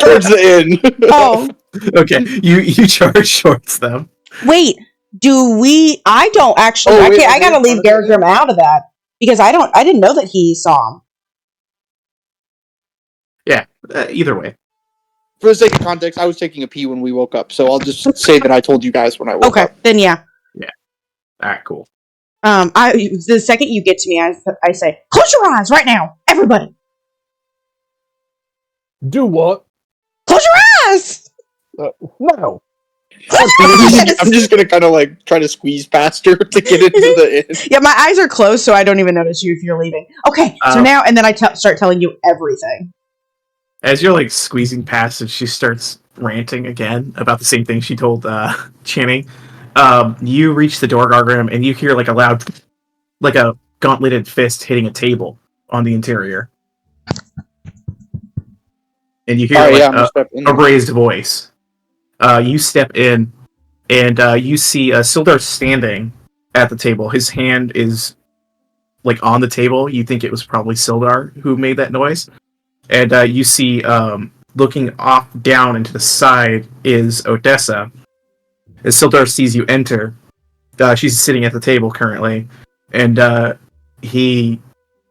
towards the inn. Oh. Okay, you charge towards them. Wait, do we? I don't actually. I gotta leave Gargrim out of that because I didn't know that he saw him. Yeah, either way. For the sake of context, I was taking a pee when we woke up, so I'll just say that I told you guys when I woke up. Okay, then yeah. Yeah. All right, cool. The second you get to me, I say, "Close your eyes right now, everybody." Do what? Close your eyes. No. I'm just gonna kind of like try to squeeze past her to get into the inn. Yeah, my eyes are closed, so I don't even notice you if you're leaving. Okay, so now, and then I start telling you everything. As you're like squeezing past, and she starts ranting again about the same thing she told Channing. You reach the door, Gargrim, and you hear like a loud, like a gauntleted fist hitting a table on the interior. And you hear a raised voice. You step in, and you see Sildar standing at the table. His hand is like on the table. You think it was probably Sildar who made that noise. And you see, looking off down into the side is Odessa. As Sildar sees you enter, she's sitting at the table currently, and he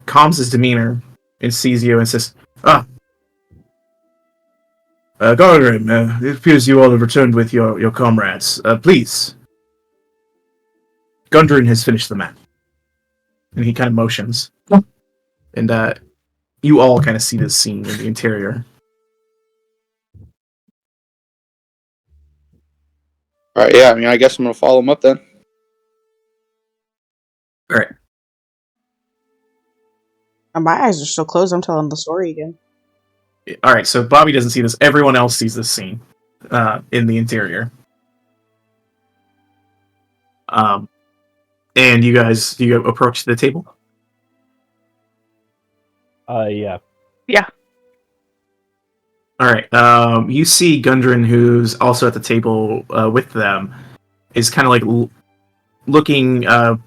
calms his demeanor and sees you and says, Gargrim, it appears you all have returned with your comrades. Please. Gundren has finished the map. And he kind of motions. And you all kind of see this scene in the interior. Alright, yeah, I mean, I guess I'm going to follow him up then. Alright. My eyes are still closed. I'm telling the story again. Alright, so Bobby doesn't see this. Everyone else sees this scene in the interior. And you guys, do you approach the table? Yeah. Yeah. Alright, you see Gundren, who's also at the table with them, is kind of like looking kind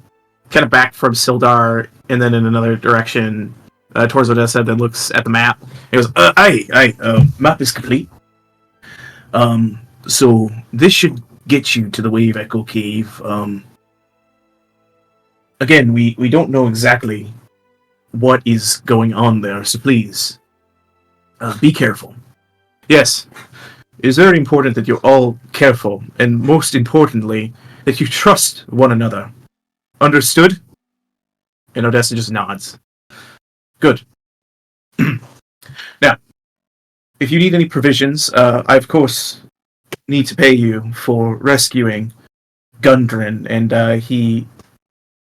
of back from Sildar and then in another direction towards Odessa, that looks at the map. He goes, map is complete. So this should get you to the Wave Echo Cave. Again, we don't know exactly what is going on there, so please, be careful. Yes, it is very important that you're all careful, and most importantly, that you trust one another. Understood? And Odessa just nods. Good. Now, if you need any provisions, I of course need to pay you for rescuing Gundren, and he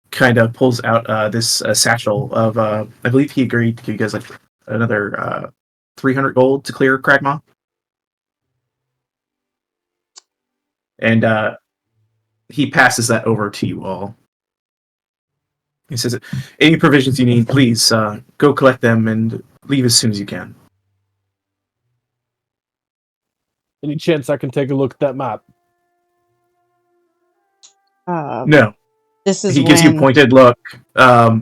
kind of pulls out this satchel of, I believe he agreed to give you guys like another 300 gold to clear Kragmaw. And he passes that over to you all. He says, any provisions you need, please go collect them and leave as soon as you can. Any chance I can take a look at that map? No. This is he gives you a pointed look, a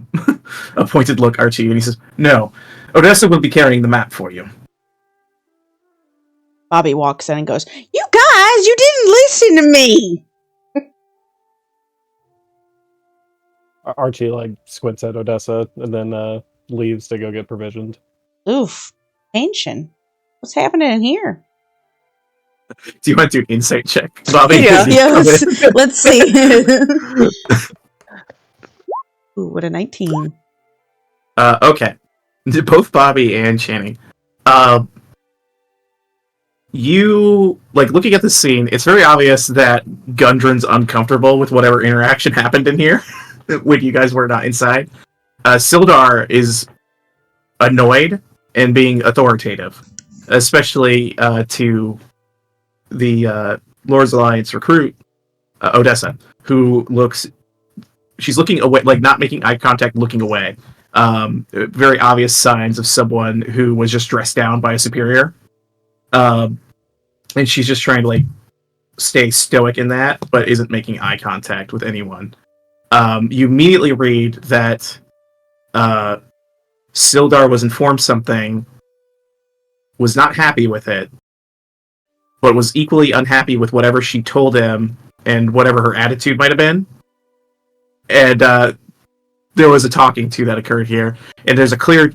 pointed look, Archie, and he says, no. Odessa will be carrying the map for you. Bobby walks in and goes, you guys, you didn't listen to me! Archie like squints at Odessa and then leaves to go get provisioned. Oof. Tension. What's happening in here? Do you want to do an insight check, Bobby? Yeah, let's see. Ooh, what a 19. Okay. Both Bobby and Channing. You, like, looking at the scene, it's very obvious that Gundren's uncomfortable with whatever interaction happened in here when you guys were not inside. Sildar is annoyed and being authoritative, especially to the Lord's Alliance recruit, Odessa, who she's looking away, like not making eye contact, looking away. Very obvious signs of someone who was just dressed down by a superior. And she's just trying to like stay stoic in that, but isn't making eye contact with anyone. You immediately read that Sildar was informed something, was not happy with it, but was equally unhappy with whatever she told him and whatever her attitude might have been. And there was a talking to that occurred here, and there's a clear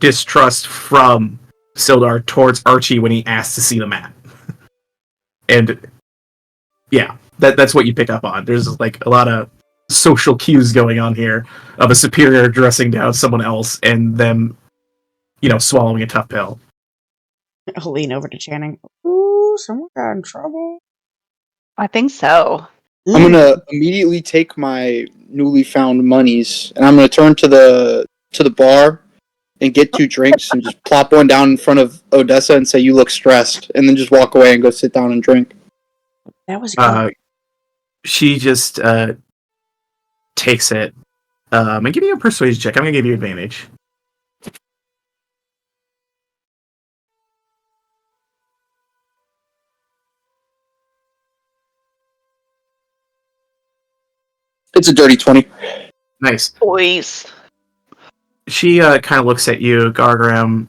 distrust from Sildar towards Archie when he asked to see the map. And yeah, that's what you pick up on. There's like a lot of social cues going on here of a superior dressing down someone else and them, swallowing a tough pill. I'll lean over to Channing. Ooh, someone got in trouble. I think so. I'm gonna immediately take my newly found monies and I'm gonna turn to the bar and get 2 drinks and just plop one down in front of Odessa and say, "You look stressed," and then just walk away and go sit down and drink. That was good. She just takes it and give me a persuasion check. I'm gonna give you advantage. It's a dirty 20. Nice. Boys. She kind of looks at you, Gargram,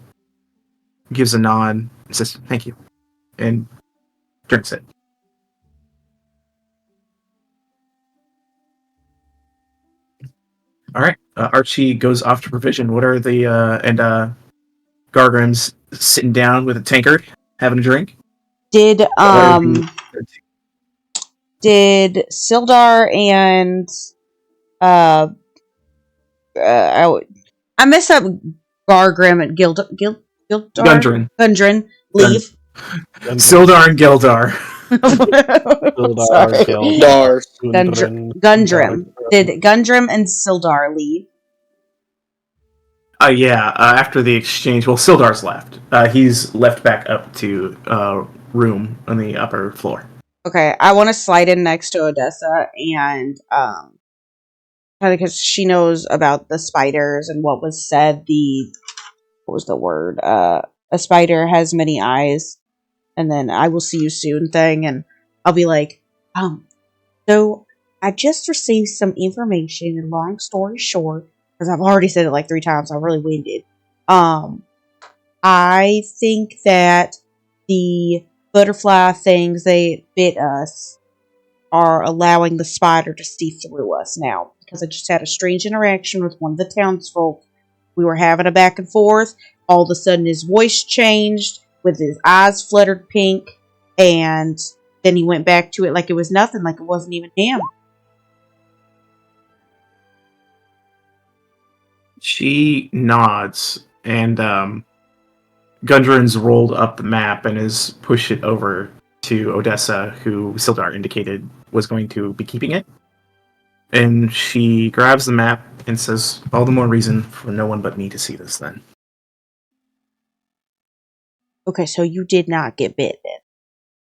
gives a nod, and says, "Thank you," and drinks it. All right. Archie goes off to provision. What are the and Gargram's sitting down with a tankard, having a drink. Did Sildar and I messed up Gargram and Gundren leave. Sildar and Gildar. Gundren. Did Gundren and Sildar leave? Yeah, after the exchange, well, Sildar's left. He's left back up to room on the upper floor. Okay, I want to slide in next to Odessa and kind of because she knows about the spiders and what was said. What was the word? A spider has many eyes, and then I will see you soon thing, and I'll be like, so I just received some information, and long story short, because I've already said it like 3 times, I'm really winded. I think that the butterfly things that bit us are allowing the spider to see through us now. Because I just had a strange interaction with one of the townsfolk. We were having a back and forth. All of a sudden his voice changed, with his eyes fluttered pink, and then he went back to it like it was nothing, like it wasn't even him. She nods, and Gundren's rolled up the map and has pushed it over to Odessa, who Sildar indicated was going to be keeping it. And she grabs the map and says, all the more reason for no one but me to see this then. Okay, so you did not get bit then.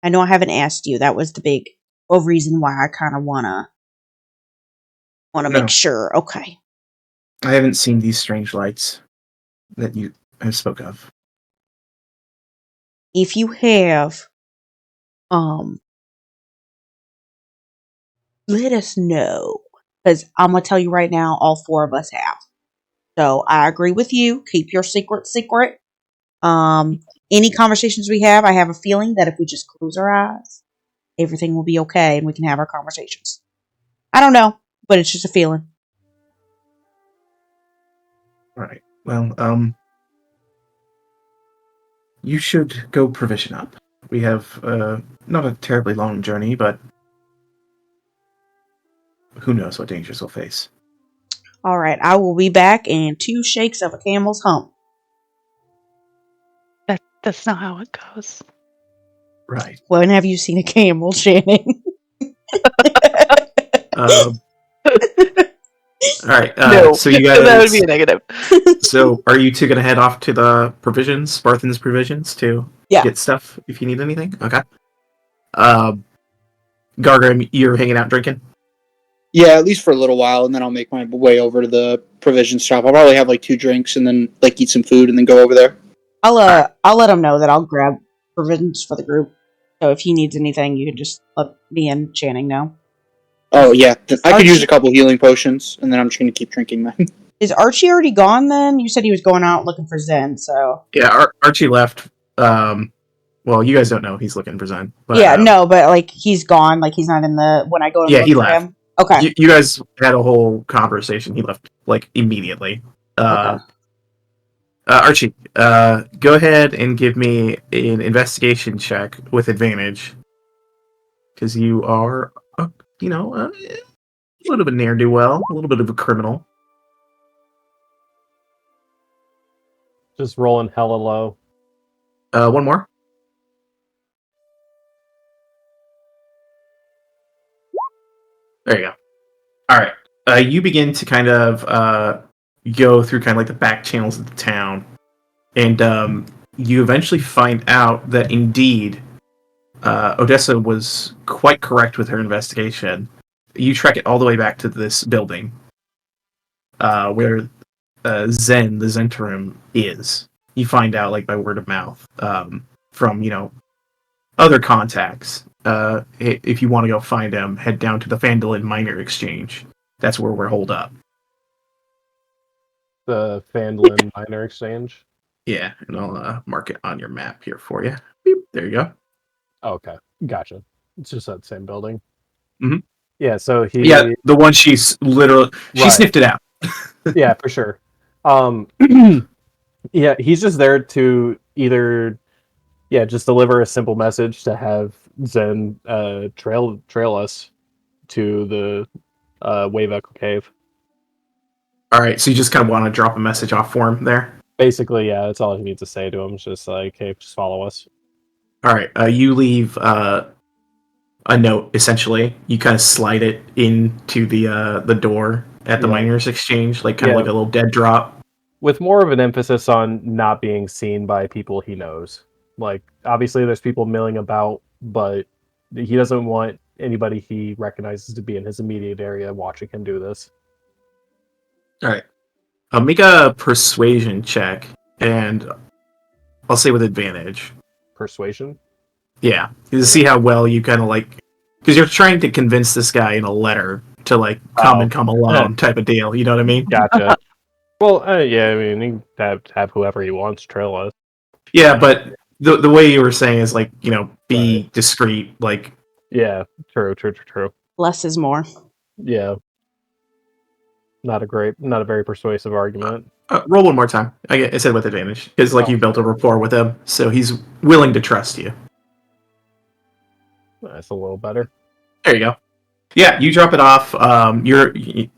I know I haven't asked you. That was the big reason why I kind of wanna make sure. Okay. I haven't seen these strange lights that you have spoke of. If you have, let us know. Because I'm going to tell you right now, all 4 of us have. So I agree with you. Keep your secret secret. Any conversations we have, I have a feeling that if we just close our eyes, everything will be okay and we can have our conversations. I don't know, but it's just a feeling. All right. Well, you should go provision up. We have not a terribly long journey, but who knows what dangers we'll face. All right, I will be back in 2 shakes of a camel's hump. That's not how it goes. Right. When have you seen a camel, Shannon? All right. No, so you guys, that would be a negative. So are you two going to head off to the provisions, Barthen's provisions, to get stuff if you need anything? Okay. Gargrim, you're hanging out drinking? Yeah, at least for a little while, and then I'll make my way over to the provision shop. I'll probably have like 2 drinks and then like eat some food and then go over there. I'll let him know that I'll grab provisions for the group. So if he needs anything, you can just let me and Channing know. Oh yeah, I could use a couple healing potions, and then I'm just going to keep drinking them. Is Archie already gone then? You said he was going out looking for Zen, so... Yeah, Archie left. Well, you guys don't know he's looking for Zen. But, yeah, no, but like he's gone. Like he's not in the... When I go to look he for left. him. Okay. You guys had a whole conversation. He left, like, immediately. Okay. Archie, go ahead and give me an investigation check with advantage. Because you are, a little bit of a ne'er-do-well, a little bit of a criminal. Just rolling hella low. One more. There you go. All right. You begin to kind of go through kind of like the back channels of the town, and you eventually find out that indeed Odessa was quite correct with her investigation. You trek it all the way back to this building where Zen, the Zentarum, is. You find out like by word of mouth from other contacts. If you want to go find him, head down to the Phandelver Miner Exchange. That's where we're holed up. The Phandelver Miner Exchange? Yeah, and I'll mark it on your map here for you. Beep, there you go. Okay, gotcha. It's just that same building. Mm-hmm. Yeah, so he... Yeah, the one she's literally... She sniffed it out. Yeah, for sure. Yeah, he's just there to either... Yeah, just deliver a simple message to have Zen trail us to the Wave Echo Cave. Alright, so you just kind of want to drop a message off for him there? Basically, yeah, that's all he needs to say to him. It's just like, hey, just follow us. Alright, you leave a note, essentially. You kind of slide it into the door at the Miners Exchange, like kind of like a little dead drop. With more of an emphasis on not being seen by people he knows. Like, obviously there's people milling about, but he doesn't want anybody he recognizes to be in his immediate area watching him do this. Alright. Make a persuasion check, and I'll say with advantage. Persuasion? Yeah. To see how well you kind of like... Because you're trying to convince this guy in a letter to, like, come and come alone type of deal. You know what I mean? Gotcha. Well, yeah, I mean, he can have whoever he wants trail us. Yeah, but the way you were saying is like, be discreet. Like, yeah, true. Less is more. Yeah, not a very persuasive argument. Roll one more time. I said with advantage because you built a rapport with him, so he's willing to trust you. That's a little better. There you go. Yeah, you drop it off.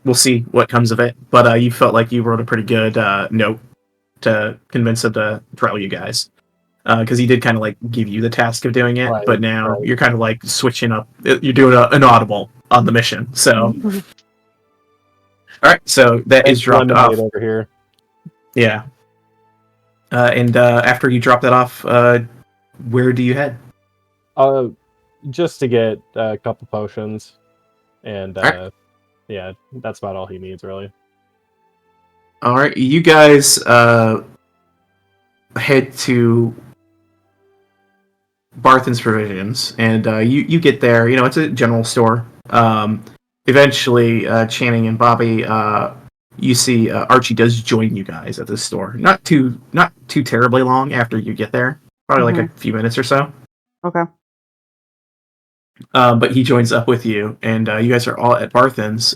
We'll see what comes of it, but you felt like you wrote a pretty good note to convince him to trial you guys, because he did kind of give you the task of doing it, but now you're kind of switching up. You're doing an audible on the mission, so. All right, so that is dropped off over here. Yeah, and after you drop that off, where do you head? Just to get a couple potions, and right. Yeah, that's about all he needs, really. All right, you guys head to Barthen's Provisions, and you get there. It's a general store. Eventually, Channing and Bobby, you see Archie does join you guys at this store. Not too terribly long after you get there. Probably a few minutes or so. Okay. But he joins up with you, and you guys are all at Barthen's.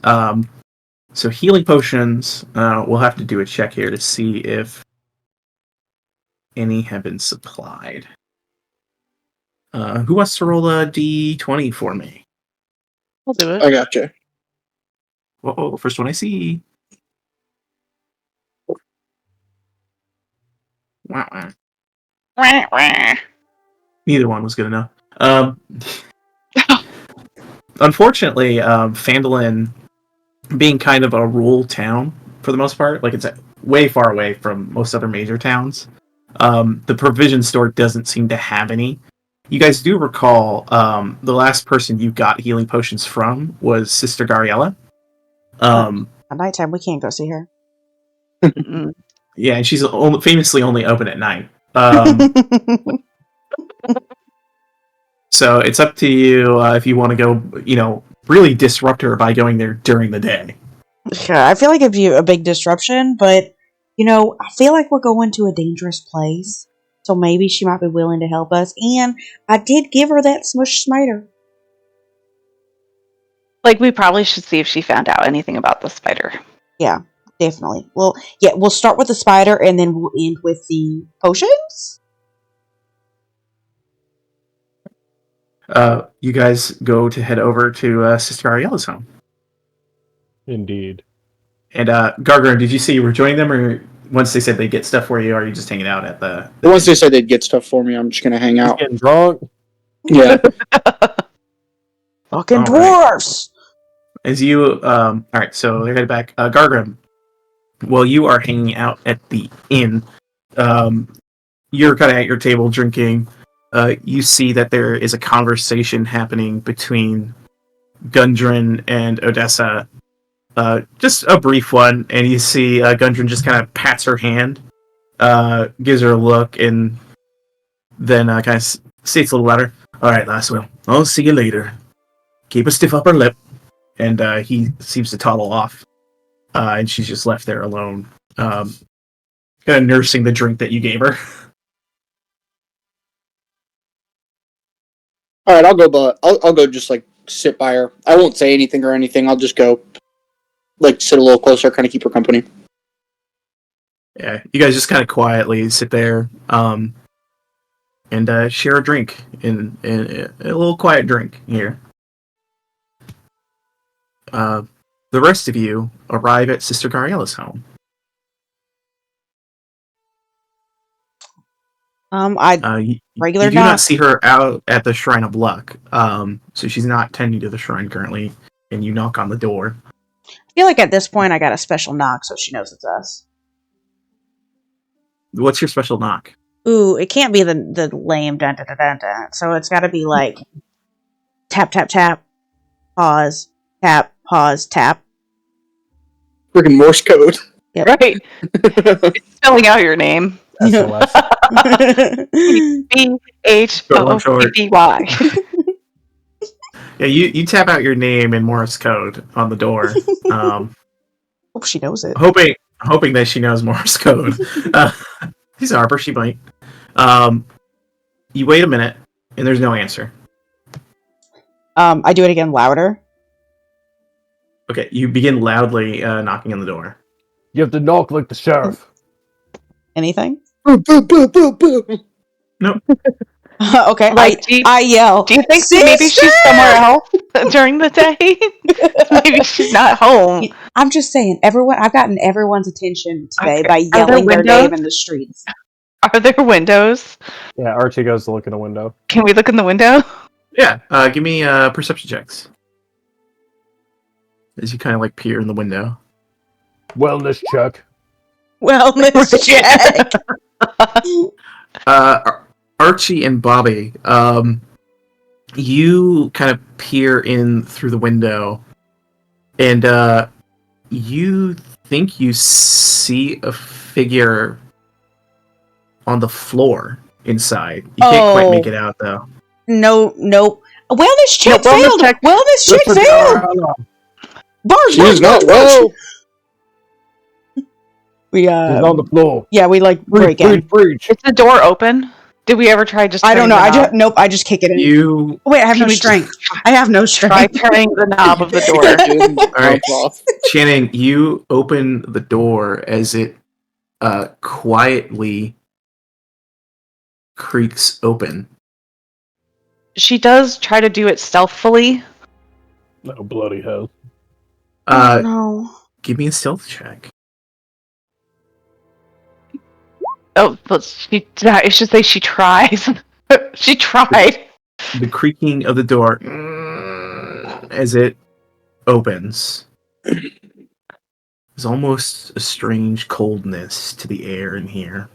So healing potions, we'll have to do a check here to see if any have been supplied. Who wants to roll a d20 for me? I'll do it. I gotcha. Whoa, first one I see. Wow. Neither one was good enough. Unfortunately, Phandelver, being kind of a rural town for the most part, it's way far away from most other major towns, the provision store doesn't seem to have any. You guys do recall the last person you got healing potions from was Sister Gariella. At nighttime, we can't go see her. Yeah, and she's famously only open at night. So it's up to you if you want to go, really disrupt her by going there during the day. Yeah, I feel like it'd be a big disruption, but, I feel like we're going to a dangerous place. So maybe she might be willing to help us. And I did give her that smush smiter. We probably should see if she found out anything about the spider. Yeah, definitely. Well, yeah, we'll start with the spider and then we'll end with the potions. You guys go to head over to Sister Ariella's home. Indeed. And Gargarin, did you say you were joining them, or once they said they'd get stuff for you, or are you just hanging out at the once they said they'd get stuff for me, I'm just gonna hang out. Getting drunk. Yeah. Fucking dwarves! Right. As you all right, so they're headed back. Gargarin, while you are hanging out at the inn, you're kind of at your table drinking. You see that there is a conversation happening between Gundren and Odessa. Just a brief one, and you see Gundren just kind of pats her hand, gives her a look, and then kind of states a little louder, "All right, Lasswell, I'll see you later. Keep a stiff upper lip." And he seems to toddle off, and she's just left there alone, kind of nursing the drink that you gave her. All right, I'll go. But I'll go just sit by her. I won't say anything or anything. I'll just go sit a little closer, kind of keep her company. Yeah, you guys just kind of quietly sit there, and share a drink in a little quiet drink here. The rest of you arrive at Sister Gariella's home. You do not see her out at the Shrine of Luck, so she's not tending to the shrine currently, and you knock on the door. I feel like at this point I got a special knock so she knows it's us. What's your special knock? Ooh, it can't be the lame dun dun dun dun dun. So it's got to be tap tap tap, pause, tap, pause, tap. Freaking Morse code. Yep. Right. It's spelling out your name. SOS. BHOPPY. Yeah, you tap out your name in Morse code on the door. Hope she knows it. Hoping that she knows Morse code. She's a Harper, she might. You wait a minute, and there's no answer. I do it again louder. Okay, you begin loudly knocking on the door. You have to knock like the sheriff. Anything? Nope. Okay, Like, I yell. Do you think Sister! maybe she's somewhere else during the day? Maybe she's not home. I'm just saying, I've gotten everyone's attention today Okay. by yelling their windows? name in the streets. Are there windows? Yeah, Archie goes to look in the window. Can we look in the window? Yeah, give me perception checks. As you kind of like peer in the window. Wellness check. Wellness check. Archie and Bobby, you kind of peer in through the window, and you think you see a figure on the floor inside. You can't quite make it out, though. Nope. Wellness check failed. Wellness check failed. She's not well. She's on the floor. Yeah, we like break in. Breach. Is the door open? Did we ever try just? I don't know. I just kick it in. Wait, I have no strength. I have no strength. Try turning the knob of the door. All right, Channing, you open the door as it quietly creaks open. She does try to do it stealthily. Oh, bloody hell. No. Give me a stealth check. Oh, but I should say she tries. She tried. The creaking of the door as it opens. There's almost a strange coldness to the air in here.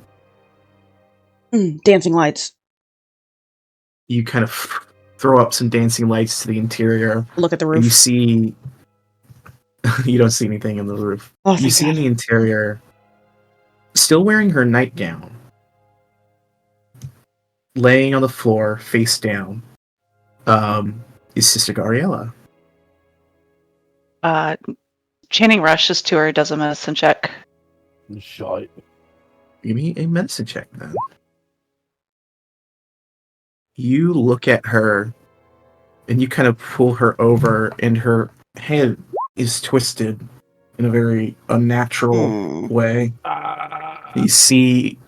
Dancing lights. You kind of throw up some dancing lights to the interior. Look at the roof. You see... you don't see anything in the roof. Oh, you see in the interior, still wearing her nightgown, laying on the floor, face down, is Sister Gabriella. Channing rushes to her, does a medicine check. Shite. Give me a medicine check, then. You look at her, and you kind of pull her over, and her head is twisted in a very unnatural way. You see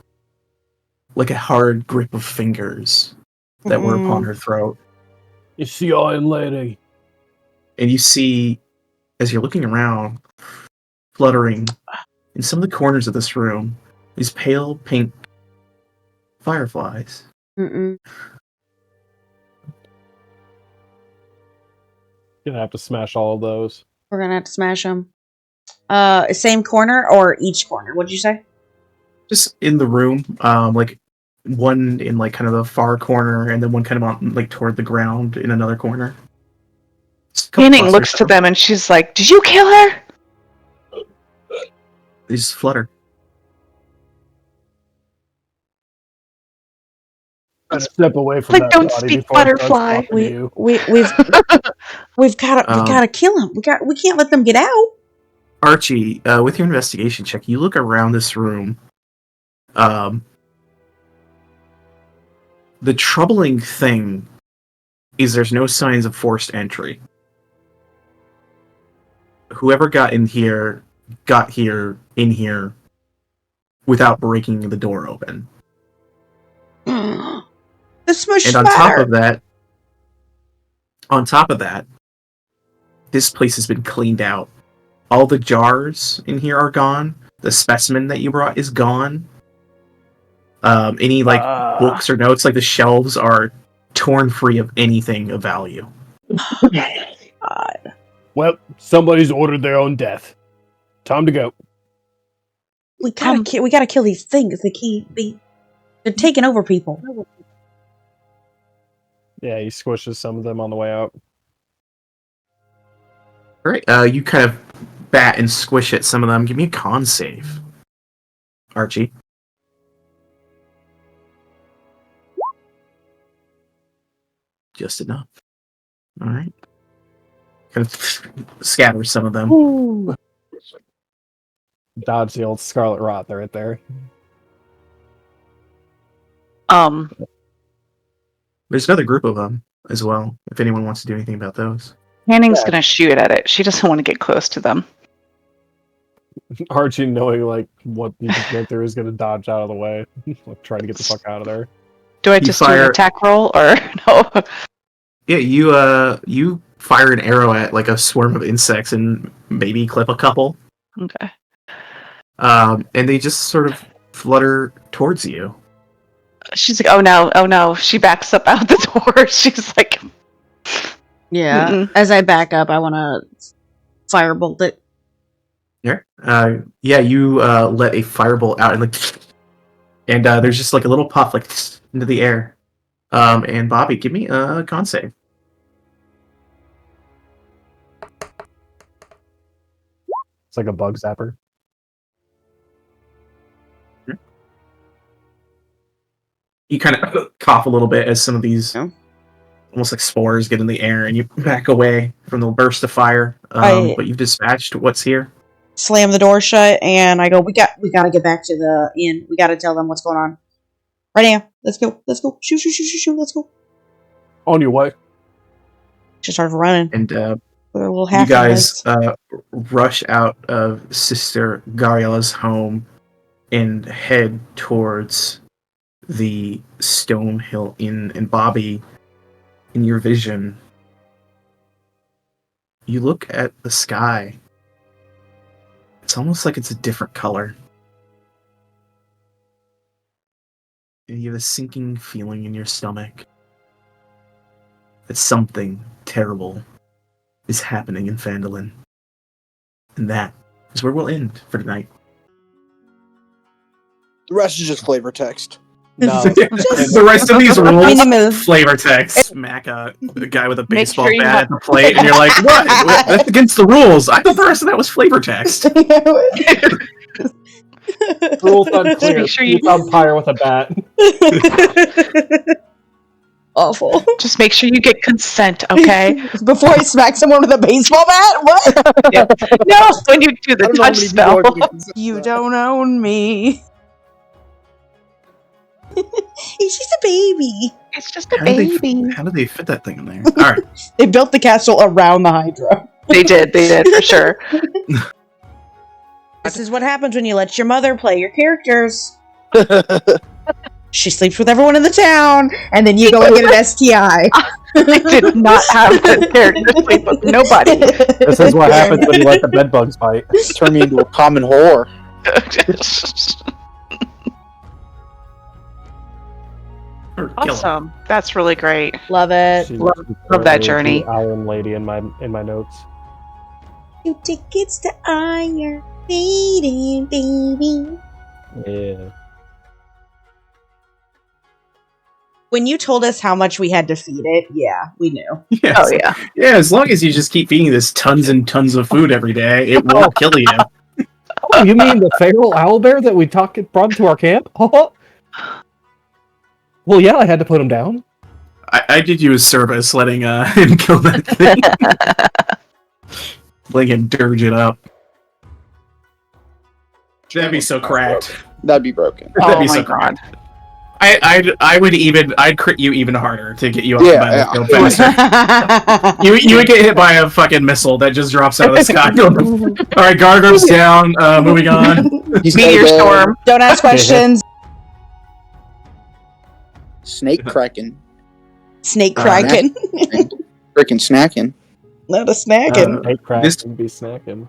like a hard grip of fingers that were upon her throat. It's the Iron Lady. And you see, as you're looking around, fluttering in some of the corners of this room, these pale pink fireflies. Gonna have to smash all of those. We're gonna have to smash them. Same corner or each corner? What'd you say? Just in the room, like one in like kind of the far corner, and then one kind of on like toward the ground in another corner. Channing looks to them and she's like, "Did you kill her?" They just flutter. Step away from like, that don't body speak before it butterfly. starts talking to you. We've gotta kill him. We can't let them get out. Archie, with your investigation check, you look around this room. The troubling thing is there's no signs of forced entry. Whoever got in here without breaking the door open. The smush and on top of that, this place has been cleaned out. All the jars in here are gone. The specimen that you brought is gone. Any books or notes, like the shelves are torn free of anything of value. God. Well, somebody's ordered their own death. Time to go. We gotta kill these things. They're taking over people. Yeah, he squishes some of them on the way out. Alright, you kind of bat and squish at some of them. Give me a con save. Archie. Just enough. Alright. Kind of scatter some of them. Ooh. Dodge the old Scarlet Rot right there. There's another group of them as well, if anyone wants to do anything about those. Hanning's going to shoot at it. She doesn't want to get close to them. Archie, knowing like what you just went through, is going to dodge out of the way, like, try to get the fuck out of there. Do I just do an attack roll or no? Yeah, you fire an arrow at like a swarm of insects and maybe clip a couple. Okay. And they just sort of flutter towards you. She's like, oh no. She backs up out the door. She's like, yeah. Mm-mm. As I back up, I want to firebolt it. Yeah, you let a firebolt out and there's just like a little puff like into the air. And Bobby, give me a con save. It's like a bug zapper. You kind of cough a little bit as some of these almost like spores get in the air, and you back away from the burst of fire. But you've dispatched what's here. Slam the door shut, and I go, we got to get back to the inn. We got to tell them what's going on. Right now. Let's go. Shoot. Let's go. On your way. She started running. And you guys rush out of Sister Gariella's home and head towards the Stonehill Inn. And Bobby, in your vision, you look at the sky. It's almost like it's a different color. And you have a sinking feeling in your stomach that something terrible is happening in Phandelver. And that is where we'll end for tonight. The rest is just flavor text. No. The rest of these rules, flavor text. Smack a guy with a baseball bat at the plate, and you're like, what? That's against the rules. I thought the rest of that was flavor text. Rules unclear. Sure you umpire with a bat. Awful. Just make sure you get consent, okay? Before I smack someone with a baseball bat? What? Yeah. No, when you do the touch spell. You don't own me. It's just a baby. It's just a baby. How do they fit that thing in there? All right. They built the castle around the Hydra. They did for sure. This is what happens when you let your mother play your characters. She sleeps with everyone in the town, and then you go and get an STI. I did not have that character sleep with nobody. This is what happens when you let the bed bugs bite. Turn me into a common whore. Awesome. That's really great. Love it. Love that journey. Iron Lady in my notes. 2 tickets to Iron Maiden, baby. Yeah. When you told us how much we had to feed it, yeah, we knew. Yes. Oh yeah. Yeah, as long as you just keep feeding this tons and tons of food every day, it won't kill you. Oh, you mean the feral owlbear that we brought to our camp? Well, yeah, I had to put him down. I did you a service letting him kill that thing. Letting him dirge it up. That'd be so cracked. That'd be broken. That'd be so cracked. I'd crit you even harder to get you off the faster. You would get hit by a fucking missile that just drops out of the sky. Alright, Gargur's down, moving on. Meteor storm. Don't ask questions. Snake cracking. Snake cracking. Freaking snacking. Not a snacking. Snake cracking be snacking.